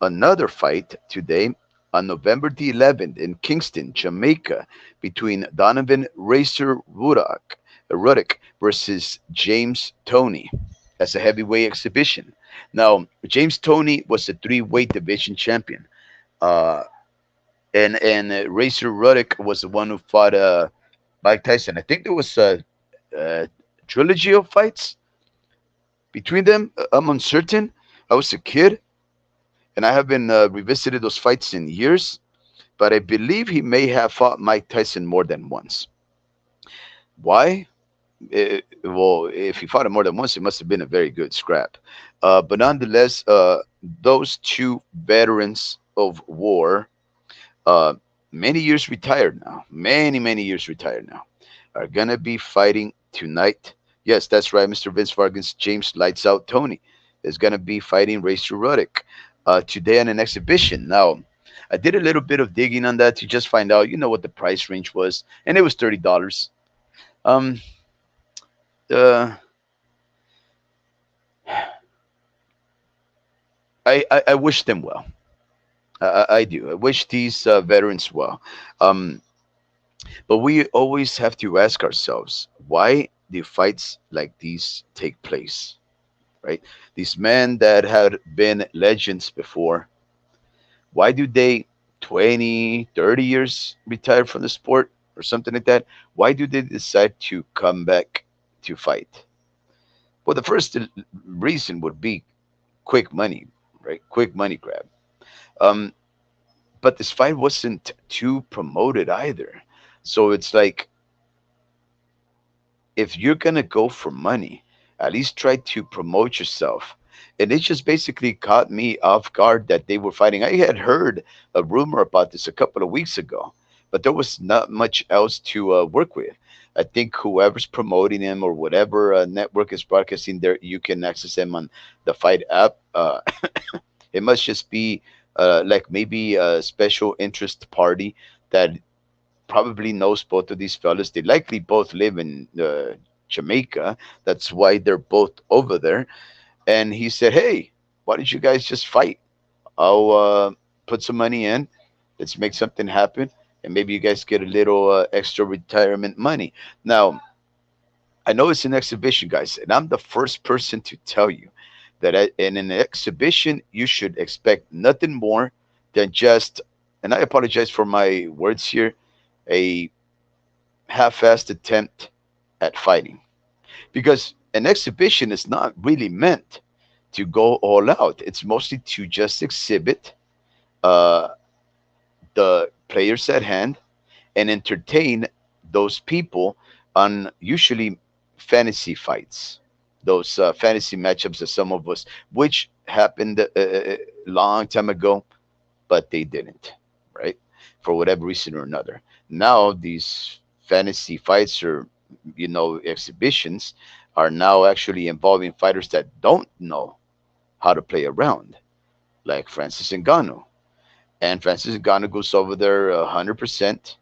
another fight today on November the 11th in Kingston, Jamaica, between Donovan Racer Ruddock versus James Toney as a heavyweight exhibition. Now, James Toney was a three-weight division champion, uh, and Racer Ruddock was the one who fought Mike Tyson. I think there was a trilogy of fights between them. I'm uncertain. I was a kid, and I haven't revisited those fights in years, but I believe he may have fought Mike Tyson more than once. Why? Well, if he fought him more than once, it must have been a very good scrap. But nonetheless, those two veterans of war, uh, many years retired now, many years retired now, are gonna be fighting tonight. Yes, that's right, Mr. Vince Vargas, James Lights Out Tony. is going to be fighting Racer Ruddick today on an exhibition. Now, I did a little bit of digging on that to just find out, what the price range was, and it was $30. Um, uh, I wish them well. I do. I wish these veterans well. Um, but we always have to ask ourselves, why do fights like these take place? Right? These men that had been legends before, why do they 20, 30 years retire from the sport or something like that? Why do they decide to come back to fight? Well, the first reason would be quick money, right? Quick money grab. Um, but this fight wasn't too promoted either. So it's like, if you're gonna go for money, at least try to promote yourself. And it just basically caught me off guard that they were fighting. I had heard a rumor about this a couple of weeks ago, but there was not much else to work with. I think whoever's promoting them or whatever network is broadcasting there, you can access them on the Fight app. It must just be like maybe a special interest party that probably knows both of these fellas. They likely both live in Jamaica. That's why they're both over there. And he said, "Hey, why don't you guys just fight? I'll put some money in. Let's make something happen, and maybe you guys get a little extra retirement money." Now, I know it's an exhibition, guys, and I'm the first person to tell you that in an exhibition you should expect nothing more than just, and I apologize for my words here, a half-assed attempt at fighting, because an exhibition is not really meant to go all out. It's mostly to just exhibit uh, the players at hand and entertain those people on usually fantasy fights, those fantasy matchups that some of us, which happened a long time ago, but they didn't, right? For whatever reason or another. Now these fantasy fights or exhibitions are now actually involving fighters that don't know how to play around, like Francis Ngannou. And Francis Ngannou goes over there 100%,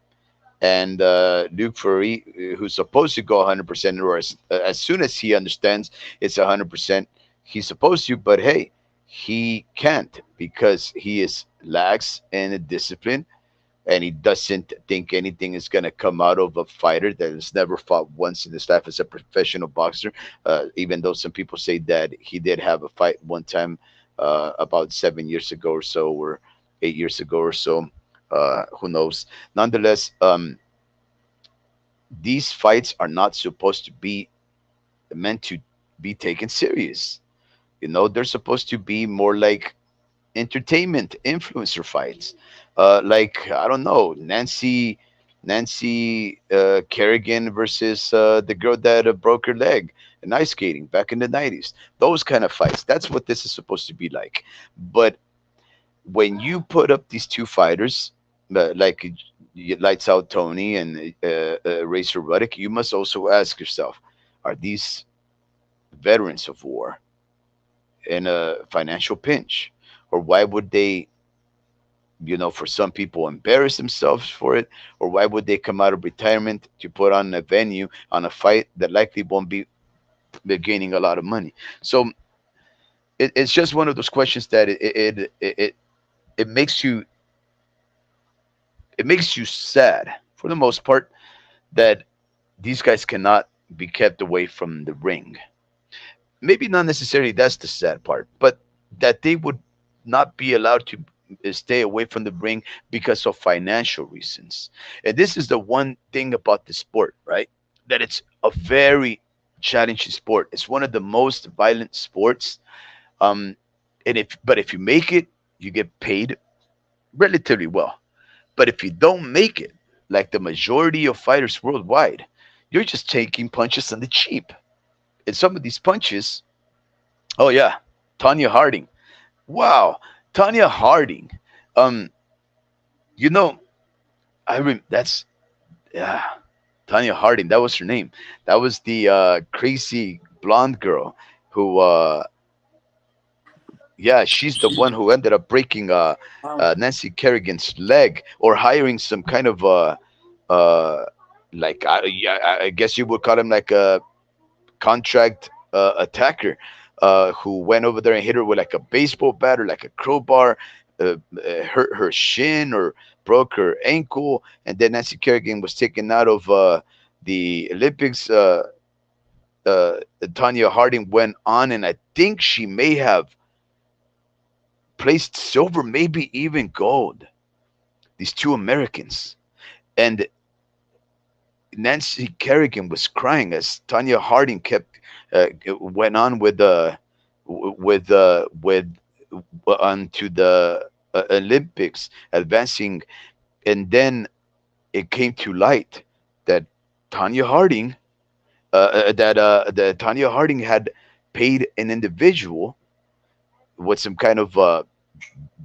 and Luke Fury, who's supposed to go 100%, or as soon as he understands it's 100%, he's supposed to, but hey, he can't because he is lax in discipline, and he doesn't think anything is going to come out of a fighter that has never fought once in his life as a professional boxer. Even though some people say that he did have a fight one time about 7 years ago or so, or 8 years ago or so. Who knows? Nonetheless, these fights are not supposed to be meant to be taken serious. They're supposed to be more like entertainment influencer fights, like, I don't know, Nancy Kerrigan versus the girl that broke her leg in ice skating back in the 90s. Those kind of fights, that's what this is supposed to be like. But when you put up these two fighters, like Lights Out Tony and Racer Ruddick, you must also ask yourself, are these veterans of war in a financial pinch? Or why would they, for some people, embarrass themselves for it? Or why would they come out of retirement to put on a venue on a fight that likely won't be gaining a lot of money? So it's just one of those questions that it makes you sad for the most part that these guys cannot be kept away from the ring. Maybe not necessarily that's the sad part, but that they would not be allowed to stay away from the ring because of financial reasons. And this is the one thing about the sport, right? That it's a very challenging sport. It's one of the most violent sports. Um, and if you make it, you get paid relatively well. But if you don't make it, like the majority of fighters worldwide, you're just taking punches on the cheap. And some of these punches, oh yeah, Tanya Harding. Wow, Tanya Harding. Um, you know, that's, yeah, Tanya Harding. That was her name. That was the crazy blonde girl who Yeah, she's the one who ended up breaking Nancy Kerrigan's leg, or hiring some kind of like yeah, I guess you would call him like a contract attacker, who went over there and hit her with like a baseball bat or like a crowbar, hurt her shin or broke her ankle, and then Nancy Kerrigan was taken out of the Olympics. Uh, Tanya Harding went on, and I think she may have placed silver, maybe even gold. These two Americans, and Nancy Kerrigan was crying as Tanya Harding kept went on with with onto the Olympics, advancing, and then it came to light that Tanya Harding, that Tanya Harding had paid an individual with some kind of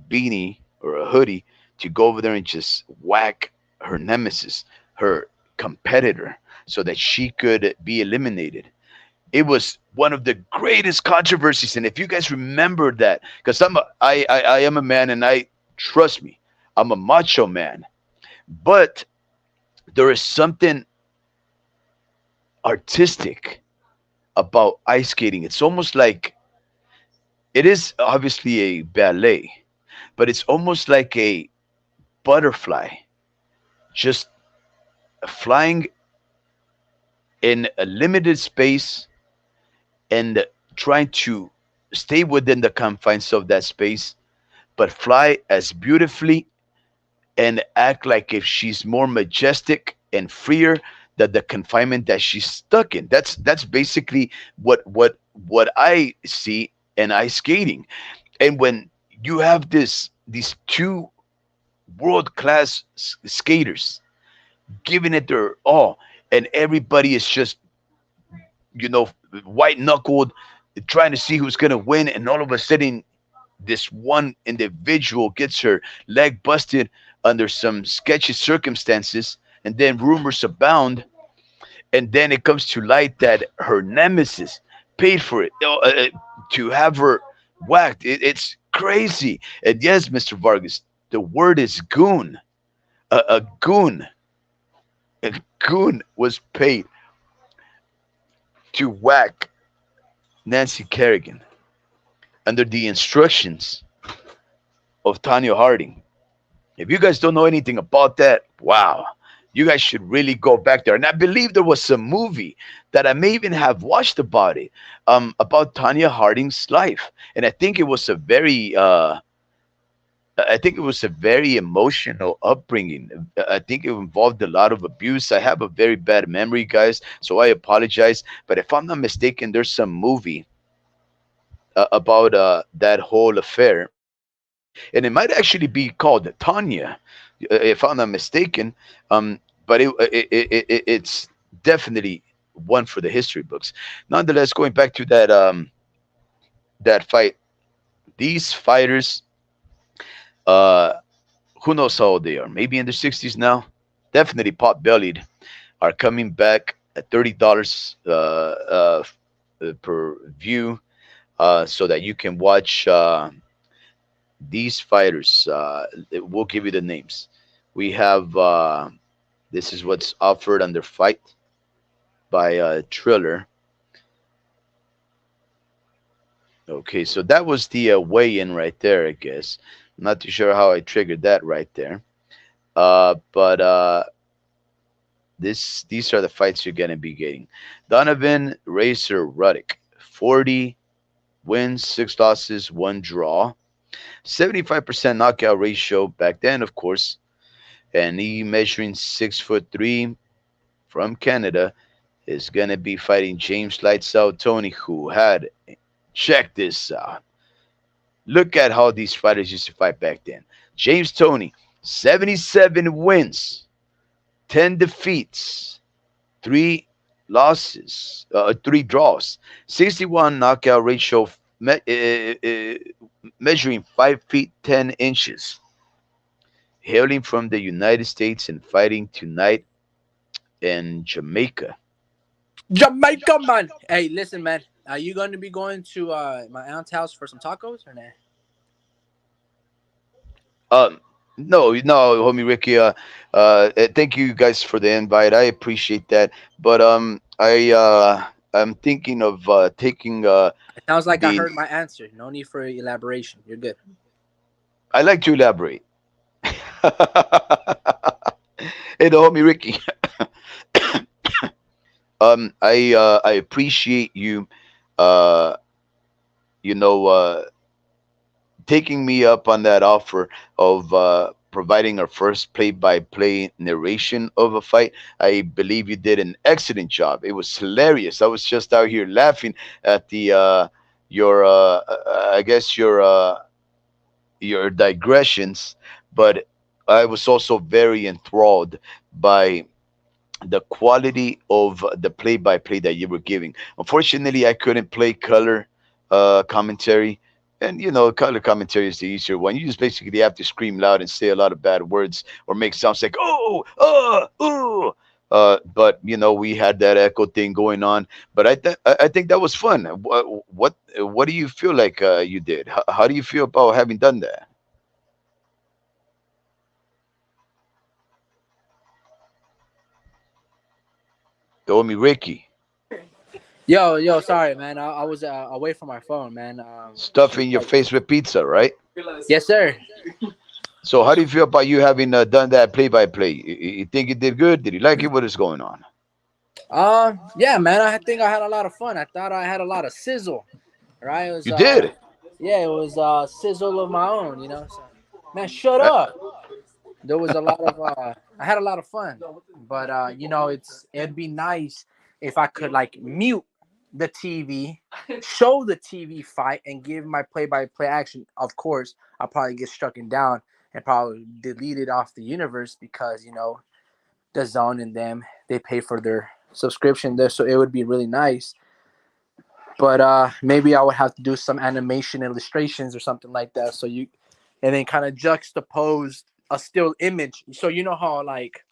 beanie or a hoodie to go over there and just whack her nemesis, her competitor, so that she could be eliminated. It was one of the greatest controversies, and if you guys remember that, because I am a man, and I trust me, I'm a macho man, but there is something artistic about ice skating. It's almost like it is obviously a ballet, but it's almost like a butterfly just flying in a limited space and trying to stay within the confines of that space, but fly as beautifully and act like if she's more majestic and freer than the confinement that she's stuck in. That's basically what I see in ice skating. And when you have these two world class skaters giving it their all, and everybody is just, you know, white knuckled, trying to see who's gonna win, and all of a sudden, this one individual gets her leg busted under some sketchy circumstances, and then rumors abound, and then it comes to light that her nemesis paid for it, to have her whacked. It's crazy. And yes, Mr. Vargas, the word is goon. A goon, a goon was paid to whack Nancy Kerrigan under the instructions of Tanya Harding. If you guys don't know anything about that, wow, you guys should really go back there. And I believe there was some movie that I may even have watched about it, about Tanya Harding's life, and I think it was a very emotional upbringing. I think it involved a lot of abuse. I have a very bad memory, guys, so I apologize. But if I'm not mistaken, there's some movie about that whole affair, and it might actually be called Tanya, if I'm not mistaken. But it's definitely one for the history books. Nonetheless, going back to that fight, these fighters, uh, who knows how old they are? Maybe in their 60s now. Definitely pot bellied. Are coming back at $30 per view, so that you can watch these fighters. We'll give you the names. We have this is what's offered under fight by Triller. Okay, so that was the weigh-in right there. I guess I'm not too sure how I triggered that right there. But these are the fights you're gonna be getting. Donovan Racer Ruddick, 40 wins, 6 losses, 1 draw, 75% knockout ratio back then, of course, and he measuring 6'3" from Canada is gonna be fighting James Lights Out Tony, who had, check this out. Look at how these fighters used to fight back then. James Tony, 77 wins, 10 defeats, 3 draws, 61 knockout ratio, measuring 5 feet 10 inches, hailing from the United States and fighting tonight in Jamaica. Jamaica, man. Hey, listen, man. Are you going to be going to my aunt's house for some tacos or not? Um, no, no, homie Ricky. Thank you guys for the invite. I appreciate that. But I'm thinking of taking It sounds like I the. heard my answer. No need for elaboration. You're good. I like to elaborate. Hey, the homie Ricky. I appreciate you. Uh, you know, taking me up on that offer of providing our first play-by-play narration of a fight. I believe you did an excellent job. It was hilarious. I was just out here laughing at the your I guess your digressions, but I was also very enthralled by the quality of the play-by-play that you were giving. Unfortunately, I couldn't play color commentary, and color commentary is the easier one. You just basically have to scream loud and say a lot of bad words or make sounds like oh, oh. But we had that echo thing going on. But I think that was fun. What do you feel like you did? How do you feel about having done that? Told me Ricky Yo, sorry, man. I was away from my phone, man. stuff in your face with pizza, right? Yes, sir. So how do you feel about you having done that play by play? You think you did good? Did you like it? What is going on? Yeah, man. I think I had a lot of fun. I thought I had a lot of sizzle. Right? It was You did. yeah, it was sizzle of my own. So, man, shut I, up. There was a lot of I had a lot of fun, but it'd be nice if I could like mute the TV, show the TV fight, and give my play-by-play action. Of course, I'll probably get struck down and probably deleted off the universe because the zone and them, they pay for their subscription there, so it would be really nice. But maybe I would have to do some animation illustrations or something like that, and then kind of juxtapose a still image. So you know how like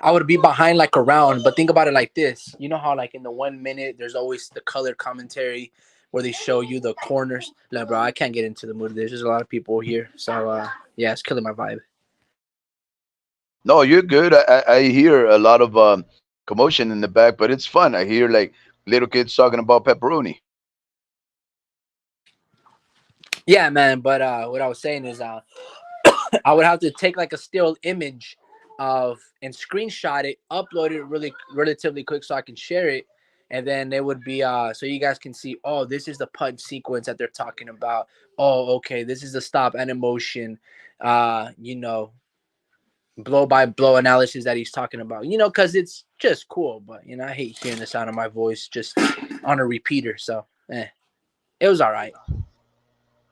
I would be behind like a round, but think about it like this. You know how like in the 1 minute there's always the color commentary where they show you the corners. Like, bro, I can't get into the mood. There's just a lot of people here, so yeah, it's killing my vibe. no, you're good. I hear a lot of commotion in the back, but it's fun. I hear like little kids talking about pepperoni. Yeah, man. But what I was saying is, I would have to take like a still image of and screenshot it, upload it really relatively quick so I can share it. And then it would be so you guys can see, oh, this is the punch sequence that they're talking about. Oh, okay, this is the stop and emotion, uh, you know, blow by blow analysis that he's talking about. Because it's just cool, but I hate hearing the sound of my voice just on a repeater. So it was all right.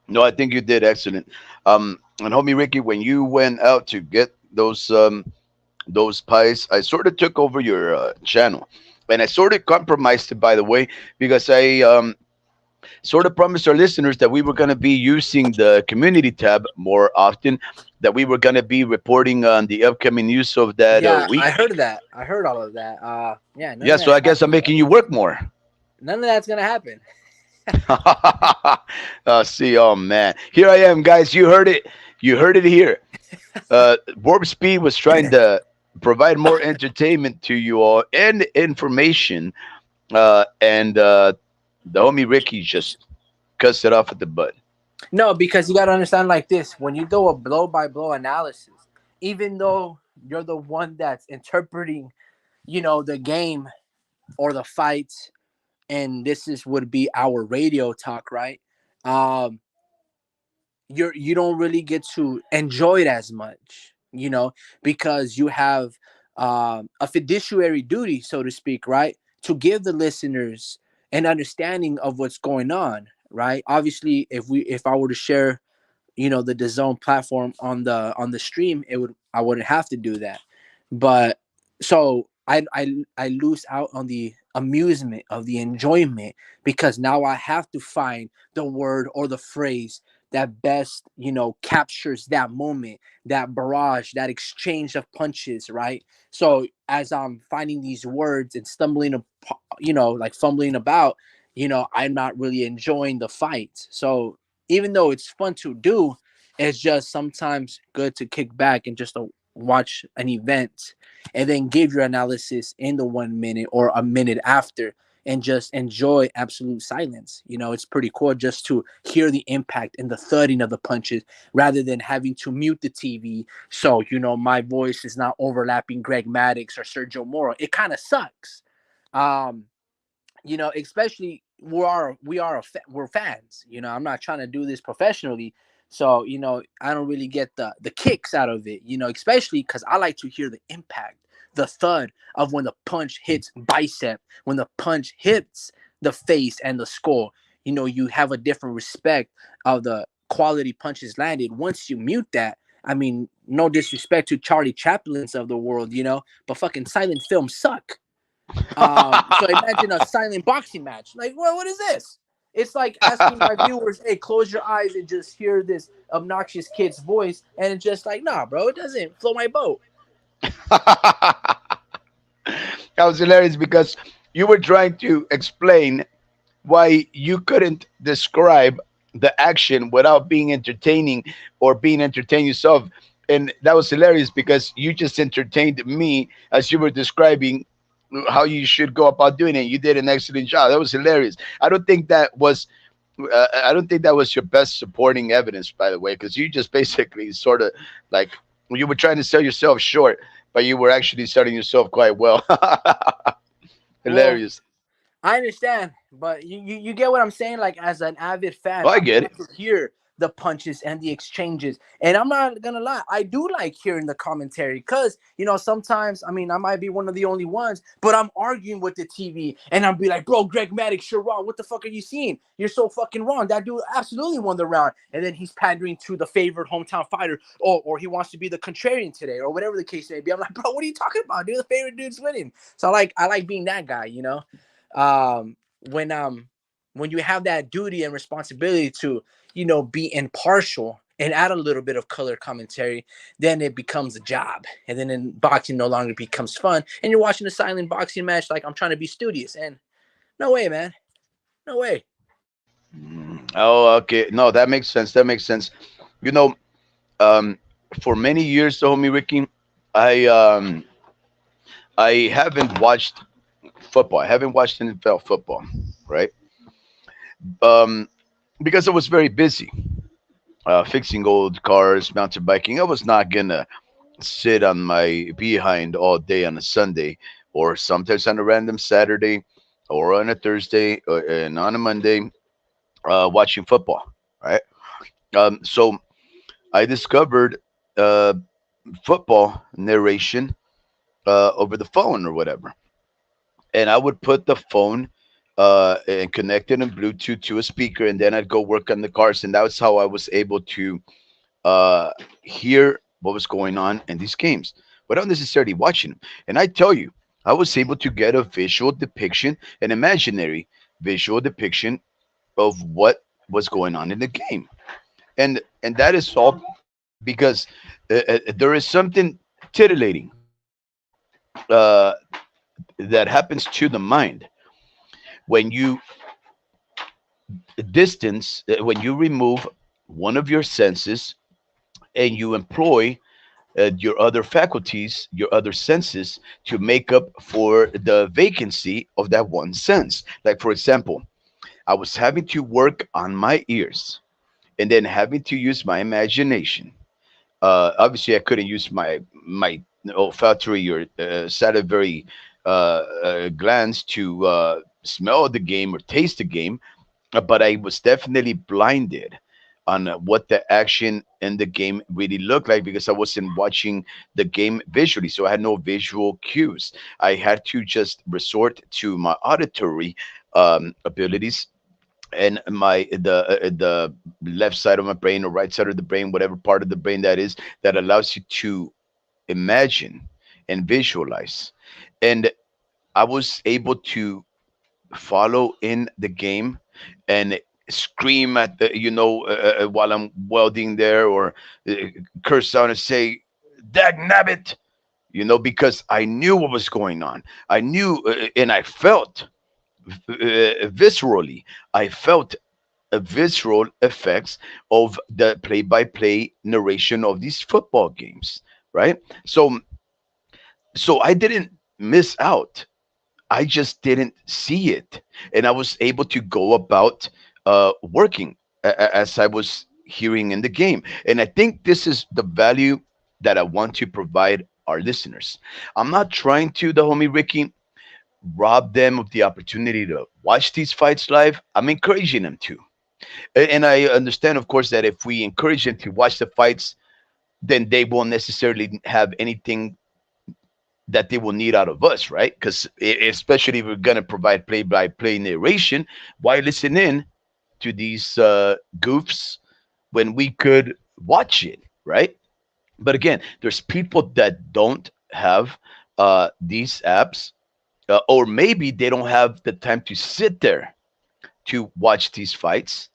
No, I think you did excellent. And homie Ricky, when you went out to get those pies, I sort of took over your channel, and I sort of compromised it, by the way, because I sort of promised our listeners that we were going to be using the community tab more often, that we were going to be reporting on the upcoming news of that Yeah, I week. heard that. I heard all of that. Yeah, none Yeah, of so that's I guess I'm happened though. making you work more. None of that's gonna happen. See, oh man, here I am, guys. You heard it. You heard it here. Warp Speed was trying to provide more entertainment to you all and information, and the homie Ricky just cussed it off at the butt. No, because you gotta understand like this: when you do a blow by blow analysis, even though you're the one that's interpreting, the game or the fights, and this is would be our radio talk, right? Um, you don't really get to enjoy it as much, because you have a fiduciary duty, so to speak, right, to give the listeners an understanding of what's going on, right? Obviously, if I were to share the DAZN platform on the stream, I wouldn't have to do that. But so I lose out on the amusement of the enjoyment because now I have to find the word or the phrase that best captures that moment, that barrage, that exchange of punches, right? So as I'm finding these words and stumbling like fumbling about, I'm not really enjoying the fight. So even though it's fun to do, It's just sometimes good to kick back and just to watch an event and then give your analysis in the 1 minute or a minute after and just enjoy absolute silence. It's pretty cool just to hear the impact and the thudding of the punches rather than having to mute the TV. So, my voice is not overlapping Greg Maddox or Sergio Moro. It kind of sucks. Um, especially we're fans. I'm not trying to do this professionally, so I don't really get the kicks out of it. Especially because I like to hear the impact, the thud of when the punch hits bicep, when the punch hits the face and the skull. You have a different respect of the quality punches landed. Once you mute that, I mean, no disrespect to Charlie Chaplin's of the world, but fucking silent films suck. So imagine a silent boxing match. Like, well, what is this? It's like asking my viewers, "Hey, close your eyes and just hear this obnoxious kid's voice," and it's just like, "Nah, bro, it doesn't float my boat." That was hilarious because you were trying to explain why you couldn't describe the action without being entertaining or being entertained yourself. And that was hilarious because you just entertained me as you were describing how you should go about doing it. You did an excellent job. That was hilarious. I don't think that was your best supporting evidence, by the way, because you just basically sort of like you were trying to sell yourself short, but you were actually selling yourself quite well. Well, Hilarious. I understand, but you get what I'm saying. Like as an avid fan, Oh, I I'm get glad it. to hear the punches and the exchanges. And I'm not gonna lie, I do like hearing the commentary because sometimes I mean I might be one of the only ones, but I'm arguing with the TV and I'll be like, bro, Greg Maddox, you're wrong. What the fuck are you seeing? You're so fucking wrong. That dude absolutely won the round. And then he's pandering to the favorite hometown fighter, or he wants to be the contrarian today, or whatever the case may be. I'm like, bro, what are you talking about, dude? The favorite dude's winning. So I like being that guy. um, when you have that duty and responsibility to be impartial and add a little bit of color commentary, then it becomes a job, and then in boxing no longer becomes fun, and you're watching a silent boxing match like I'm trying to be studious, and no way, man, no way. Oh, okay. No, that makes sense. That makes sense. You know, um, for many years, though, homie Ricky, I um, I haven't watched football. I haven't watched NFL football, right? Um, because I was very busy fixing old cars, mountain biking. I was not gonna sit on my behind all day on a Sunday, or sometimes on a random Saturday, or on a Thursday, and on a Monday, watching football, right? So I discovered uh, football narration over the phone or whatever, and I would put the phone and connect it in Bluetooth to a speaker, and then I'd go work on the cars, and that was how I was able to uh, hear what was going on in these games without necessarily watching them. And I tell you, I was able to get a visual depiction, an imaginary visual depiction of what was going on in the game, and that is all because there is something titillating uh, that happens to the mind when you when you remove one of your senses and you employ your other faculties, your other senses to make up for the vacancy of that one sense. Like, for example, I was having to work on my ears and then having to use my imagination. Obviously, I couldn't use my olfactory or salivary glands to smell the game or taste the game, but I was definitely blinded on what the action in the game really looked like because I wasn't watching the game visually, so I had no visual cues. I had to just resort to my auditory abilities and the left side of my brain or right side of the brain, whatever part of the brain that is, that allows you to imagine and visualize. And I was able to follow in the game and scream at the while I'm welding there, or uh, curse out and say dag nabbit, because I knew what was going on. I knew, and I felt viscerally, I felt visceral effects of the play-by-play narration of these football games, right? So I didn't miss out. I just didn't see it, and I was able to go about working as I was hearing in the game. And I think this is the value that I want to provide our listeners. I'm not trying to, the homie Ricky, rob them of the opportunity to watch these fights live. I'm encouraging them to. And I understand, of course, that if we encourage them to watch the fights, then they won't necessarily have anything that they will need out of us, right? Because especially if we're gonna provide play-by-play narration, why listen in to these goofs when we could watch it, right? But again, there's people that don't have these apps, or maybe they don't have the time to sit there to watch these fights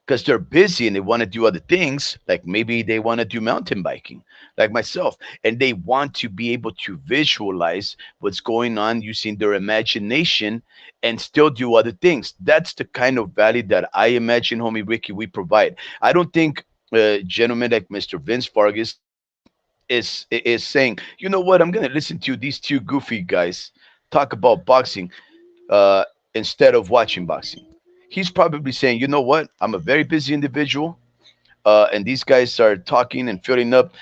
because they're busy and they want to do other things. Like maybe they want to do mountain biking, like myself, and they want to be able to visualize what's going on using their imagination and still do other things. That's the kind of value that I imagine, homie Ricky, we provide. I don't think gentlemen like Mr. Vince Vargas is saying, you know what, I'm gonna listen to these two goofy guys talk about boxing instead of watching boxing. He's probably saying, you know what, I'm a very busy individual, and these guys are talking and filling up,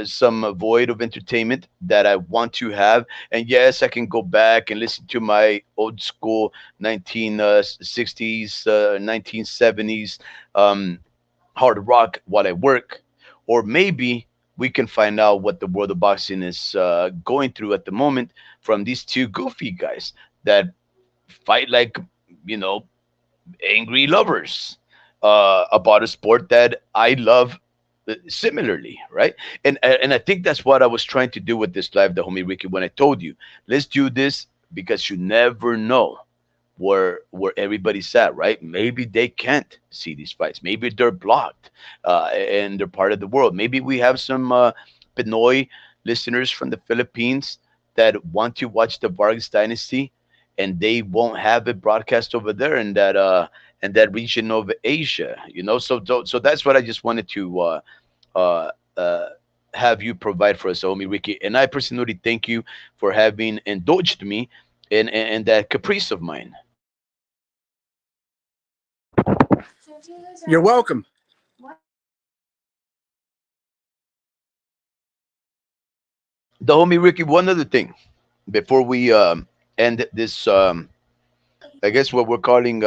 some void of entertainment that I want to have. And yes, I can go back and listen to my old school 1960s, 1970s hard rock while I work, or maybe we can find out what the world of boxing is going through at the moment from these two goofy guys that fight like, you know, angry lovers about a sport that I love similarly, right? And I think that's what I was trying to do with this live, the homie Ricky, when I told you, let's do this because you never know where everybody's at, right? Maybe they can't see these fights. Maybe they're blocked, and they're part of the world. Maybe we have some Pinoy listeners from the Philippines that want to watch the Vargas Dynasty, and they won't have it broadcast over there in that region of Asia. So that's what I just wanted to uh, uh, have you provide for us, homie Ricky. And I personally thank you for having indulged me in that caprice of mine. So if you guys You're are welcome. The homie Ricky, one other thing before we end this, I guess what we're calling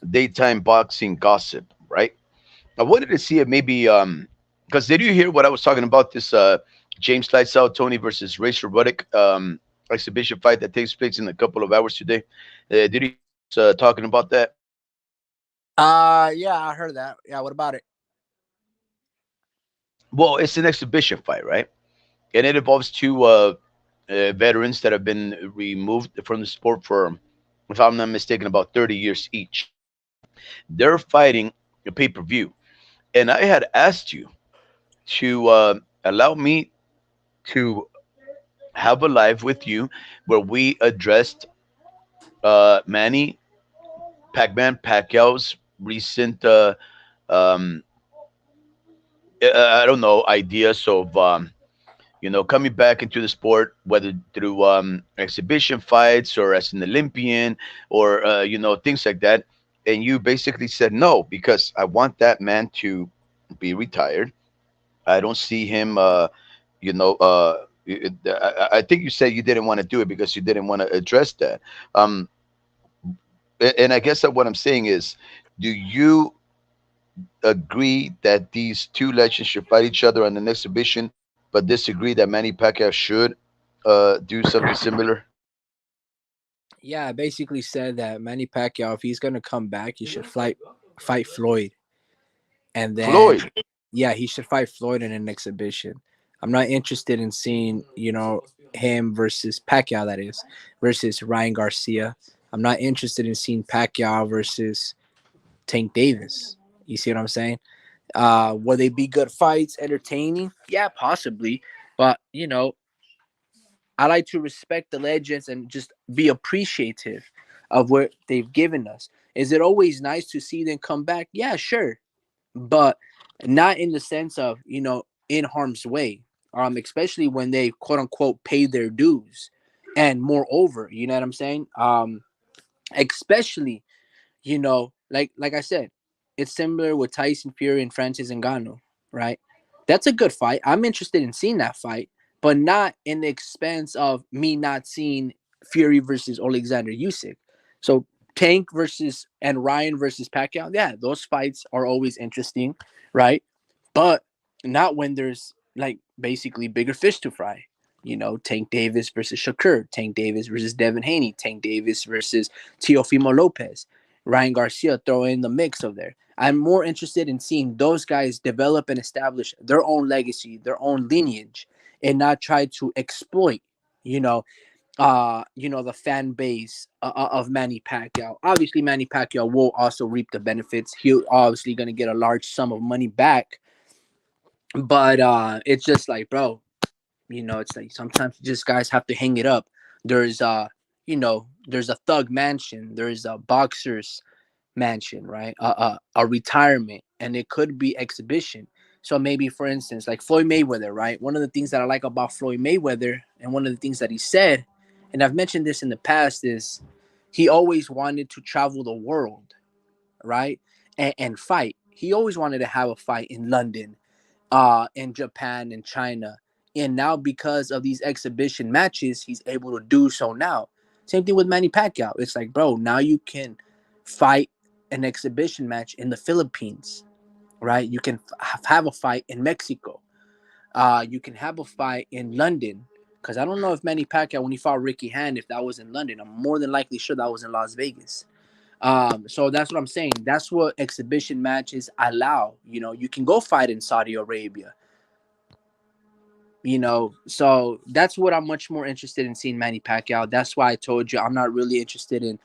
daytime boxing gossip, right? I wanted to see if maybe, because did you hear what I was talking about, this James Lights Out Tony versus Race Robotic exhibition fight that takes place in a couple of hours today? Did you hear what I was talking about that? Yeah, I heard that. Yeah, what about it? Well, it's an exhibition fight, right? And it involves two veterans that have been removed from the sport for, if I'm not mistaken, about 30 years each. They're fighting a pay per view. And I had asked you to allow me to have a live with you where we addressed Manny Pac-Man Pacquiao's recent, um, I don't know, ideas of coming back into the sport, whether through exhibition fights or as an Olympian or things like that. And you basically said no because I want that man to be retired. I don't see him. I think you said you didn't want to do it because you didn't want to address that. Um, and I guess that what I'm saying is, do you agree that these two legends should fight each other on an exhibition, but disagree that Manny Pacquiao should do something similar? Yeah, I basically said that Manny Pacquiao, if he's gonna come back, he should fight Floyd, and then Floyd. yeah, he should fight Floyd in an exhibition. I'm not interested in seeing him versus Pacquiao, that is, versus Ryan Garcia. I'm not interested in seeing Pacquiao versus Tank Davis. You see what I'm saying? Will they be good fights, entertaining? Yeah, possibly. But I like to respect the legends and just be appreciative of what they've given us. Is it always nice to see them come back? Yeah, sure, but not in the sense of in harm's way. Especially when they quote unquote pay their dues, and moreover, you know what I'm saying. Especially like I said, it's similar with Tyson Fury and Francis Ngannou, right? That's a good fight. I'm interested in seeing that fight, but not in the expense of me not seeing Fury versus Alexander Usyk. So Tank versus and Ryan versus Pacquiao, yeah, those fights are always interesting, right? But not when there's like basically bigger fish to fry. Tank Davis versus Shakur, Tank Davis versus Devin Haney, Tank Davis versus Teofimo Lopez, Ryan Garcia throw in the mix of there. I'm more interested in seeing those guys develop and establish their own legacy, their own lineage, and not try to exploit, you know, the fan base of Manny Pacquiao. Obviously, Manny Pacquiao will also reap the benefits. He'll obviously gonna get a large sum of money back, but it's just like, bro, it's like sometimes just guys have to hang it up. There's there's a thug mansion, there's a boxer's mansion, right? A retirement, and it could be exhibition. So maybe, for instance, like Floyd Mayweather, right? One of the things that I like about Floyd Mayweather, and one of the things that he said, and I've mentioned this in the past, is he always wanted to travel the world, right? And fight. He always wanted to have a fight in London, in Japan and China. And now, because of these exhibition matches, he's able to do so now. Same thing with Manny Pacquiao. It's like, bro, now you can fight an exhibition match in the Philippines, right? You can have a fight in Mexico. You can have a fight in London. Because I don't know if Manny Pacquiao, when he fought Ricky Hand, if that was in London. I'm more than likely sure that was in Las Vegas. So that's what I'm saying. That's what exhibition matches allow. You can go fight in Saudi Arabia. So that's what I'm much more interested in seeing Manny Pacquiao. That's why I told you I'm not really interested in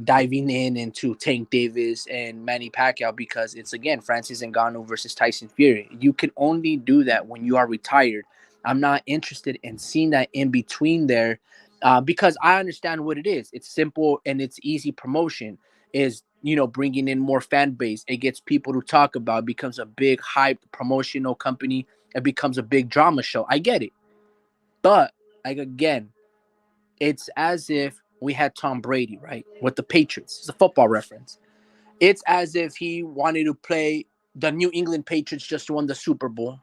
diving in into Tank Davis and Manny Pacquiao, because it's again Francis Ngannou versus Tyson Fury. You can only do that when you are retired. I'm not interested in seeing that in between there, because I understand what it is. It's simple and it's easy promotion. Is bringing in more fan base. It gets people to talk about. It becomes a big hype promotional company. It becomes a big drama show. I get it, but like again, it's as if we had Tom Brady, right, with the Patriots. It's a football reference. It's as if he wanted to play the New England Patriots, just won the Super Bowl,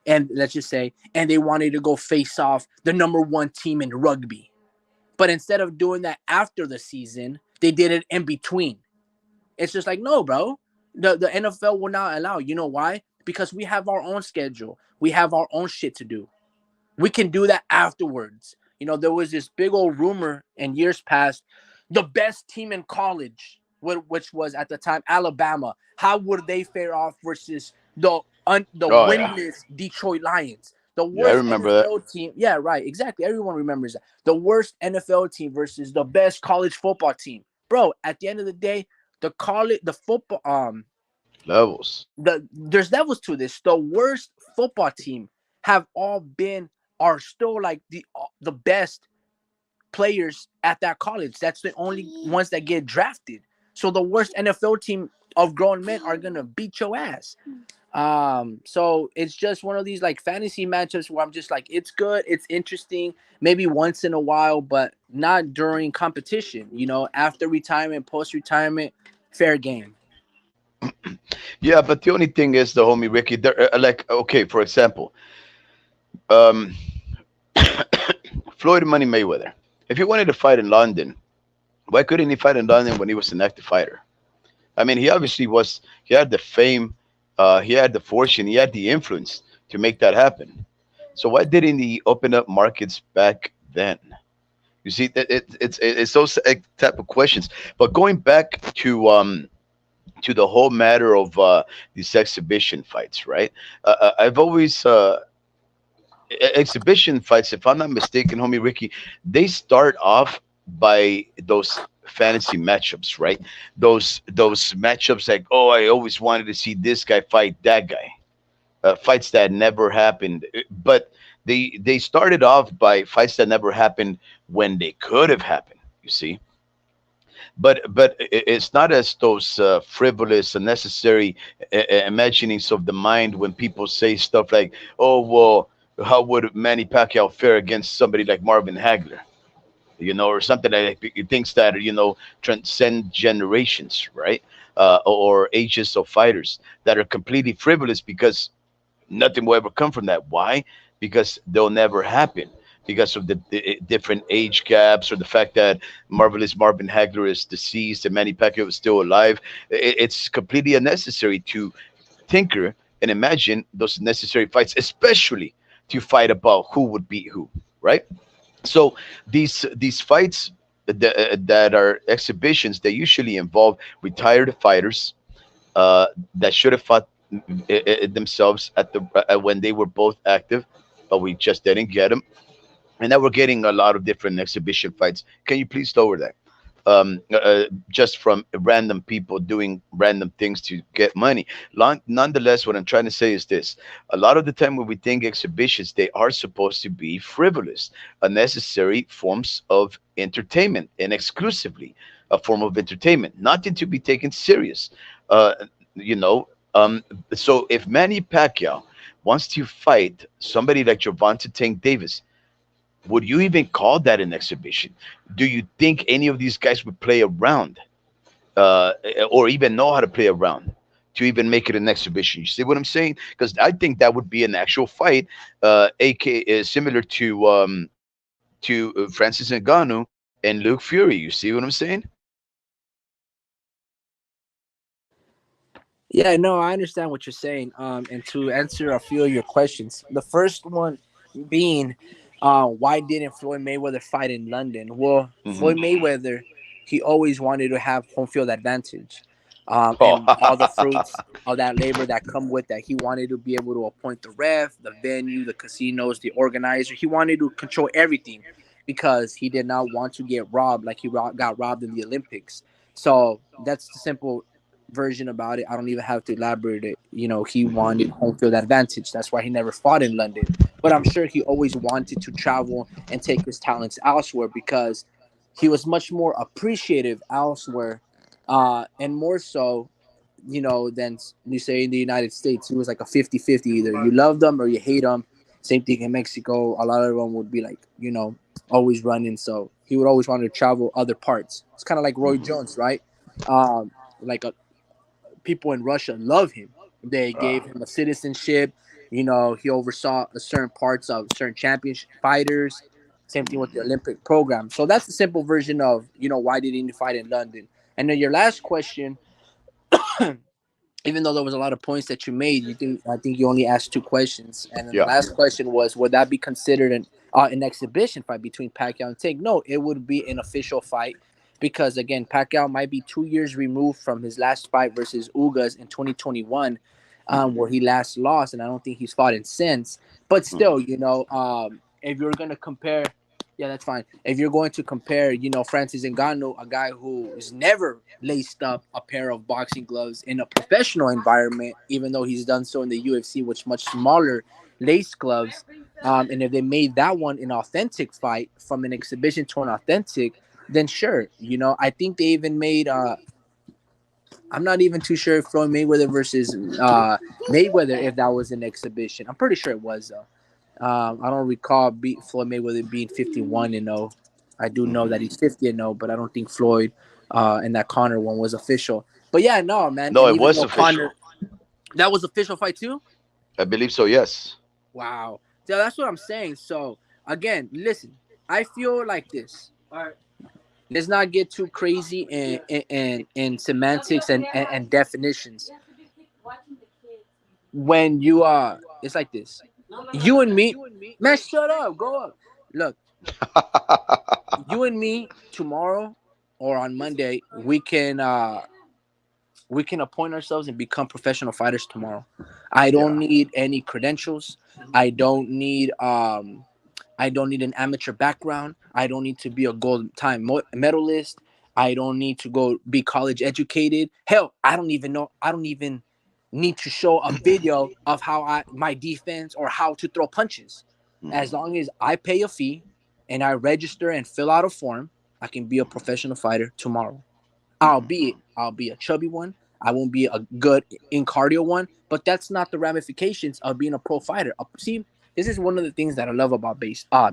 and let's just say, and they wanted to go face off the number one team in rugby. But instead of doing that after the season, they did it in between. It's just like, no, bro. The NFL will not allow. You know why? Because we have our own schedule. We have our own shit to do. We can do that afterwards. There was this big old rumor in years past, the best team in college, which was at the time Alabama. How would they fare off versus the Oh yeah, winless Detroit Lions? The yeah, I worst remember that. NFL team. Yeah, right. Exactly. Everyone remembers that. The worst NFL team versus the best college football team. Bro, at the end of the day, the football Levels. there's levels to this. The worst football team have all been are still like the best players at that college. That's the only ones that get drafted. So the worst NFL team of grown men are gonna beat your ass. So it's just one of these like fantasy matchups where I'm just like, it's good, it's interesting, maybe once in a while, but not during competition. After retirement, post retirement, fair game. Yeah, but the only thing is, the homie Ricky, there, like, okay, for example, um, Floyd Money Mayweather. If he wanted to fight in London, why couldn't he fight in London when he was an active fighter? I mean, he obviously was. He had the fame, he had the fortune, he had the influence to make that happen. So why didn't he open up markets back then? You see, it's those type of questions. But going back to the whole matter of these exhibition fights, right? I've always exhibition fights, if I'm not mistaken, homie Ricky, they start off by those fantasy matchups, right? Those matchups like, oh, I always wanted to see this guy fight that guy. Fights that never happened, but they started off by fights that never happened when they could have happened. You see, But it's not as those frivolous, unnecessary imaginings of the mind when people say stuff like, "Oh well, how would Manny Pacquiao fare against somebody like Marvin Hagler?" Or something like that. Things that transcend generations, right? Or ages of fighters that are completely frivolous because nothing will ever come from that. Why? Because they'll never happen. Because of the different age gaps, or the fact that marvelous Marvin Hagler is deceased and Manny Pacquiao is still alive. It's completely unnecessary to tinker and imagine those necessary fights, especially to fight about who would beat who, right? So these fights that are exhibitions, they usually involve retired fighters that should have fought themselves when they were both active, but we just didn't get them. And now we're getting a lot of different exhibition fights. Can you please lower that? Just from random people doing random things to get money. Nonetheless, what I'm trying to say is this: a lot of the time when we think exhibitions, they are supposed to be frivolous, unnecessary forms of entertainment, and exclusively a form of entertainment, nothing to be taken serious. Uh, you know, um, so if Manny Pacquiao wants to fight somebody like Gervonta Tank Davis, would you even call that an exhibition? Do you think any of these guys would play around, or even know how to play around to even make it an exhibition? You see what I'm saying? Because I think that would be an actual fight, aka similar to Francis Ngannou and Luke Fury. You see what I'm saying? Yeah, no, I understand what you're saying. And to answer a few of your questions, the first one being, why didn't Floyd Mayweather fight in London? Well, Hmm. Floyd Mayweather, he always wanted to have home field advantage, Oh. and all the fruits of that labor that come with that. He wanted to be able to appoint the ref, the venue, the casinos, the organizer. He wanted to control everything because he did not want to get robbed like got robbed in the Olympics. So that's the simple version about it. I don't even have to elaborate it. He wanted home field advantage. That's why he never fought in London. But I'm sure he always wanted to travel and take his talents elsewhere because he was much more appreciative elsewhere, and more so, than you say in the United States. He was like a 50-50. Either you love them or you hate them. Same thing in Mexico. A lot of them would be like, always running. So he would always want to travel other parts. It's kind of like Roy Hmm. Jones, right? Like people in Russia love him. They gave him a citizenship. He oversaw a certain parts of certain championship fighters. Same thing with the Olympic program. So that's the simple version of why did he fight in London. And then your last question, even though there was a lot of points that you made, I think you only asked two questions, and then the Yeah. last question was, would that be considered an exhibition fight between Pacquiao and Tank? No, it would be an official fight because again, Pacquiao might be 2 years removed from his last fight versus Ugas in 2021, where he last lost, and I don't think he's fought in since. But Mhm. still, if you're gonna compare, yeah, that's fine. If you're going to compare, Francis Ngannou, a guy who has never laced up a pair of boxing gloves in a professional environment, even though he's done so in the UFC, with much smaller lace gloves. And if they made that one an authentic fight from an exhibition to an authentic, then sure. I think they even made. I'm not even too sure if Floyd Mayweather versus Mayweather, if that was an exhibition. I'm pretty sure it was though. I don't recall Floyd Mayweather being 51-0. I do know that Mhm. he's 50-0, but I don't think Floyd and that Connor one was official. But yeah, no, man. No, And it even was though official. Connor, that was official fight too. I believe so. Yes. Wow. So that's what I'm saying. So again, listen, I feel like this. All right. Let's not get too crazy in semantics and definitions. When you are, it's like this. You and me, man, shut up, go up. Look, you and me tomorrow or on Monday, we can appoint ourselves and become professional fighters tomorrow. I don't Yeah. need any credentials. I don't need I don't need an amateur background. I don't need to be a gold time medalist. I don't need to go be college educated. Hell, I don't even know. I don't even need to show a video of how my defense or how to throw punches. As Mhm. long as I pay a fee and I register and fill out a form, I can be a professional fighter tomorrow. Mhm. I'll be a chubby one. I won't be a good in cardio one, but that's not the ramifications of being a pro fighter. See, this is one of the things that I love about baseball.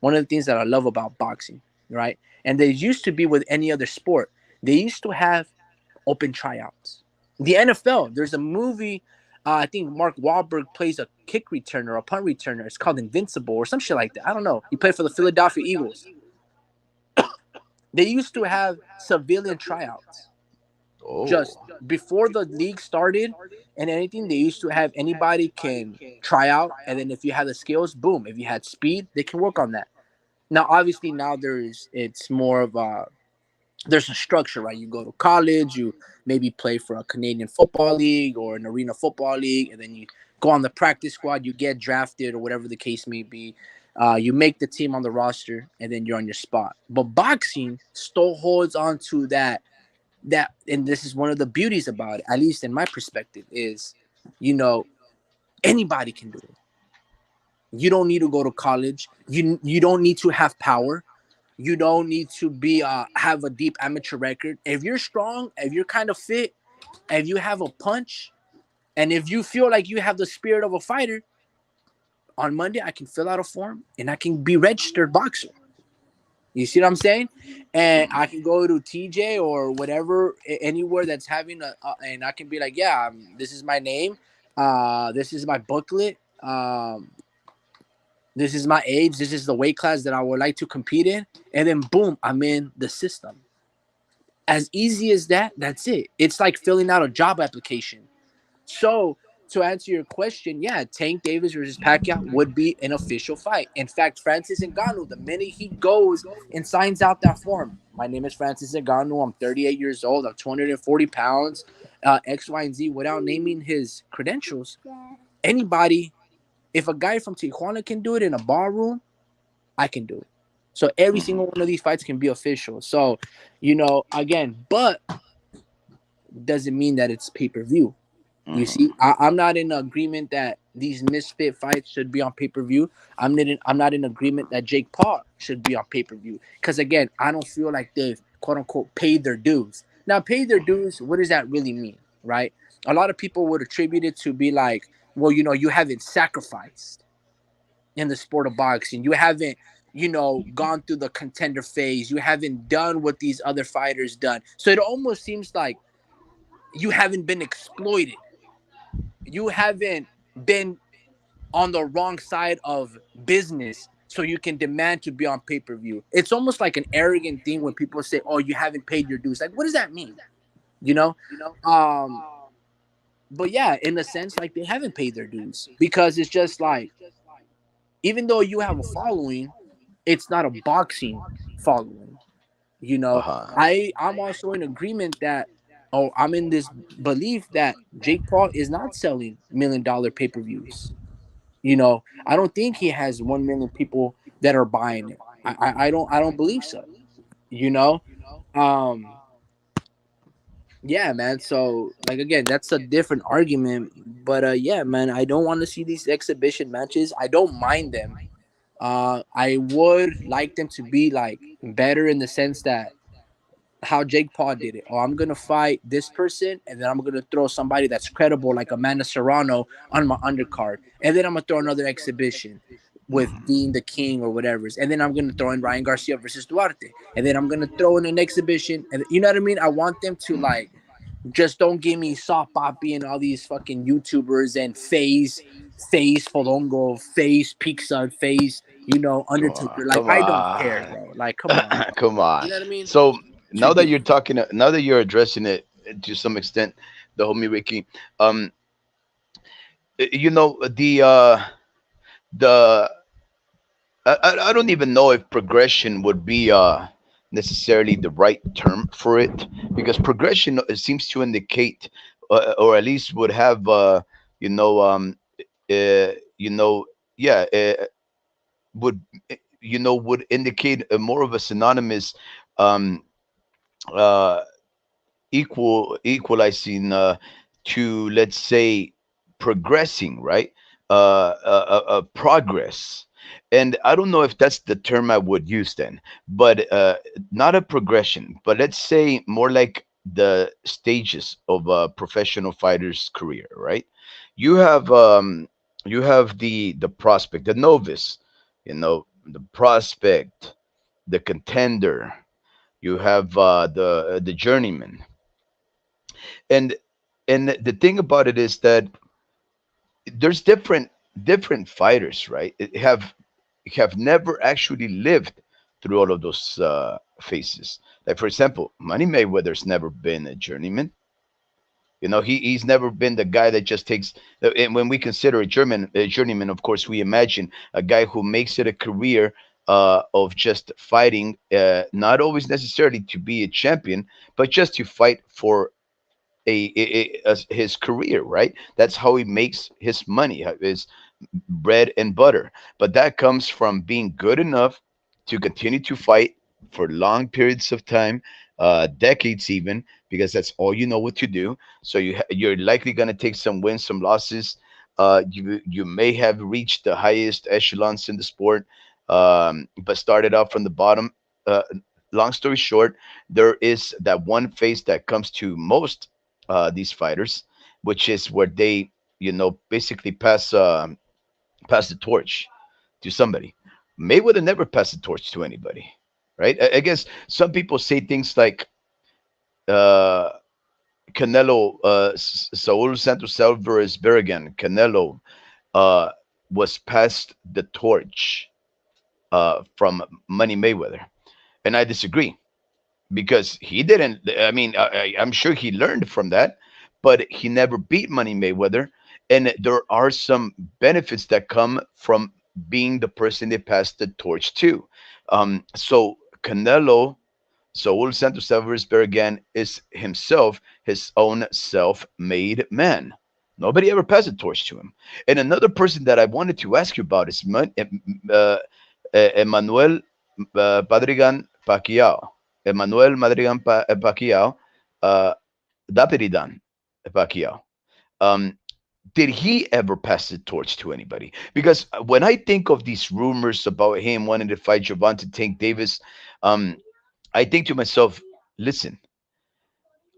One of the things that I love about boxing, right? And they used to be with any other sport. They used to have open tryouts. The NFL, there's a movie. I think Mark Wahlberg plays a kick returner, a punt returner. It's called Invincible or some shit like that. I don't know. He played for the Philadelphia Eagles. They used to have civilian tryouts just Oh. before the league started and anything. They used to have anybody can try out, and then if you had the skills, boom. If you had speed, they can work on that. Now, obviously, now it's more of a there's a structure, right? You go to college, you maybe play for a Canadian football league or an arena football league, and then you go on the practice squad, you get drafted or whatever the case may be. You make the team on the roster, and then you're on your spot. But boxing still holds on to that, and this is one of the beauties about it, at least in my perspective, is you know anybody can do it. You don't need to go to college. You don't need to have power. You don't need to be have a deep amateur record. If you're strong, if you're kind of fit, if you have a punch, and if you feel like you have the spirit of a fighter, on Monday I can fill out a form and I can be registered boxer. You see what I'm saying? And I can go to TJ or whatever anywhere that's having and I can be like, yeah, this is my name, this is my booklet, this is my age, this is the weight class that I would like to compete in, and then boom, I'm in the system. As easy as that. That's it. It's like filling out a job application. So to answer your question, yeah, Tank Davis versus Pacquiao would be an official fight. In fact, Francis Ngannou, the minute he goes and signs out that form, my name is Francis Ngannou. I'm 38 years old. I'm 240 pounds. X, Y, and Z. Without naming his credentials, anybody, if a guy from Tijuana can do it in a ballroom, I can do it. So every Mhm. single one of these fights can be official. So, again, but doesn't mean that it's pay per view. You see, Mhm. I'm not in agreement that these misfit fights should be on pay per view. I'm not in agreement that Jake Paul should be on pay per view. Because again, I don't feel like they've quote unquote paid their dues. Now, pay their dues. What does that really mean, right? A lot of people would attribute it to be like, well, you haven't sacrificed in the sport of boxing. You haven't, gone through the contender phase. You haven't done what these other fighters done. So it almost seems like you haven't been exploited. You haven't been on the wrong side of business so you can demand to be on pay-per-view. It's almost like an arrogant thing when people say, "Oh, you haven't paid your dues." Like, what does that mean? You know? Um, but yeah, in a sense, like they haven't paid their dues because it's just like even though you have a following, it's not a boxing following. You know, Uh-huh. I'm also in agreement that I'm in this belief that Jake Paul is not selling $1 million pay-per-views. I don't think he has 1 million people that are buying it. I don't believe so. You know, um, yeah, man. So like again, that's a different argument. But yeah, man, I don't want to see these exhibition matches. I don't mind them. I would like them to be like better in the sense that how Jake Paul did it. Oh, I'm gonna fight this person, and then I'm gonna throw somebody that's credible, like Amanda Serrano, on my undercard, and then I'm gonna throw another exhibition with Dean the King or whatever, and then I'm gonna throw in Ryan Garcia versus Duarte, and then I'm gonna throw in an exhibition, and you know what I mean. I want them to like just don't give me soft poppy and all these fucking YouTubers and face Folongo, face Pizza, face Come on, Undertaker. Like come I don't care, on, bro. Like come on, bro. come on. You know what I mean? So It's now that you're ridiculous. talking, now that you're addressing it to some extent, the homie Ricky, um, the I don't even know if progression would be necessarily the right term for it because progression seems to indicate or at least would have you know uh, you know yeah would would indicate a more of a synonymous um uh equalizing to, let's say, progressing, right? Progress. And I don't know if that's the term I would use then, but not a progression, but let's say more like the stages of a professional fighter's career, right? You have the prospect, the novice, the prospect, the contender. You have the journeyman, and the thing about it is that there's different fighters, right? Have never actually lived through all of those phases. Like for example, Money Mayweather's never been a journeyman. He's never been the guy that just takes. And when we consider a journeyman, of course, we imagine a guy who makes it a career of just fighting, not always necessarily to be a champion, but just to fight for his career, right? That's how he makes his money, his bread and butter. But that comes from being good enough to continue to fight for long periods of time, decades even, because that's all you know what to do. So you're likely going to take some wins, some losses. You may have reached the highest echelons in the sport, but started out from the bottom. Uh, Long story short, there is that one phase that comes to most these fighters, which is where they, basically pass the torch to somebody. Mayweather never passed the torch to anybody, right? I guess some people say things like uh, Canelo, Saul Santos Alvarez Berrigan, Canelo uh, was passed the torch from Money Mayweather, and I disagree because he didn't. I mean, I'm sure he learned from that, but he never beat Money Mayweather. And there are some benefits that come from being the person they passed the torch to. So Canelo, Saul Santos Alvarez Bergan, is himself his own self-made man. Nobody ever passed the torch to him. And another person that I wanted to ask you about is Emmanuel Padrigan Pacquiao. Emmanuel Madrigan Pacquiao, uh, Dapiridan Pacquiao. Um, did he ever pass the torch to anybody? Because when I think of these rumors about him wanting to fight Gervonta Tank Davis, um, I think to myself, listen,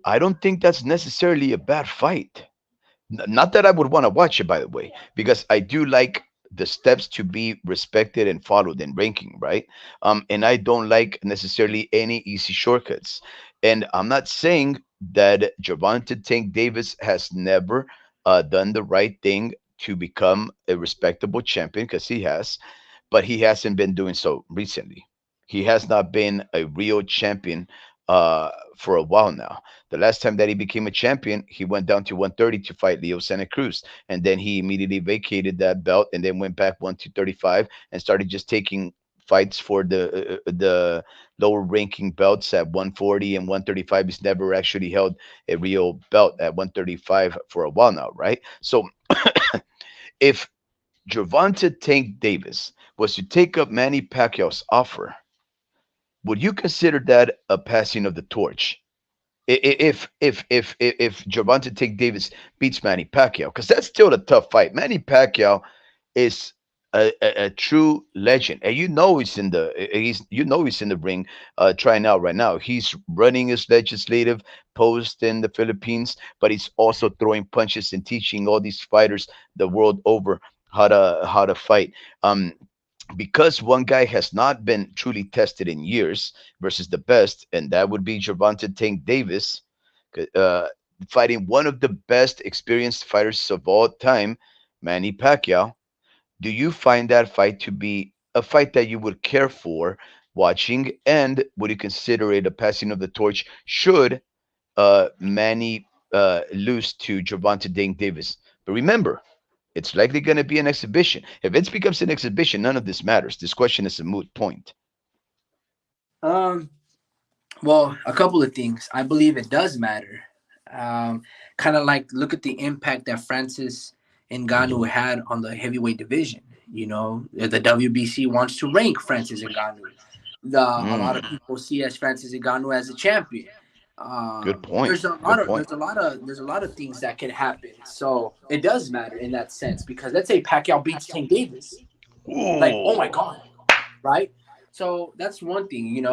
I don't think that's necessarily a bad fight. Not that I would want to watch it, by the way, because I do like the steps to be respected and followed in ranking, right? And I don't like necessarily any easy shortcuts. And I'm not saying that Javante Tank Davis has never done the right thing to become a respectable champion, because he has, but he hasn't been doing so recently. He has not been a real champion for a while now. The last time that he became a champion, he went down to 130 to fight Leo Santa Cruz, and then he immediately vacated that belt and then went back 1 to 35 and started just taking fights for the lower ranking belts at 140 and 135. He's never actually held a real belt at 135 for a while now, right? So if Gervonta Tank Davis was to take up Manny Pacquiao's offer, would you consider that a passing of the torch? If Gervonta Tank Davis beats Manny Pacquiao, because that's still a tough fight. Manny Pacquiao is a true legend, and he's in the ring, trying out right now. He's running his legislative post in the Philippines, but he's also throwing punches and teaching all these fighters the world over how to fight. Because one guy has not been truly tested in years versus the best, and that would be Gervonta Tank Davis, uh, fighting one of the best experienced fighters of all time, Manny Pacquiao. Do you find that fight to be a fight that you would care for watching, and would you consider it a passing of the torch should Manny lose to Gervonta Tank Davis? But remember, it's likely going to be an exhibition. If it becomes an exhibition, none of this matters. This question is a moot point. Um, well, a couple of things. I believe it does matter. Um, Kind of like look at the impact that Francis Ngannou had on the heavyweight division. The WBC wants to rank Francis Ngannou. A lot of Mm, people see as Francis Ngannou as a champion. good point. There's a lot Good of point. things that can happen. So it does matter in that sense because let's say Pacquiao beats Tank Davis. Like, oh my Ooh. god, right? So that's one thing,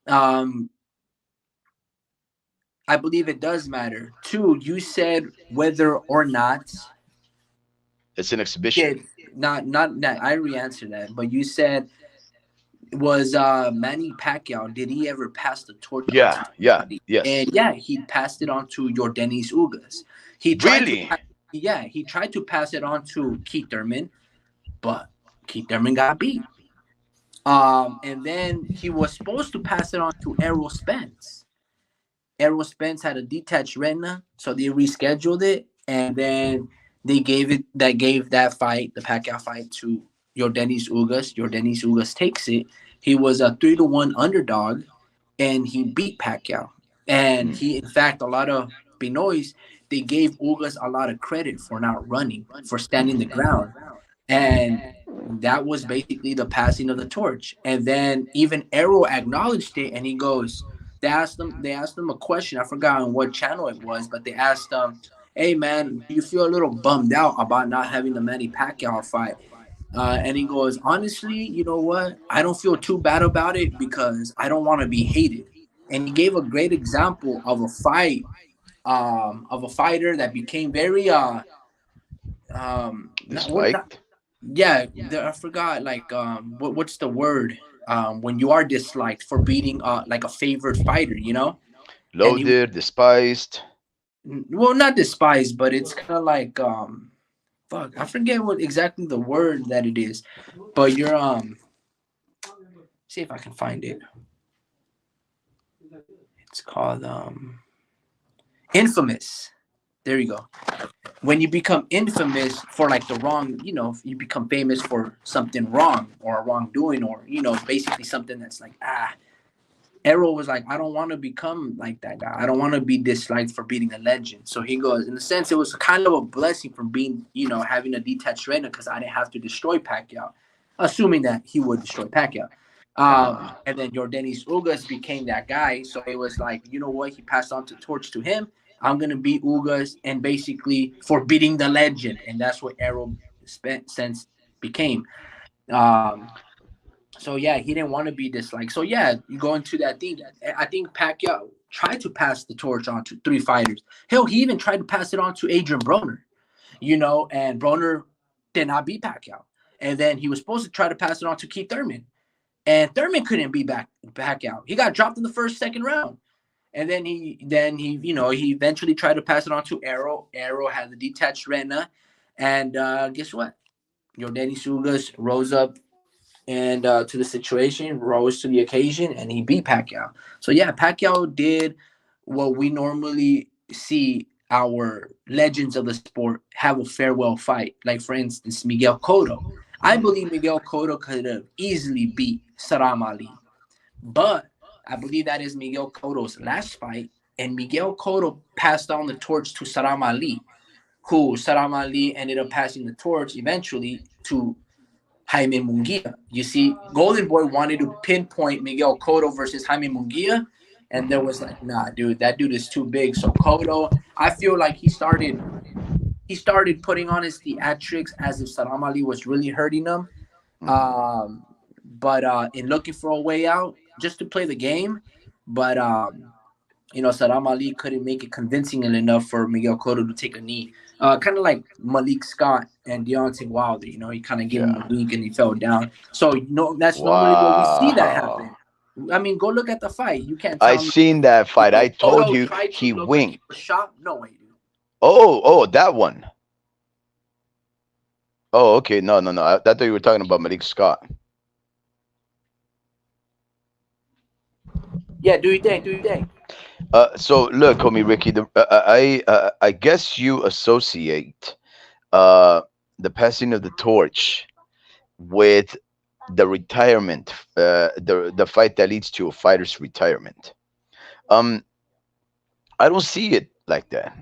Um, I believe it does matter. Two, you said whether or not It's an exhibition. did not that I re-answered that, but you said was Manny Pacquiao, did he ever pass the torch on to Yeah, yeah, somebody? yes. And yeah, he passed it on to Yordenis Ugas. He tried to Really? yeah, he tried to pass it on to Keith Thurman, but Keith Thurman got beat. And then he was supposed to pass it on to Errol Spence. Errol Spence had a detached retina, so they rescheduled it, and then they gave that fight, the Pacquiao fight, to Yordenis Ugas. Yordenis Ugas takes it. He was a 3-1 underdog, and he beat Pacquiao. And Mm. he, in fact, a lot of Benoist, they gave Ugas a lot of credit for not running, for standing the ground, and that was basically the passing of the torch. And then even Arrow acknowledged it, and he goes, they asked him a question. I forgot on what channel it was, but they asked him, "Hey man, do you feel a little bummed out about not having the Manny Pacquiao fight?" And he goes, "Honestly, you know what? I don't feel too bad about it because I don't want to be hated." And he gave a great example of a fight, of a fighter that became very not what not Disliked? yeah, I forgot, like, what's the word, when you are disliked for beating like a favorite fighter, and he, Loaded, despised. well, not despised, but it's kind of like, fuck, I forget what exactly the word that it is, but you're, see if I can find it. It's called infamous. There you go. When you become infamous for like the wrong, you become famous for something wrong or a wrongdoing, or basically something that's like, Errol was like, I don't want to become like that guy. I don't want to be disliked for beating a legend. So he goes, in a sense, it was kind of a blessing from being, having a detached retina, because I didn't have to destroy Pacquiao, assuming that he would destroy Pacquiao. Uh-huh. And then Yordenis Ugas became that guy. So it was like, you know what? He passed on the torch to him. I'm gonna beat Ugas, and basically for beating the legend, and that's what Errol since became. Um, so yeah, he didn't want to be disliked. So yeah, you go into that thing. I think Pacquiao tried to pass the torch on to three fighters. Hell, he even tried to pass it on to Adrian Broner, and Broner did not beat Pacquiao. And then he was supposed to try to pass it on to Keith Thurman, and Thurman couldn't beat Pacquiao. He got dropped in the first, second round. And then he, he eventually tried to pass it on to Arrow. Arrow had the detached retina, and guess what? Danny Sugas rose up and to the situation, rose to the occasion, and he beat Pacquiao. So yeah, Pacquiao did what we normally see our legends of the sport have a farewell fight. Like for instance, Miguel Cotto. I Mm. believe Miguel Cotto could have easily beat Saram Ali, but I believe that is Miguel Cotto's last fight, and Miguel Cotto passed on the torch to Saram Ali, who Saram Ali ended up passing the torch eventually to Jaime Munguia. You see, Golden Boy wanted to pinpoint Miguel Cotto versus Jaime Munguia, and there was like, nah, dude, that dude is too big. So Cotto, I feel like he started putting on his theatrics as if Saram Ali was really hurting him. Mhm. But in looking for a way out, just to play the game. But Saddam Ali couldn't make it convincing enough for Miguel Cotto to take a knee. Kind of like Malik Scott and Deontay Wilder. He kind of gave him a Yeah. week and he fell down. So that's normally where we see that happen. Wow. I mean, go look at the fight. You can't I tell me seen that fight. I told Cotto you tried to he look like he winked. was shot. No way, dude. Oh, that one. Oh, okay. No, no, no. I thought you were talking about Malik Scott. Yeah, do your thing. Do your thing. So look, homie Ricky, I guess you associate the passing of the torch with the retirement, the fight that leads to a fighter's retirement. Um, I don't see it like that.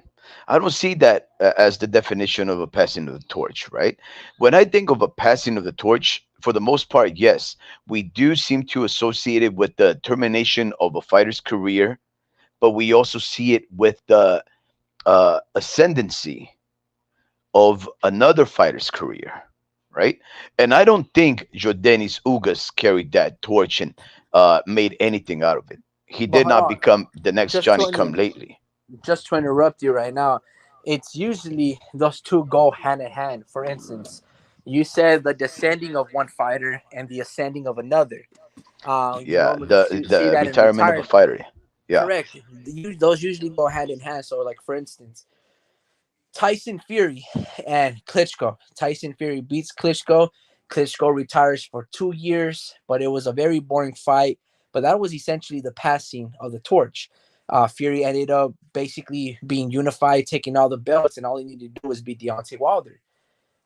I don't see that as the definition of a passing of the torch, right? When I think of a passing of the torch, for the most part, yes, we do seem to associate it with the termination of a fighter's career, but we also see it with the ascendancy of another fighter's career. right? And I don't think Jordanis Ugas carried that torch and made anything out of it. He But did hold not on, become the next just Johnny to Come inter- Lately. just to interrupt you right now, it's usually those two go hand in hand. For instance, you said the descending of one fighter and the ascending of another. You Yeah, normally see the that in retirement of a retirement. fighter. Yeah, Correct. Those usually go hand in hand. So, like for instance, Tyson Fury and Klitschko. Tyson Fury beats Klitschko. Klitschko retires for 2 years, but it was a very boring fight. But that was essentially the passing of the torch. Fury ended up basically being unified, taking all the belts, and all he needed to do was beat Deontay Wilder.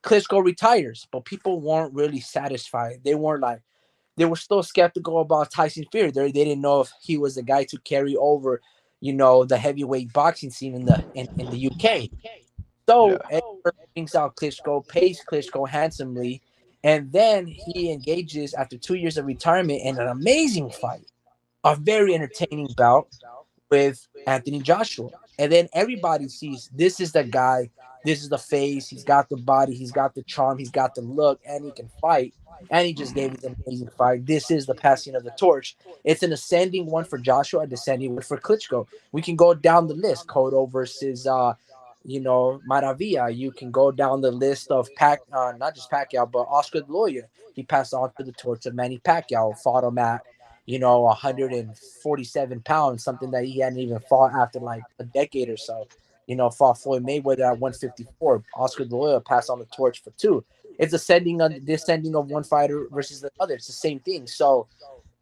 Klitschko retires, but people weren't really satisfied. They were still skeptical about Tyson Fury. They didn't know if he was the guy to carry over, the heavyweight boxing scene in the UK. So yeah, Edward brings out Klitschko, pays Klitschko handsomely, and then he engages after 2 years of retirement in an amazing fight, a very entertaining bout with Anthony Joshua. And then everybody sees this is the guy, this is the face, he's got the body, he's got the charm, he's got the look, and he can fight. And he just gave us an amazing fight. This is the passing of the torch. It's an ascending one for Joshua, a descending one for Klitschko. We can go down the list. Cotto versus Maravilla. You can go down the list of not just Pacquiao, but Oscar the Lawyer. He passed on to the torch of Manny Pacquiao, fought him at 147 pounds, something that he hadn't even fought after like a decade or so. Fought Floyd Mayweather at 154. Oscar De La Hoya passed on the torch for two. It's ascending on descending of one fighter versus the other. It's the same thing. So,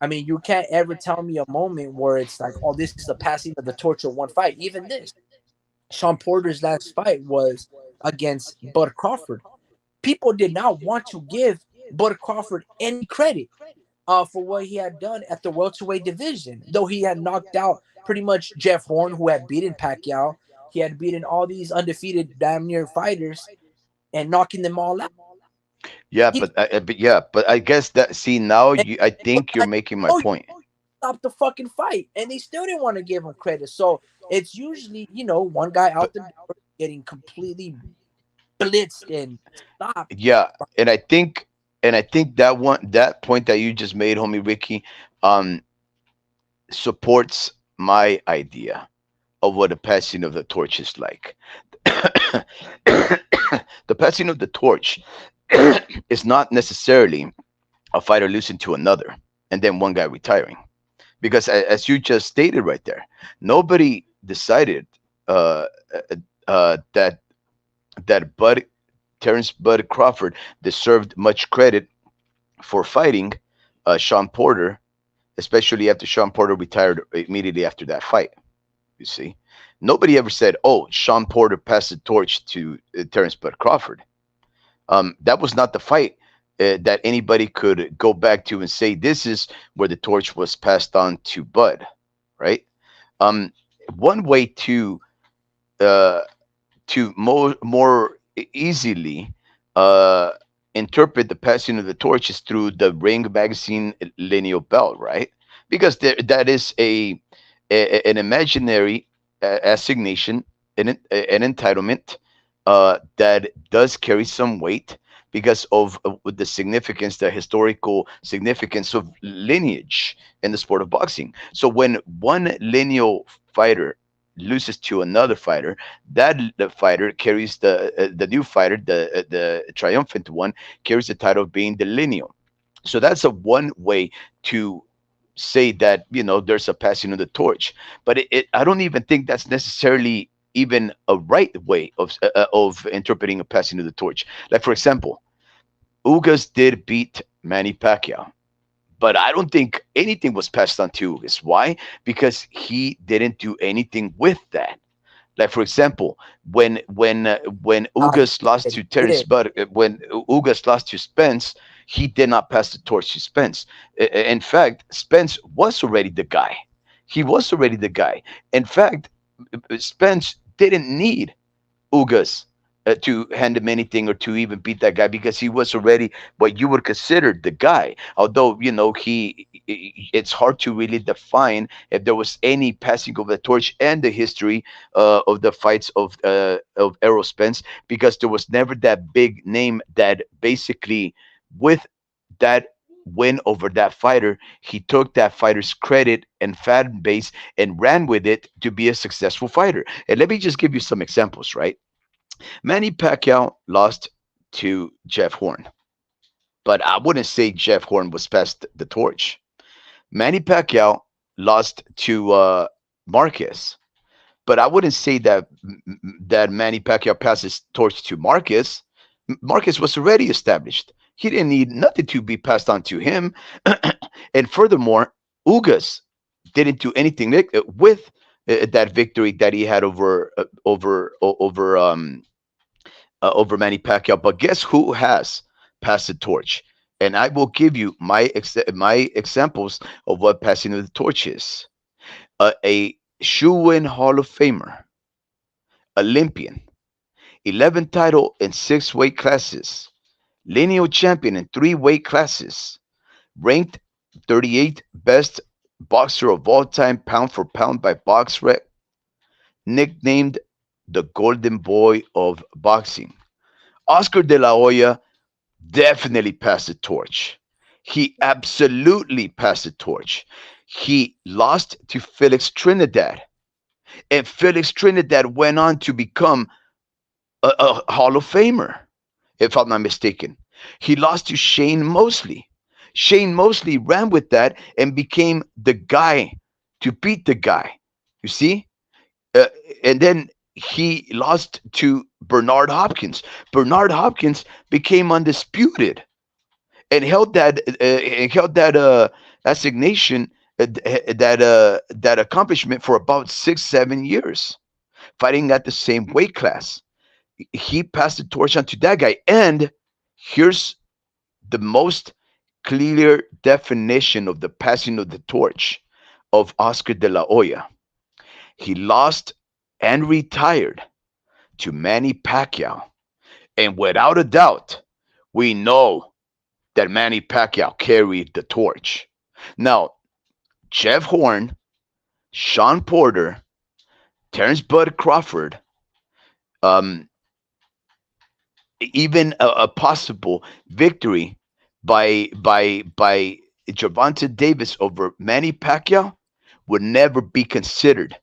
I mean, you can't ever tell me a moment where it's like, oh, this is the passing of the torch of one fight. Even this, Sean Porter's last fight was against Bud Crawford. People did not want to give Bud Crawford any credit for what he had done at the welterweight division. Though he had knocked out pretty much Jeff Horn, who had beaten Pacquiao, he had beaten all these undefeated damn near fighters and knocking them all out. yeah. He But I guess that see now and I it was think you're like, making my oh, you point. stopped the fucking fight, and they still didn't want to give him credit. So it's usually one guy But out the door getting completely blitzed and stopped. yeah, and I think that point that you just made, homie Ricky, um, supports my idea of what a passing of the torch is like. The passing of the torch is not necessarily a fighter losing to another and then one guy retiring. Because as you just stated right there, nobody decided uh, that Bud Terrence Bud Crawford deserved much credit for fighting Sean Porter, especially after Sean Porter retired immediately after that fight. You see, nobody ever said, "Oh, Sean Porter passed the torch to Terrence Bud Crawford." That was not the fight that anybody could go back to and say this is where the torch was passed on to Bud, right? Um, One way uh, to more easily uh, interpret the passing of the torch is through the Ring Magazine lineal belt, right? Because that is an imaginary assignation, an entitlement that does carry some weight because of the significance, the historical significance of lineage in the sport of boxing. So when one lineal fighter loses to another fighter, that the fighter carries the new fighter, the triumphant one, carries the title of being the lineal. So that's a one way to say that there's a passing of the torch, but I don't even think that's necessarily even a right way of interpreting a passing of the torch. Like for example, Ugas did beat Manny Pacquiao, but I don't think anything was passed on to Ugas. Why? Because he didn't do anything with that. Like for example, when Ah, he Ugas lost did. to He Terence did. Bud, when Ugas lost to Spence, he did not pass the torch to Spence. In fact, Spence was already the guy. He was already the guy. In fact, Spence didn't need Ugas to hand him anything or to even beat that guy because he was already what you would consider the guy. Although it's hard to really define if there was any passing of the torch and the history of the fights of Errol Spence because there was never that big name that basically with that win over that fighter, he took that fighter's credit and fan base and ran with it to be a successful fighter. And let me just give you some examples, right? Manny Pacquiao lost to Jeff Horn, but I wouldn't say Jeff Horn was passed the torch. Manny Pacquiao lost to Marquez, but I wouldn't say that Manny Pacquiao passed his torch to Marquez. Marquez was already established. He didn't need nothing to be passed on to him. And furthermore, Ugas didn't do anything with that victory that he had over Manny Pacquiao. But guess who has passed the torch? And I will give you my examples of what passing of the torch is. A shoe-in Hall of Famer, Olympian, 11 title in 6 weight classes, lineal champion in 3 weight classes, ranked 38th best boxer of all time, pound for pound by BoxRec, nicknamed the Golden Boy of boxing. Oscar De La Hoya definitely passed the torch. He absolutely passed the torch. He lost to Felix Trinidad, and Felix Trinidad went on to become a Hall of Famer, if I'm not mistaken. He lost to Shane Mosley. Shane Mosley ran with that and became the guy to beat the guy. You see? Uh, and then he lost to Bernard Hopkins. Bernard Hopkins became undisputed and held that assignation, that accomplishment for about 6 7 years, fighting at the same weight class. He passed the torch on to that guy. And here's the most clear definition of the passing of the torch of Oscar De La Hoya. He lost and retired to Manny Pacquiao. And without a doubt, we know that Manny Pacquiao carried the torch. Now, Jeff Horn, Sean Porter, Terrence Bud Crawford, um, even a possible victory by Gervonta Davis over Manny Pacquiao would never be considered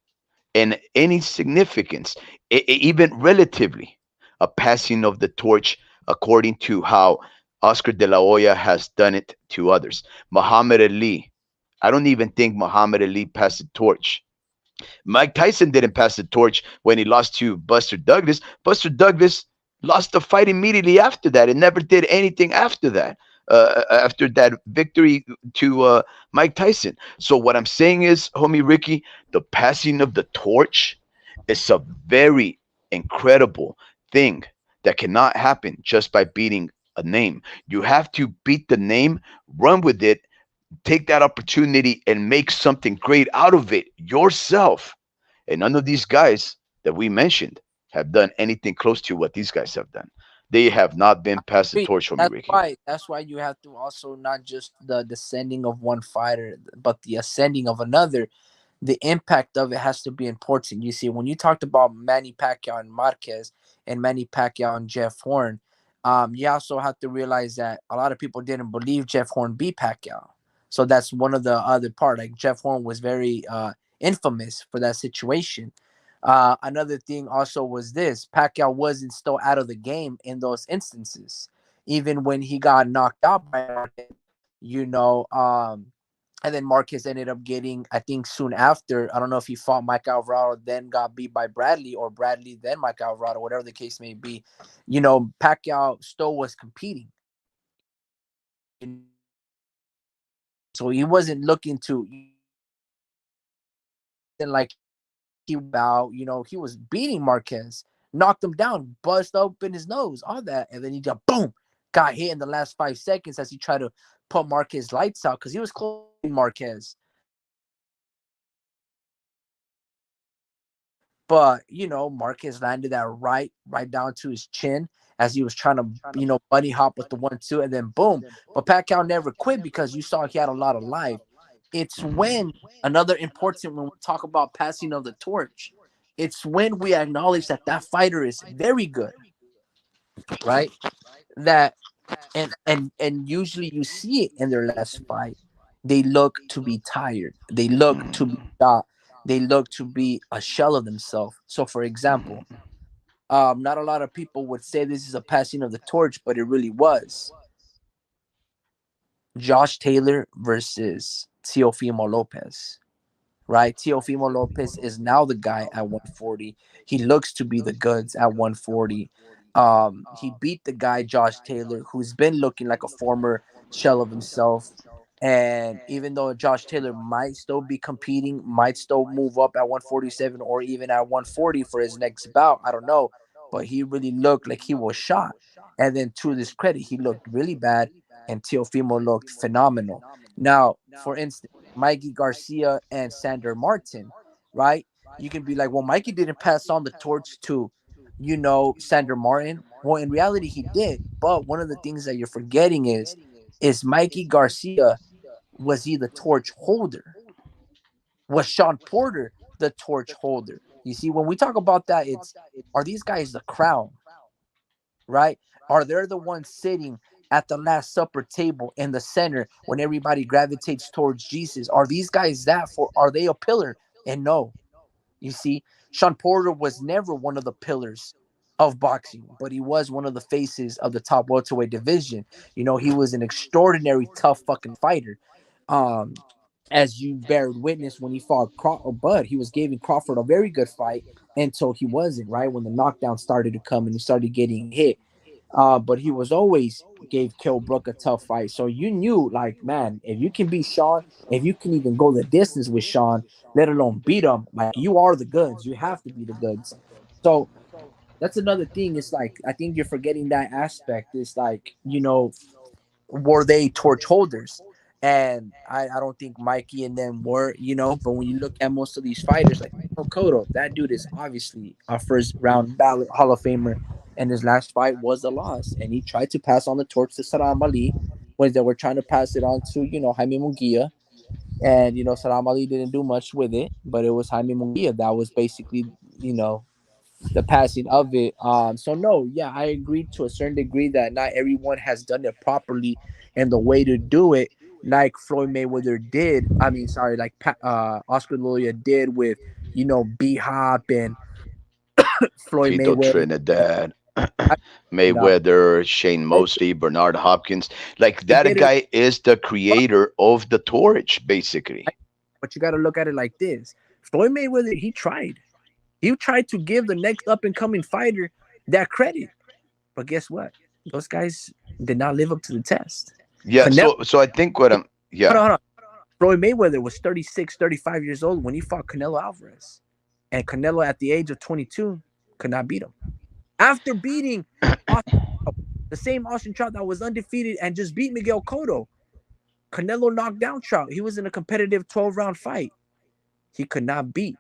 in any significance, even relatively, a passing of the torch according to how Oscar De La Hoya has done it to others. Muhammad Ali, I don't even think Muhammad Ali passed the torch. Mike Tyson didn't pass the torch when he lost to Buster Douglas. Buster Douglas lost the fight immediately after that and never did anything after that. After that victory to Mike Tyson. So what I'm saying is, homie Ricky, the passing of the torch is a very incredible thing that cannot happen just by beating a name. You have to beat the name, run with it, take that opportunity and make something great out of it yourself. And none of these guys that we mentioned have done anything close to what these guys have done. They have not been past the Agree. torch for me, That's Ricky. why. That's why you have to also not just the descending of one fighter, but the ascending of another. The impact of it has to be important. You see, when you talked about Manny Pacquiao and Marquez and Manny Pacquiao and Jeff Horn, you also have to realize that a lot of people didn't believe Jeff Horn beat Pacquiao. So that's one of the other part. Like Jeff Horn was very infamous for that situation. Another thing also was this: Pacquiao wasn't still out of the game in those instances, even when he got knocked out by Marquez. You know, and then Marquez ended up getting, I think, soon after. I don't know if he fought Mike Alvarado, then got beat by Bradley, or Bradley, then Mike Alvarado, whatever the case may be. You know, Pacquiao still was competing. So he wasn't looking to, like, he was beating Marquez, knocked him down, buzzed open his nose, all that. And then he just, boom, got hit in the last 5 seconds as he tried to put Marquez lights out because he was close to Marquez. But Marquez landed that right down to his chin as he was trying to bunny hop with the 1-2, and then boom. But Pacquiao never quit because you saw he had a lot of life. It's when another important when we talk about passing of the torch. It's when we acknowledge that that fighter is very good, right? That and usually you see it in their last fight. They look to be tired. They look to be shot. They look to be a shell of themselves. So, for example, not a lot of people would say this is a passing of the torch, but it really was. Josh Taylor versus Teofimo Lopez, right? Teofimo Lopez is now the guy at 140. He looks to be the goods at 140. He beat the guy Josh Taylor, who's been looking like a former shell of himself. And even though Josh Taylor might still be competing, might still move up at 147 or even at 140 for his next bout, I don't know. But he really looked like he was shot. And then to this credit, he looked really bad, and Teofimo looked phenomenal. Now, for instance, Mikey Garcia and SanMartin, right? You can be like, well, Mikey didn't pass on the torch to, SanMartin. Well, in reality, he did. But one of the things that you're forgetting is Mikey Garcia, was he the torch holder? Was Sean Porter the torch holder? You see, when we talk about that, it's are these guys the crown, right? Are they the ones sitting at the Last Supper table in the center when everybody gravitates towards Jesus? Are these guys that for? Are they a pillar? And no, you see, Sean Porter was never one of the pillars of boxing, but he was one of the faces of the top welterweight division. He was an extraordinary tough fucking fighter. Um, as you bear witness when he fought Bud, he was giving Crawford a very good fight until he wasn't, right? When the knockdown started to come and he started getting hit. But he was always gave Kell Brook a tough fight. So you knew, like, man, if you can beat Sean, if you can even go the distance with Sean, let alone beat him, like you are the goods. You have to be the goods. So that's another thing. It's like I think you're forgetting that aspect. It's like, were they torch holders? And I don't think Mikey and them were, but when you look at most of these fighters, like Cotto, that dude is obviously a first round ballot Hall of Famer. And his last fight was a loss. And he tried to pass on the torch to Saram Ali when they were trying to pass it on to, Jaime Munguia. And, Saram Ali didn't do much with it, but it was Jaime Munguia that was basically, the passing of it. So no, yeah, I agree to a certain degree that not everyone has done it properly, and the way to do it, like Floyd Mayweather did. I mean, sorry, like Oscar Loya did with B Hop and Floyd Tito Mayweather. Trinidad, I, no, Mayweather, Shane they, Mosley, Bernard Hopkins. Like they that did it, guy is the creator of the torch, basically. but you got to look at it like this: Floyd Mayweather, he tried. He tried to give the next up and coming fighter that credit, but guess what? Those guys did not live up to the test. Yeah. Canelo, So I think what I'm. hold Yeah. on, hold on. Floyd Mayweather was 36, 35 years old when he fought Canelo Alvarez. And Canelo, at the age of 22, could not beat him. After beating Austin, the same Austin Trout that was undefeated and just beat Miguel Cotto, Canelo knocked down Trout. He was in a competitive 12-round fight. He could not beat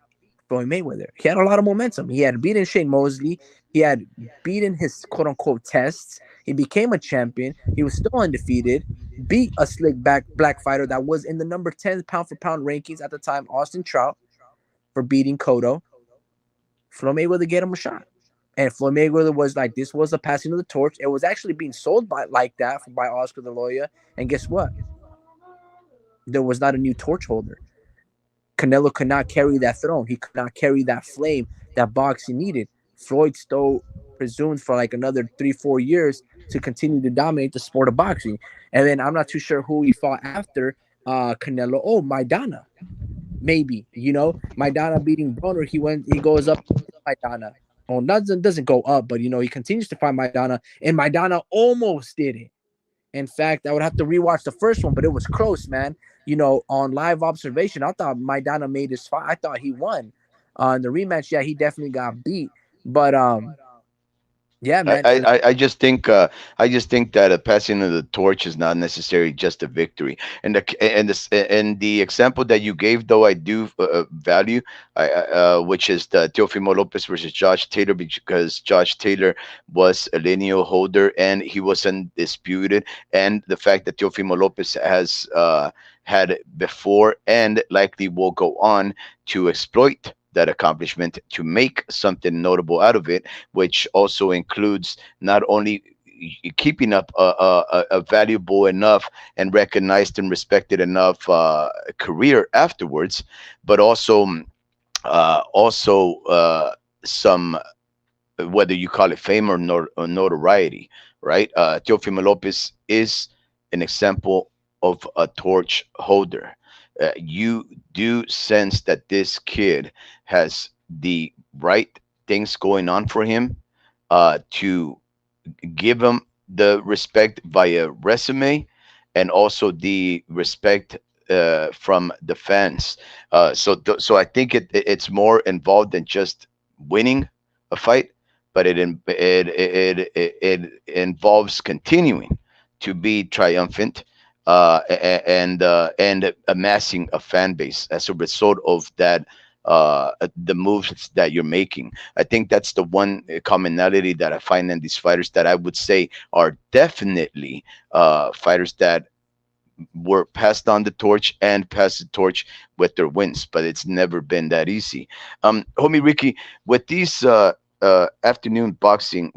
Floyd Mayweather. He had a lot of momentum. He had beaten Shane Mosley. He had beaten his quote-unquote tests. He became a champion. He was still undefeated. Beat a slick back black fighter that was in the number 10 pound for pound rankings at the time, Austin Trout, for beating Cotto. Floyd Mayweather gave him a shot. And Floyd Mayweather was like, this was a passing of the torch. It was actually being sold by like that by Oscar the Lawyer. And guess what? There was not a new torch holder. Canelo could not carry that throne. He could not carry that flame that boxing needed. Floyd still presumed for like another 3-4 years to continue to dominate the sport of boxing. And then I'm not too sure who he fought after Canelo. Oh, Maidana. Maybe, Maidana beating Broner. He goes up to Maidana. Oh, doesn't go up, but he continues to fight Maidana, and Maidana almost did it. In fact, I would have to rewatch the first one, but it was close, man. On live observation, I thought Maidana made his fight. I thought he won. In the rematch, yeah, he definitely got beat. But Yeah, I, man. I, And I just think that a passing of the torch is not necessarily just a victory. And the example that you gave, though, I do value, which is the Teofimo Lopez versus Josh Taylor, because Josh Taylor was a lineal holder and he was undisputed, and the fact that Teofimo Lopez has had before and likely will go on to exploit that accomplishment to make something notable out of it, which also includes not only keeping up a valuable enough and recognized and respected enough career afterwards, but also some, whether you call it fame or notoriety, right? Teofimo Lopez is an example of a torch holder. You do sense that this kid has the right things going on for him, to give him the respect via resume and also the respect from the fans. So I think it's more involved than just winning a fight, but it involves continuing to be triumphant, and amassing a fan base as a result of that, the moves that you're making. I think that's the one commonality that I find in these fighters, that I would say are definitely fighters that were passed on the torch and passed the torch with their wins, but it's never been that easy. Homie Ricky, with these afternoon boxing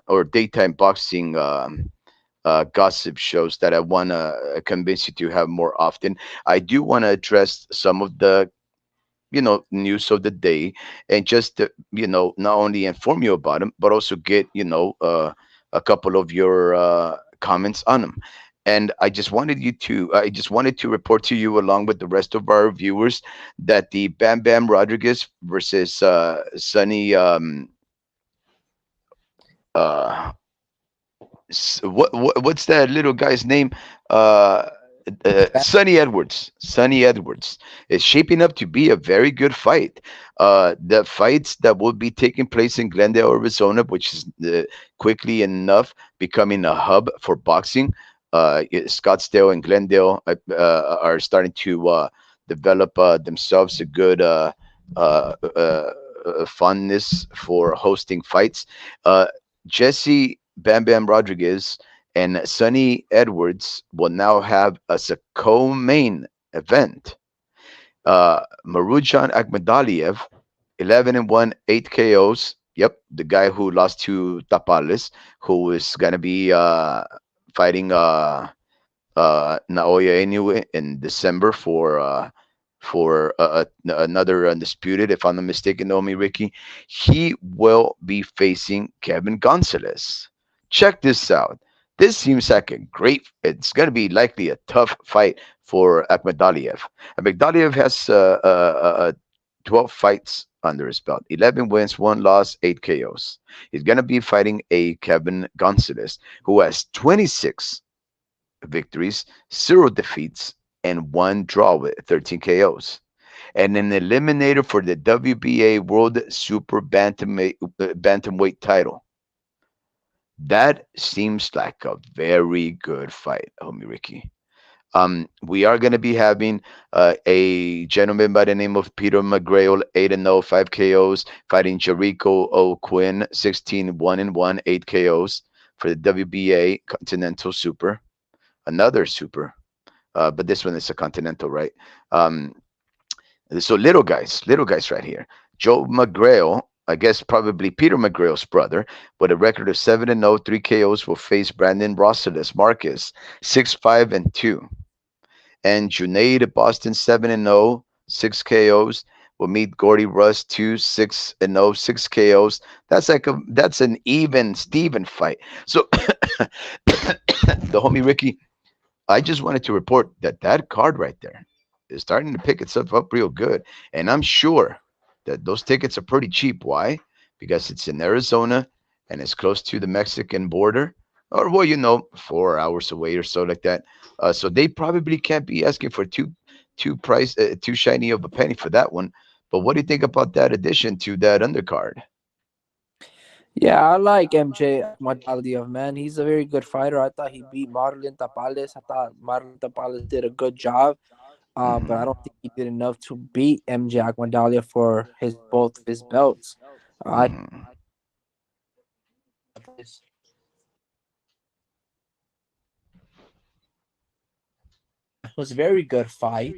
or daytime boxing gossip shows that I want to convince you to have more often, I do want to address some of the news of the day, and just to, not only inform you about them, but also get a couple of your comments on them. And I just wanted to report to you, along with the rest of our viewers, that the Bam Bam Rodriguez versus Sonny, uh what's that little guy's name? Uh, Sonny Edwards is shaping up to be a very good fight. The fights that will be taking place in Glendale, Arizona, which is quickly enough becoming a hub for boxing. Scottsdale and Glendale are starting to develop themselves a good fondness for hosting fights. Uh, Jesse Bam Bam Rodriguez and Sonny Edwards will now have as a co-main event Marujan Akhmadaliev, 11-1, 8 KOs. Yep, the guy who lost to Tapales, who is gonna be fighting Naoya Inoue in December for another undisputed, if I'm not mistaken, Naomi Ricky. He will be facing Kevin Gonzalez. Check this out. This seems like a great. It's going to be likely a tough fight for Akhmadaliev. Akhmadaliev has 12 fights under his belt, 11 wins, one loss, 8 KOs. He's going to be fighting a Kevin Gonzalez who has 26 victories, 0 defeats, and one draw with 13 KOs. And an eliminator for the WBA World Super Bantamweight title. That seems like a very good fight, homie Ricky. We are going to be having a gentleman by the name of Peter McGrail, 8-0, 5 KOs, fighting Jericho O'Quinn, 16-1-1, 8 KOs for the WBA Continental Super. Another super, but this one is a continental, right? Um, so little guys right here. Joe McGrail, I guess probably Peter McGrail's brother, with a record of 7-0, 3 KOs, will face Brandon Rosales Marquez, 6-5-2. And Junaid Boston, 7-0, 6 KOs, will meet Gordy Russ, 2-6-0, 6 KOs. That's an even Steven fight. So the homie Ricky, I just wanted to report that that card right there is starting to pick itself up real good. And I'm sure that those tickets are pretty cheap. Why? Because it's in Arizona and it's close to the Mexican border, or, well, 4 hours away or so, like that. So they probably can't be asking for too shiny of a penny for that one. But what do you think about that addition to that undercard? Yeah, I like MJ Akhmadaliev, man. He's a very good fighter. I thought he beat Marlon Tapales. I thought Marlon Tapales did a good job. But I Hmm. don't think he did enough to beat MJ Akhmadaliev for his both of his belts. I Hmm. Tapales was a very good fight.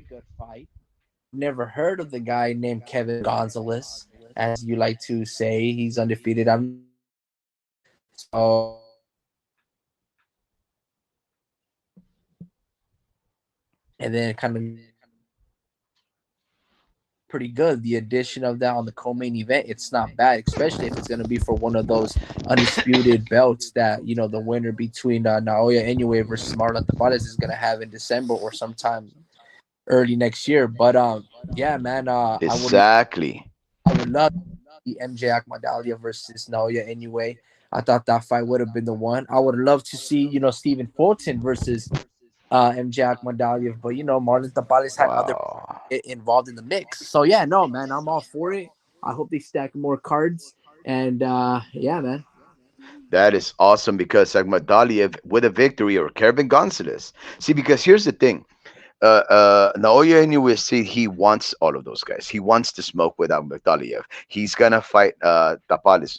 Never heard of the guy named Kevin Gonzalez, as you like to say. He's undefeated. I've never heard of him. So and then kind of pretty good. The addition of that on the co-main event, it's not bad, especially if it's going to be for one of those undisputed belts that the winner between Naoya Inoue versus Marlon Tapales is going to have in December or sometime early next year. But yeah, man, Exactly. I would love to see MJ Akmadalia versus Naoya Inoue. I thought that fight would have been the one. I would love to see Stephen Fulton versus MJ Akmadaliev, but Marlon Tapales had other Wow. involved in the mix. So yeah, no man, I'm all for it. I hope they stack more cards, and yeah, man. That is awesome because Agmadaliev with a victory or Kevin Gonzalez. See, because here's the thing. Naoya Inoue said he wants all of those guys. He wants to smoke with Agmadaliev. He's gonna fight Tapales,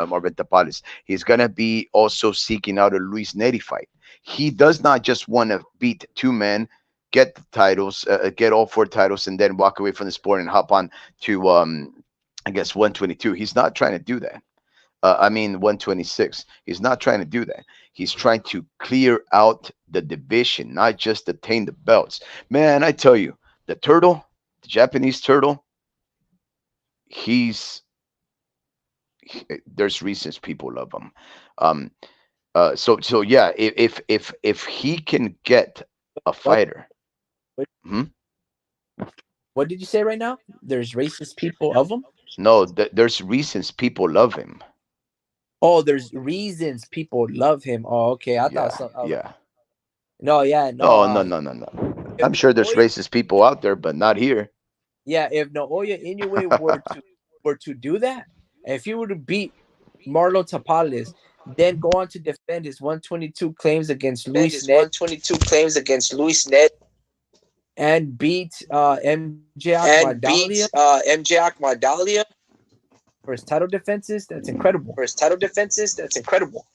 Marvin Tapales. He's gonna be also seeking out a Luis Neri fight. He does not just want to beat two men, get the titles, get all four titles, and then walk away from the sport and hop on to I guess 122. He's not trying to do that. I mean 126. He's not trying to do that. He's trying to clear out the division, not just attain the belts. Man, I tell you, the turtle, the Japanese turtle, he's there's reasons people love him. Um, so yeah, if he can get a What fighter, what hmm? what did you say right now? There's racist people of them. No, there's reasons people love him. Oh, there's reasons people love him. Oh, okay. I thought Yeah, some. I was like, yeah. no, yeah, no. No, no, no, no, no. If I'm sure there's Naoya, racist people out there, but not here. yeah, if Naoya Inoue were to do that, if he were to beat Marlon Tapales, then go on to defend his 122 claims against Defend Luis his Net 122 claims against Luis Net and beat MJ and Akmadalia beat MJ Akmadalia for his title defenses, that's incredible. for his title defenses. That's incredible.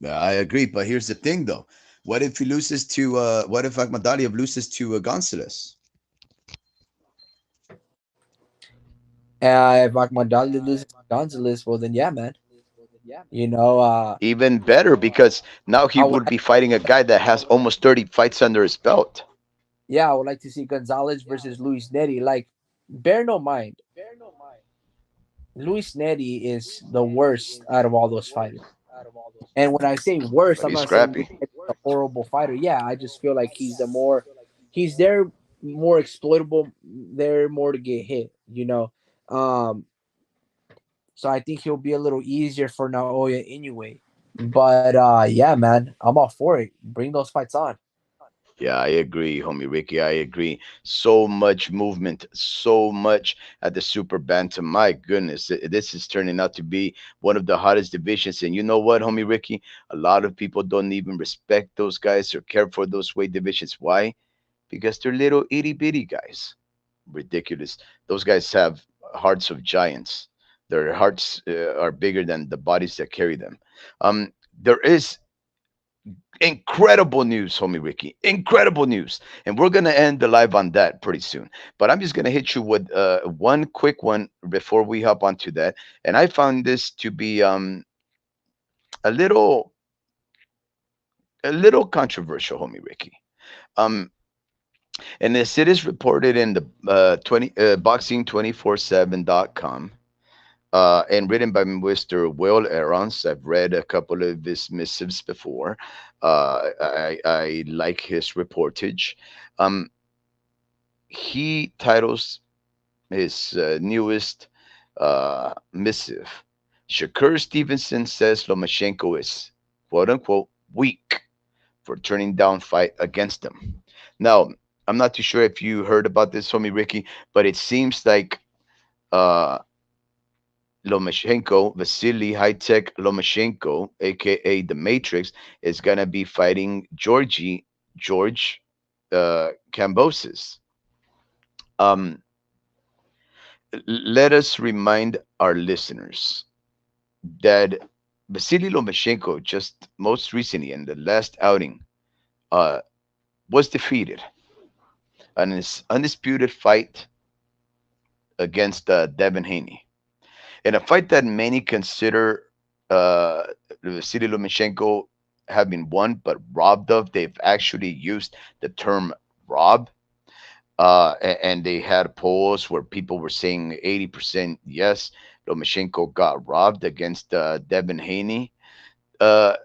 I agree, but here's the thing, though. What if he loses to? What if Akhmadaliev loses to Gonzalez? If Akmadalia loses to Gonzalez, well then yeah, man. You know, Even better, because now he I would would be fighting a guy that has almost 30 fights under his belt. yeah, I would like to see Gonzalez versus Luis Neri. Like, bear no mind, Luis Neri is the worst out of all those fighters. And when I say worst, But I'm he's not saying scrappy. he's a horrible fighter. Yeah, I just feel like he's there more exploitable, there more to get hit, Um, so I think he'll be a little easier for Naoya anyway. But yeah, man, I'm all for it. Bring those fights on. Yeah, I agree, homie Ricky. I agree. So much movement, so much at the super bantam. My goodness, this is turning out to be one of the hottest divisions. And you know what, homie Ricky? A lot of people don't even respect those guys or care for those weight divisions. Why? Because they're little itty bitty guys. Ridiculous. Those guys have hearts of giants. Their hearts are bigger than the bodies that carry them. There is incredible news, homie Ricky. Incredible news. And we're going to end the live on that pretty soon. But I'm just going to hit you with one quick one before we hop onto that. And I found this to be a little controversial, homie Ricky. Um, and as it is reported in the 20 boxing247.com, and written by Mr. Will Aarons. I've read a couple of his missives before. I like his reportage. Um, he titles his newest missive. Shakur Stevenson says Lomachenko is quote unquote weak for turning down fight against him. Now, I'm not too sure if you heard about this, homie Ricky, but it seems like uh, Lomachenko, Vasily High-Tech Lomachenko, aka the Matrix, is gonna be fighting George Cambosis. Um, Let us remind our listeners that Vasily Lomachenko just most recently in the last outing uh, was defeated in his undisputed fight against Devin Haney. In a fight that many consider uh, Vasily Lomachenko having won but robbed of, they've actually used the term rob. And they had polls where people were saying 80% yes, Lomachenko got robbed against Devin Haney. Uh,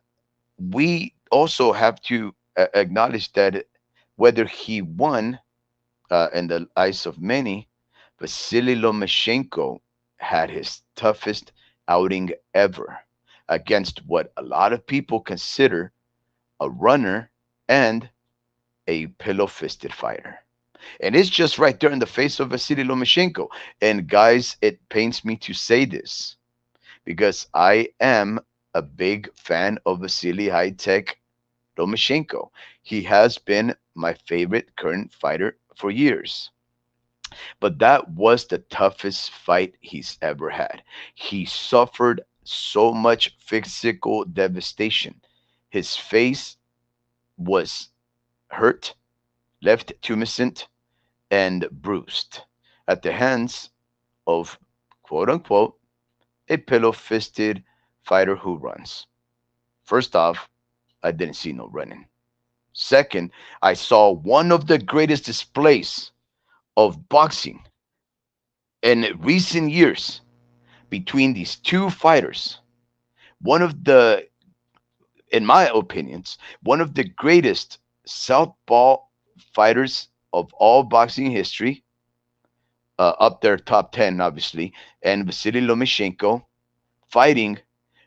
we also have to acknowledge that whether he won in the eyes of many, Vasily Lomachenko had his toughest outing ever against what a lot of people consider a runner and a pillow fisted fighter. And it's just right there in the face of Vasily Lomachenko. And guys, it pains me to say this because I am a big fan of Vasily High Tech Lomachenko. He has been my favorite current fighter for years. But that was the toughest fight he's ever had. He suffered so much physical devastation. His face was hurt, left tumescent, and bruised at the hands of quote unquote a pillow fisted fighter who runs. First off, I didn't see no running. Second, I saw one of the greatest displays of boxing in recent years between these two fighters. One of the, in my opinions, one of the greatest southpaw fighters of all boxing history, up there top 10, obviously, and Vasily Lomachenko fighting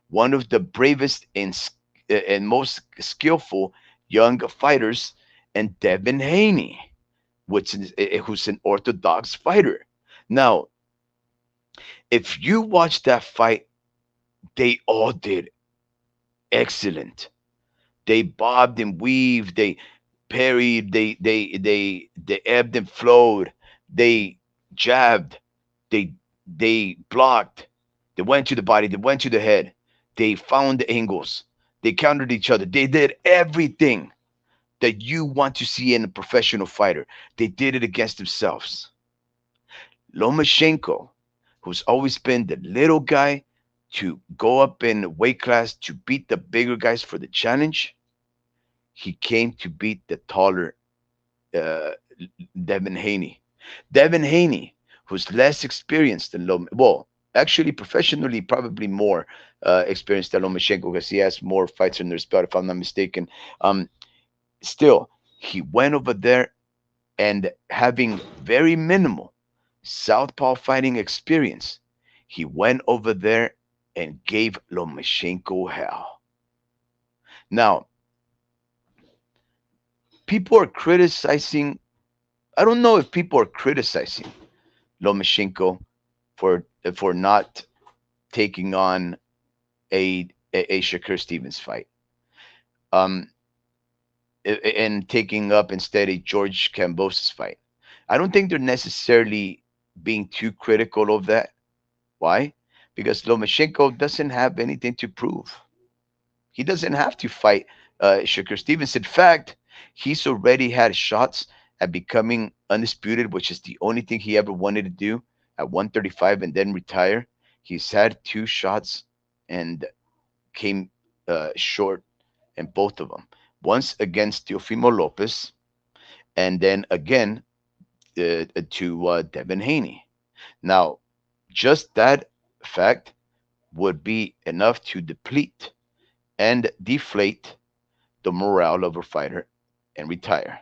one of the bravest and most skillful young fighters, and Devin Haney, who's an orthodox fighter. Now, if you watch that fight, they all did excellent. They bobbed and weaved, they parried, they ebbed and flowed, they jabbed, they blocked, they went to the body, they went to the head, they found the angles, they countered each other, they did everything that you want to see in a professional fighter. They did it against themselves. Lomachenko, who's always been the little guy to go up in weight class to beat the bigger guys for the challenge, he came to beat the taller uh, Devin Haney. Devin Haney, who's less experienced than well, actually professionally probably more experienced than Lomachenko because he has more fights under his belt, if I'm not mistaken. Um, Still, he went over there and having very minimal southpaw fighting experience, he went over there and gave Lomachenko hell. Now, people are criticizing. I don't know if people are criticizing Lomachenko for not taking on a Shakur Stevens fight, um, and taking up instead a George Kambosos fight. I don't think they're necessarily being too critical of that. Why? Because Lomachenko doesn't have anything to prove. He doesn't have to fight Shakur Stevens. In fact, he's already had shots at becoming undisputed, which is the only thing he ever wanted to do at 135 and then retire. He's had two shots and came short in both of them. Once against Teofimo Lopez, and then again to Devin Haney. Now, just that fact would be enough to deplete and deflate the morale of a fighter and retire.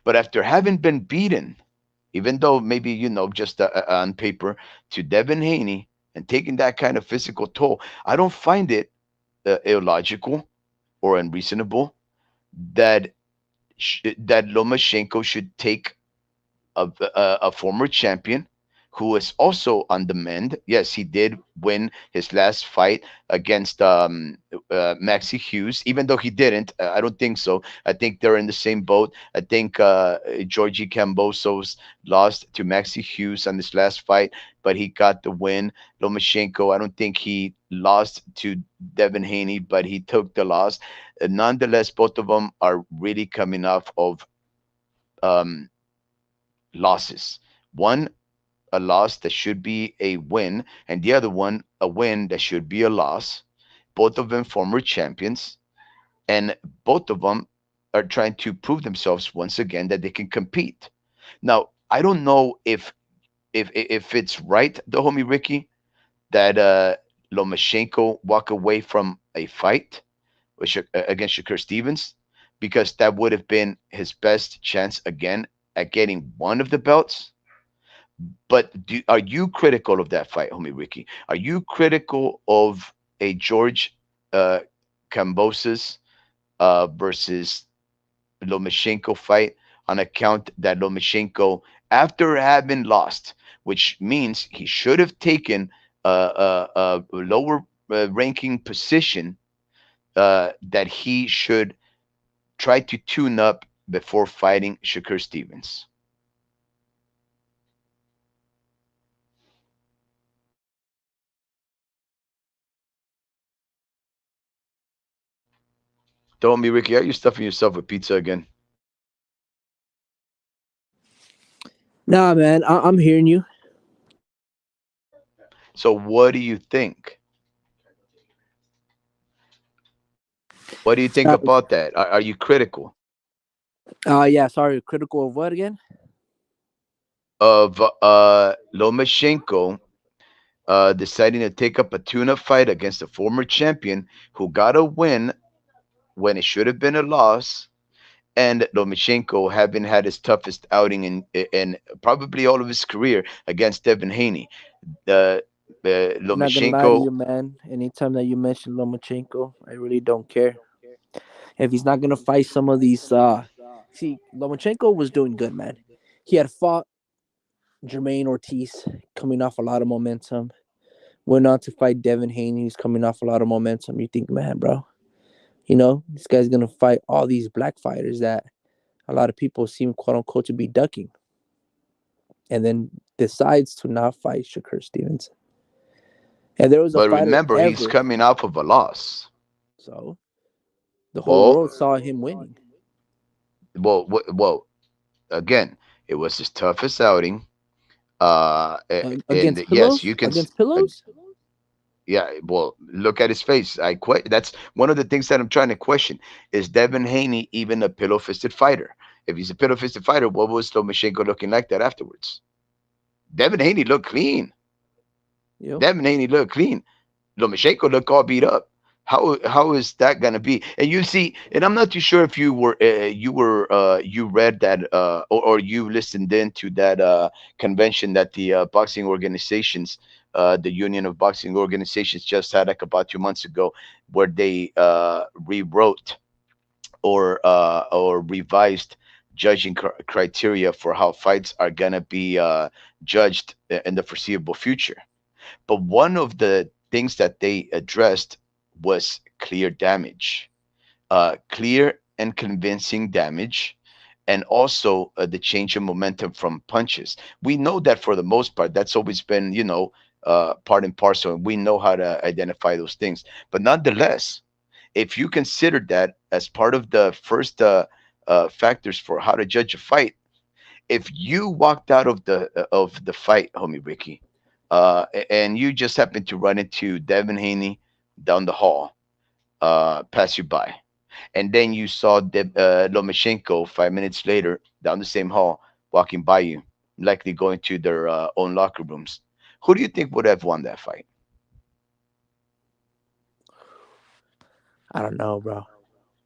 But after having been beaten, even though maybe, just on paper, to Devin Haney and taking that kind of physical toll, I don't find it illogical or unreasonable that that Lomachenko should take a former champion who is also on the mend. Yes, he did win his last fight against Maxi Hughes, even though he didn't. I don't think so. I think they're in the same boat. I think Georgie Cambosos lost to Maxi Hughes on this last fight, but he got the win. Lomachenko, I don't think he lost to Devin Haney, but he took the loss. Nonetheless, both of them are really coming off of um, losses. One, a loss that should be a win, and the other one, a win that should be a loss. Both of them former champions, and both of them are trying to prove themselves once again that they can compete. Now, I don't know if it's right, the homie Ricky, that Lomachenko walk away from a fight with against Shakur Stevens, because that would have been his best chance again at getting one of the belts. But are you critical of that fight, homie Ricky? Are you critical of a George uh, Kambosos versus Lomachenko fight on account that Lomachenko, after having lost, which means he should have taken a lower ranking position, that he should try to tune up before fighting Shakur Stevens? Tell me, Ricky, are you stuffing yourself with pizza again? Nah, man, I'm hearing you. So, what do you think? What do you think Uh, about that? Are you critical yeah, sorry, critical of what again? of Lomachenko deciding to take up a tune-up fight against a former champion who got a win when it should have been a loss, and Lomachenko having had his toughest outing in probably all of his career against Devin Haney? The Not gonna lie to Lomachenko, you, man. Anytime that you mention Lomachenko, I really don't care. If he's not gonna fight some of these, see, Lomachenko was doing good, man. He had fought Jermaine Ortiz, coming off a lot of momentum. Went on to fight Devin Haney, who's coming off a lot of momentum. You think, man, bro, this guy's gonna fight all these black fighters that a lot of people seem quote unquote to be ducking, and then decides to not fight Shakur Stevens. And there was a but fighter remember, he's ever, coming off of a loss. so the whole Well, world saw him winning well, again, it was his toughest outing. And against yes, pillows. you can. Against pillows. Yeah, well, look at his face. That's one of the things that I'm trying to question. Is Devin Haney even a pillow fisted fighter? If he's a pillow fisted fighter, what was Lomachenko looking like that afterwards? Devin Haney looked clean. Yep. Devin Haney looked clean. Lomachenko looked all beat up. How is that gonna be? And you see, and I'm not too sure if you read that or you listened in to that convention that the boxing organizations, the Union of Boxing Organizations, just had like about 2 months ago, where they rewrote or revised judging criteria for how fights are gonna be judged in the foreseeable future. But one of the things that they addressed was clear damage, clear and convincing damage, and also the change in momentum from punches. We know that for the most part, that's always been, part and parcel, and we know how to identify those things. But nonetheless, if you consider that as part of the first factors for how to judge a fight, if you walked out of the fight, homie Ricky, and you just happened to run into Devin Haney down the hall, pass you by, and then you saw Lomachenko 5 minutes later down the same hall walking by you, likely going to their own locker rooms, who do you think would have won that fight? I don't know, bro.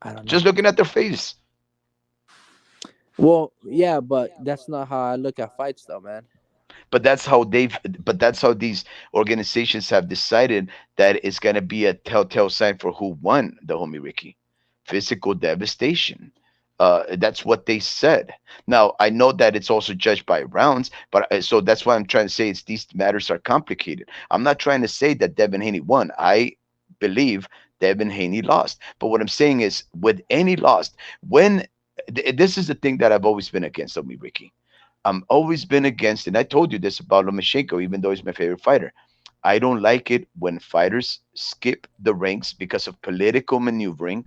I don't Just know. looking at their face. Well, yeah, but that's not how I look at fights, though, man. But that's how these organizations have decided that it's gonna be a telltale sign for who won, the homie Ricky. Physical devastation. That's what they said. Now I know that it's also judged by rounds, but so that's why I'm trying to say it's these matters are complicated. I'm not trying to say that Devin Haney won. I believe Devin Haney lost. But what I'm saying is, with any loss, when this is the thing that I've always been against of me, Ricky. I'm always been against, and I told you this about Lomachenko, even though he's my favorite fighter. I don't like it when fighters skip the ranks because of political maneuvering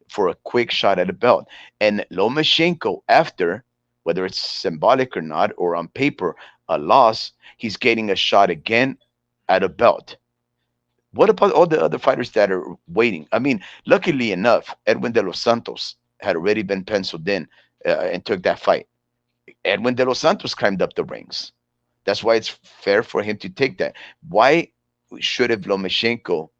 for a quick shot at a belt. And Lomachenko, after, whether it's symbolic or not, or on paper, a loss, he's getting a shot again at a belt. What about all the other fighters that are waiting? I mean, luckily enough, Edwin de los Santos had already been penciled in and took that fight. Edwin de los Santos climbed up the ranks. That's why it's fair for him to take that. Why should have Lomachenko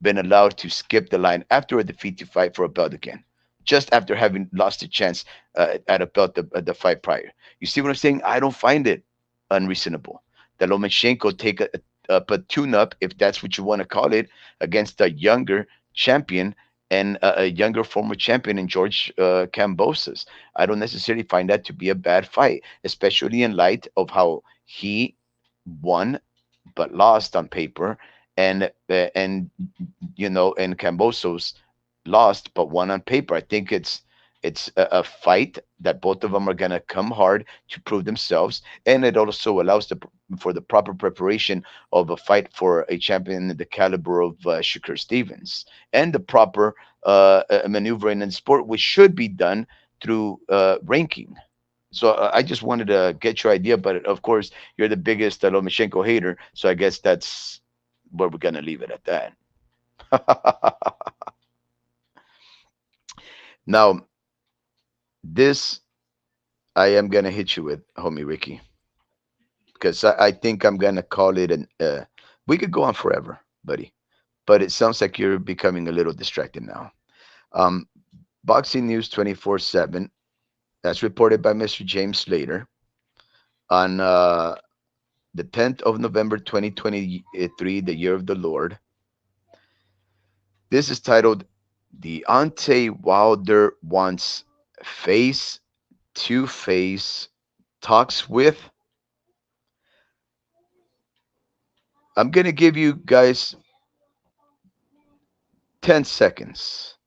been allowed to skip the line after a defeat to fight for a belt again, just after having lost a chance at a belt the fight prior? You see what I'm saying? I don't find it unreasonable that Lomachenko take a tune-up, if that's what you want to call it, against a younger champion and a younger former champion in George Cambosos. I don't necessarily find that to be a bad fight, especially in light of how he won but lost on paper, and and Cambosos lost but won on paper. I think it's a fight that both of them are gonna come hard to prove themselves, and it also allows for the proper preparation of a fight for a champion in the caliber of Shakur Stevens, and the proper maneuvering in the sport, which should be done through ranking. So I just wanted to get your idea, but of course you're the biggest Lomachenko hater, so I guess that's where we're gonna leave it at that. Now, this I am gonna hit you with, homie Ricky, because I think I'm gonna call it an. We could go on forever, buddy, but it sounds like you're becoming a little distracted now. Um, Boxing News 24/7, as reported by Mr. James Slater on the 10th of November 2023, the year of the Lord. This is titled Deontay Wilder wants face to face talks with. I'm going to give you guys 10 seconds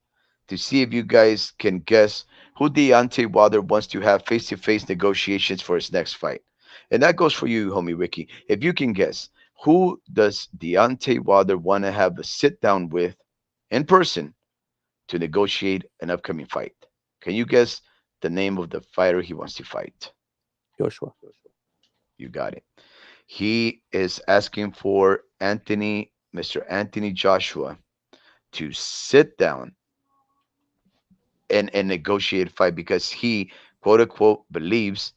to see if you guys can guess who Deontay Wilder wants to have face to face negotiations for his next fight. And that goes for you, homie Ricky. If you can guess, who does Deontay Wilder want to have a sit down with in person to negotiate an upcoming fight? Can you guess the name of the fighter he wants to fight? Joshua. You got it. He is asking for Mr. Anthony Joshua, to sit down and negotiate a fight because he, quote unquote, believes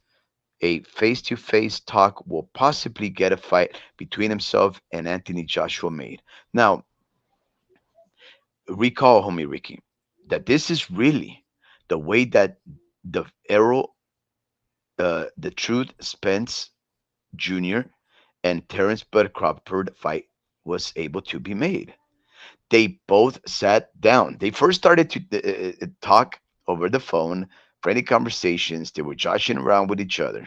a face to face talk will possibly get a fight between himself and Anthony Joshua made. Now, recall, homie Ricky, that this is really the way that the Errol, the Truth Spence Jr. and Terrence Bud Crawford fight was able to be made. They both sat down. They first started to talk over the phone, friendly conversations. They were joshing around with each other.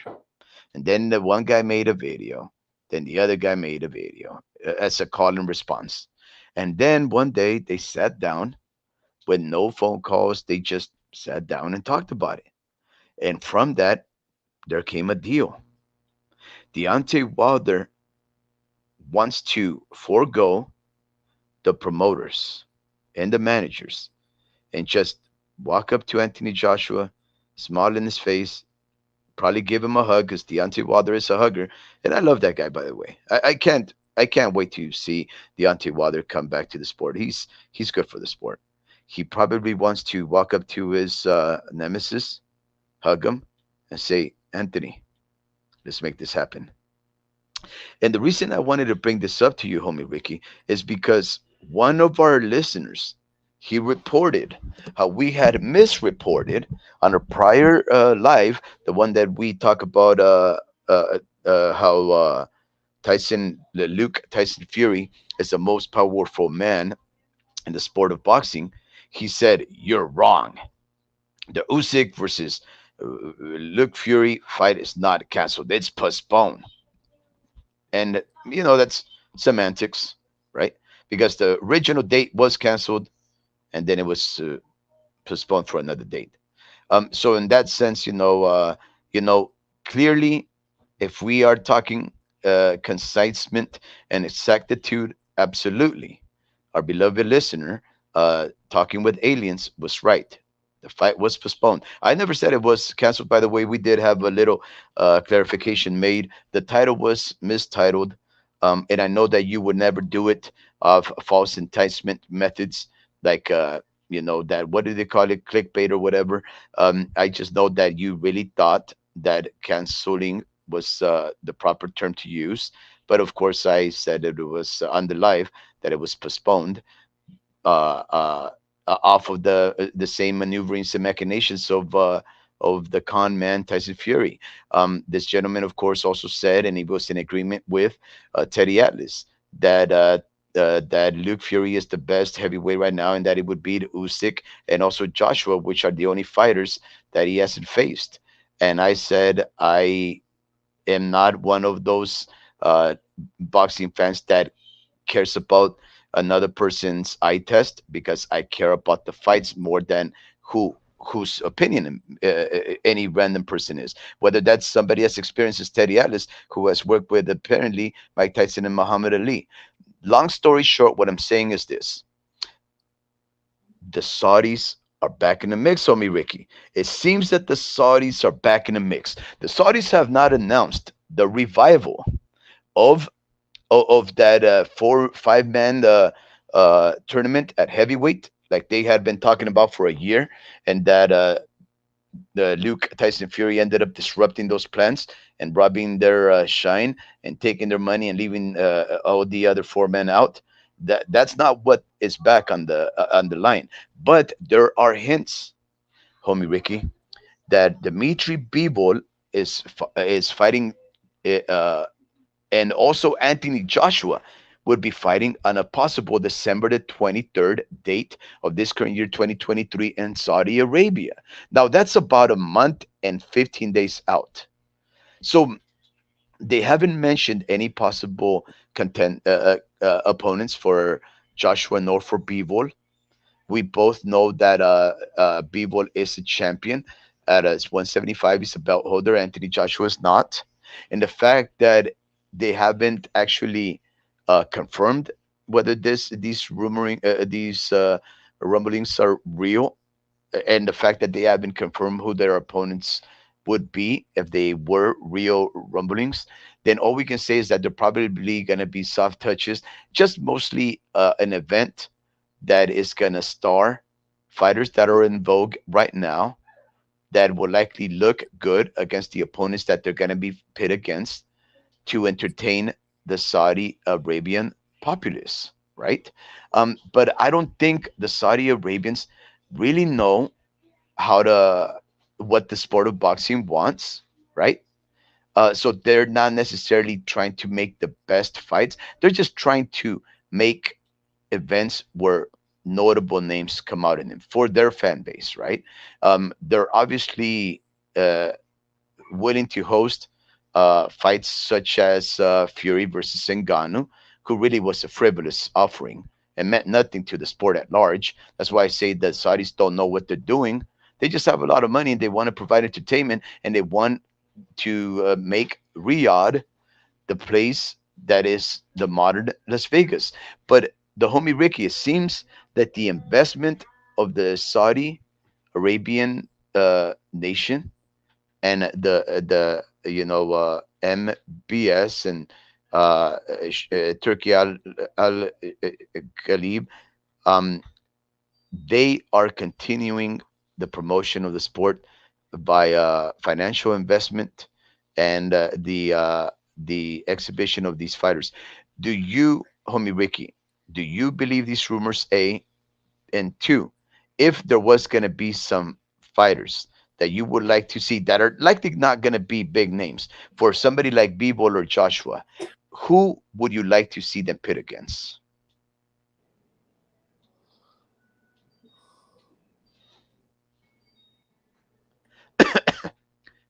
And then the one guy made a video. Then the other guy made a video as a call and response. And then one day they sat down with no phone calls. They just sat down and talked about it. And from that, there came a deal. Deontay Wilder wants to forego the promoters and the managers and just walk up to Anthony Joshua, smile in his face, probably give him a hug because Deontay Wilder is a hugger, and I love that guy, by the way. I can't wait to see Deontay Wilder come back to the sport. He's good for the sport. He probably wants to walk up to his nemesis, hug him, and say, Anthony, let's make this happen. And the reason I wanted to bring this up to you, homie Ricky, is because one of our listeners, he reported how we had misreported on a prior live, the one that we talk about how Luke Tyson Fury is the most powerful man in the sport of boxing. He said, you're wrong. The Usyk versus Luke Fury fight is not canceled. It's postponed. And, that's semantics, right? Because the original date was canceled and then it was postponed for another date. So in that sense, you know, clearly, if we are talking concisement and exactitude, absolutely, our beloved listener, talking with aliens, was right. The fight was postponed. I never said it was canceled. By the way, we did have a little clarification made. The title was mistitled, and I know that you would never do it of false enticement methods like that, what do they call it, clickbait or whatever. I just know that you really thought that canceling was the proper term to use, but of course I said it was on the live that it was postponed, uh, uh, off of the same maneuverings and machinations of the con man Tyson Fury. This gentleman, of course, also said, and he was in agreement with Teddy Atlas, that Luke Fury is the best heavyweight right now, and that it would beat Usyk and also Joshua, which are the only fighters that he hasn't faced. And I said I am not one of those uh, boxing fans that cares about another person's eye test, because I care about the fights more than whose opinion any random person is. Whether that's somebody as experienced as Teddy Atlas, who has worked with apparently Mike Tyson and Muhammad Ali. Long story short, what I'm saying is this: the Saudis are back in the mix, homie Ricky. It seems that the Saudis are back in the mix. The Saudis have not announced the revival of of that 4 5 man tournament at heavyweight, like they had been talking about for a year, and that the Luke Tyson Fury ended up disrupting those plans and robbing their shine and taking their money and leaving all the other 4 men out. That's not what is back on the line, but there are hints, homie Ricky, that Dmitry Bivol is fighting uh, and also Anthony Joshua would be fighting on a possible December the 23rd date of this current year 2023 in Saudi Arabia. Now that's about a month and 15 days out. So they haven't mentioned any possible opponents for Joshua nor for Bivol. We both know that Bivol is a champion at 175. He's a belt holder. Anthony Joshua is not. And the fact that they haven't actually confirmed whether these rumblings are real, and the fact that they haven't confirmed who their opponents would be if they were real rumblings, then all we can say is that they're probably going to be soft touches, just mostly an event that is going to star fighters that are in vogue right now, that will likely look good against the opponents that they're going to be pit against, to entertain the Saudi Arabian populace, right? But I don't think the Saudi Arabians really know how to what the sport of boxing wants, right? So they're not necessarily trying to make the best fights. They're just trying to make events where notable names come out in them for their fan base, right? They're obviously uh, willing to host fights such as Fury versus Ngannou, who really was a frivolous offering and meant nothing to the sport at large. That's why I say that Saudis don't know what they're doing. They just have a lot of money and they want to provide entertainment, and they want to make Riyadh the place that is the modern Las Vegas. But the homie Ricky, it seems that the investment of the Saudi Arabian nation and the MBS and Turkey Al Ghalib, um, they are continuing the promotion of the sport by financial investment and the exhibition of these fighters. Do you, homie Ricky, do you believe these rumors? A, and two, if there was going to be some fighters that you would like to see that are likely not going to be big names, for somebody like Bivol or Joshua, who would you like to see them pit against?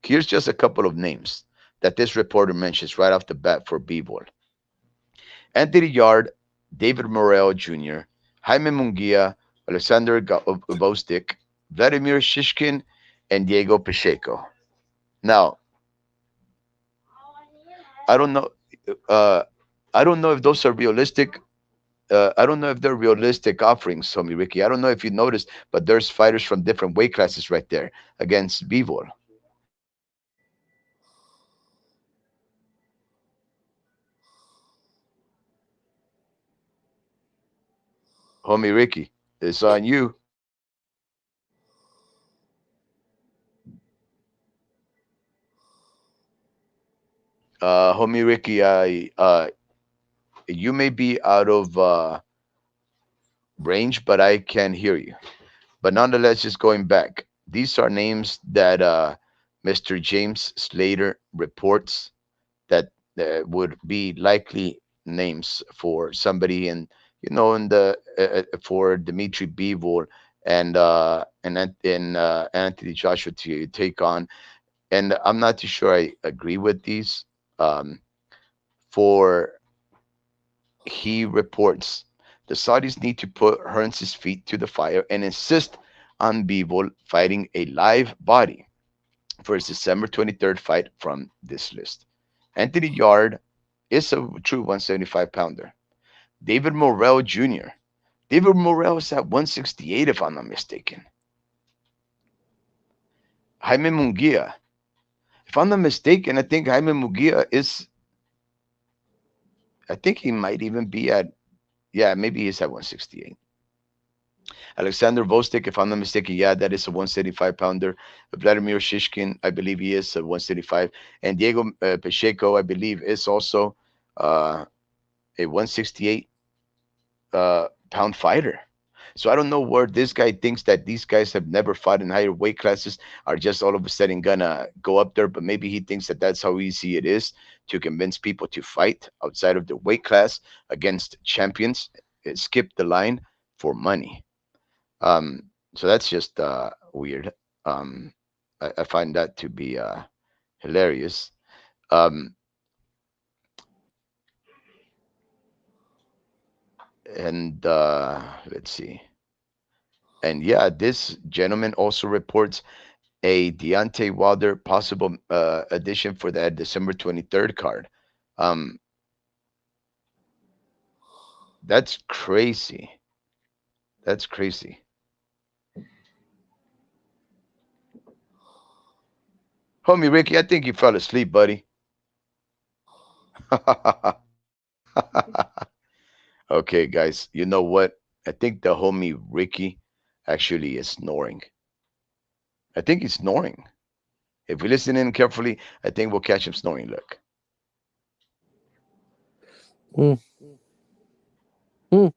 Here's just a couple of names that this reporter mentions right off the bat for B-Ball: Anthony Yard, David Morrell Jr., Jaime Munguia, Alexander Bostic, Vladimir Shishkin, and Diego Pacheco. Now, I don't know. Uh, I don't know if those are realistic. I don't know if they're realistic offerings, Homie Ricky. I don't know if you noticed, but there's fighters from different weight classes right there against Bivol. Homie Ricky, it's on you. Homie Ricky, you may be out of range, but I can hear you. But nonetheless, just going back, these are names that Mr. James Slater reports that would be likely names for somebody in, in the for Dimitri Bivol and Anthony Joshua to take on. And I'm not too sure I agree with these. Um, for he reports the Saudis need to put Hearns' feet to the fire and insist on Bivol fighting a live body for his December 23rd fight from this list. Anthony Yard is a true 175 pounder. David Morrell Jr. David Morrell is at 168, if I'm not mistaken. Jaime Munguia. If I'm not mistaken, I think Jaime Munguia is, I think he might even be at, yeah, maybe he's at 168. Alexander Vostik, if I'm not mistaken, yeah, that is a 175 pounder. Vladimir Shishkin, I believe he is a 175. And Diego Pacheco, I believe, is also a 168 pound fighter. So I don't know where this guy thinks that these guys have never fought in higher weight classes are just all of a sudden gonna go up there. But maybe he thinks that that's how easy it is to convince people to fight outside of the weight class against champions, skip the line for money. Um, so that's just weird. Um, I find that to be hilarious. Um, and let's see. And yeah, this gentleman also reports a Deontay Wilder possible addition for that December 23rd card. Um, that's crazy. That's crazy. Homie Ricky, I think you fell asleep, buddy. Okay, guys, you know what? I think the homie Ricky actually is snoring. I think he's snoring. If we listen in carefully, I think we'll catch him snoring. Look. Mm, mm.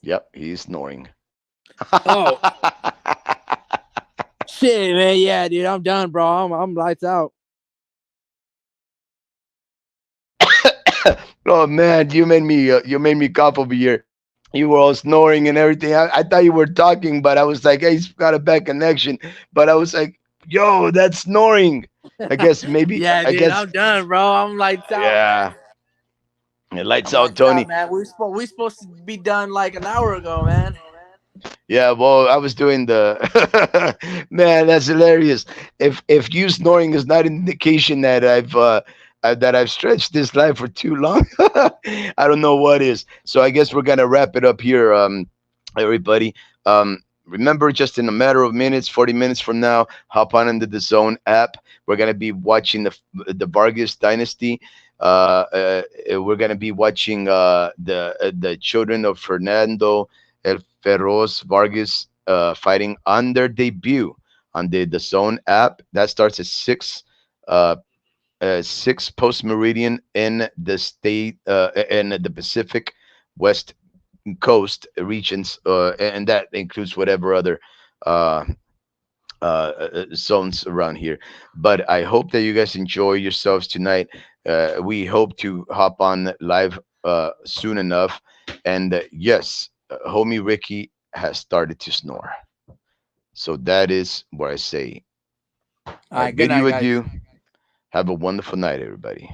Yep, he's snoring. Oh shit, man. Yeah, dude, I'm done, bro. I'm lights out. Oh man, you made me cough over here. You were all snoring and everything. I thought you were talking, but I was like, hey, he's got a bad connection. But I was like, yo, that's snoring. I guess maybe Yeah, I dude, guess I'm done, bro. I'm lights out, yeah. man. Lights I'm out, lights out, Tony. man. We supposed to be done like an hour ago, man. Yeah, well, I was doing the man. That's hilarious. If you snoring is not an indication that I've stretched this life for too long, I don't know what is. So I guess we're gonna wrap it up here, everybody. Remember, just in a matter of minutes, 40 minutes from now, hop on into the Zone app. We're gonna be watching the Vargas dynasty. We're gonna be watching the children of Fernando El Ferros Vargas fighting on their debut on the Zone app. That starts at uh, 6 post meridian in the state in the Pacific West Coast regions, and that includes whatever other uh, zones around here. But I hope that you guys enjoy yourselves tonight. We hope to hop on live soon enough. And yes, homie Ricky has started to snore. So that is where I say All I right, good bid night, you guys. adieu. Have a wonderful night, everybody.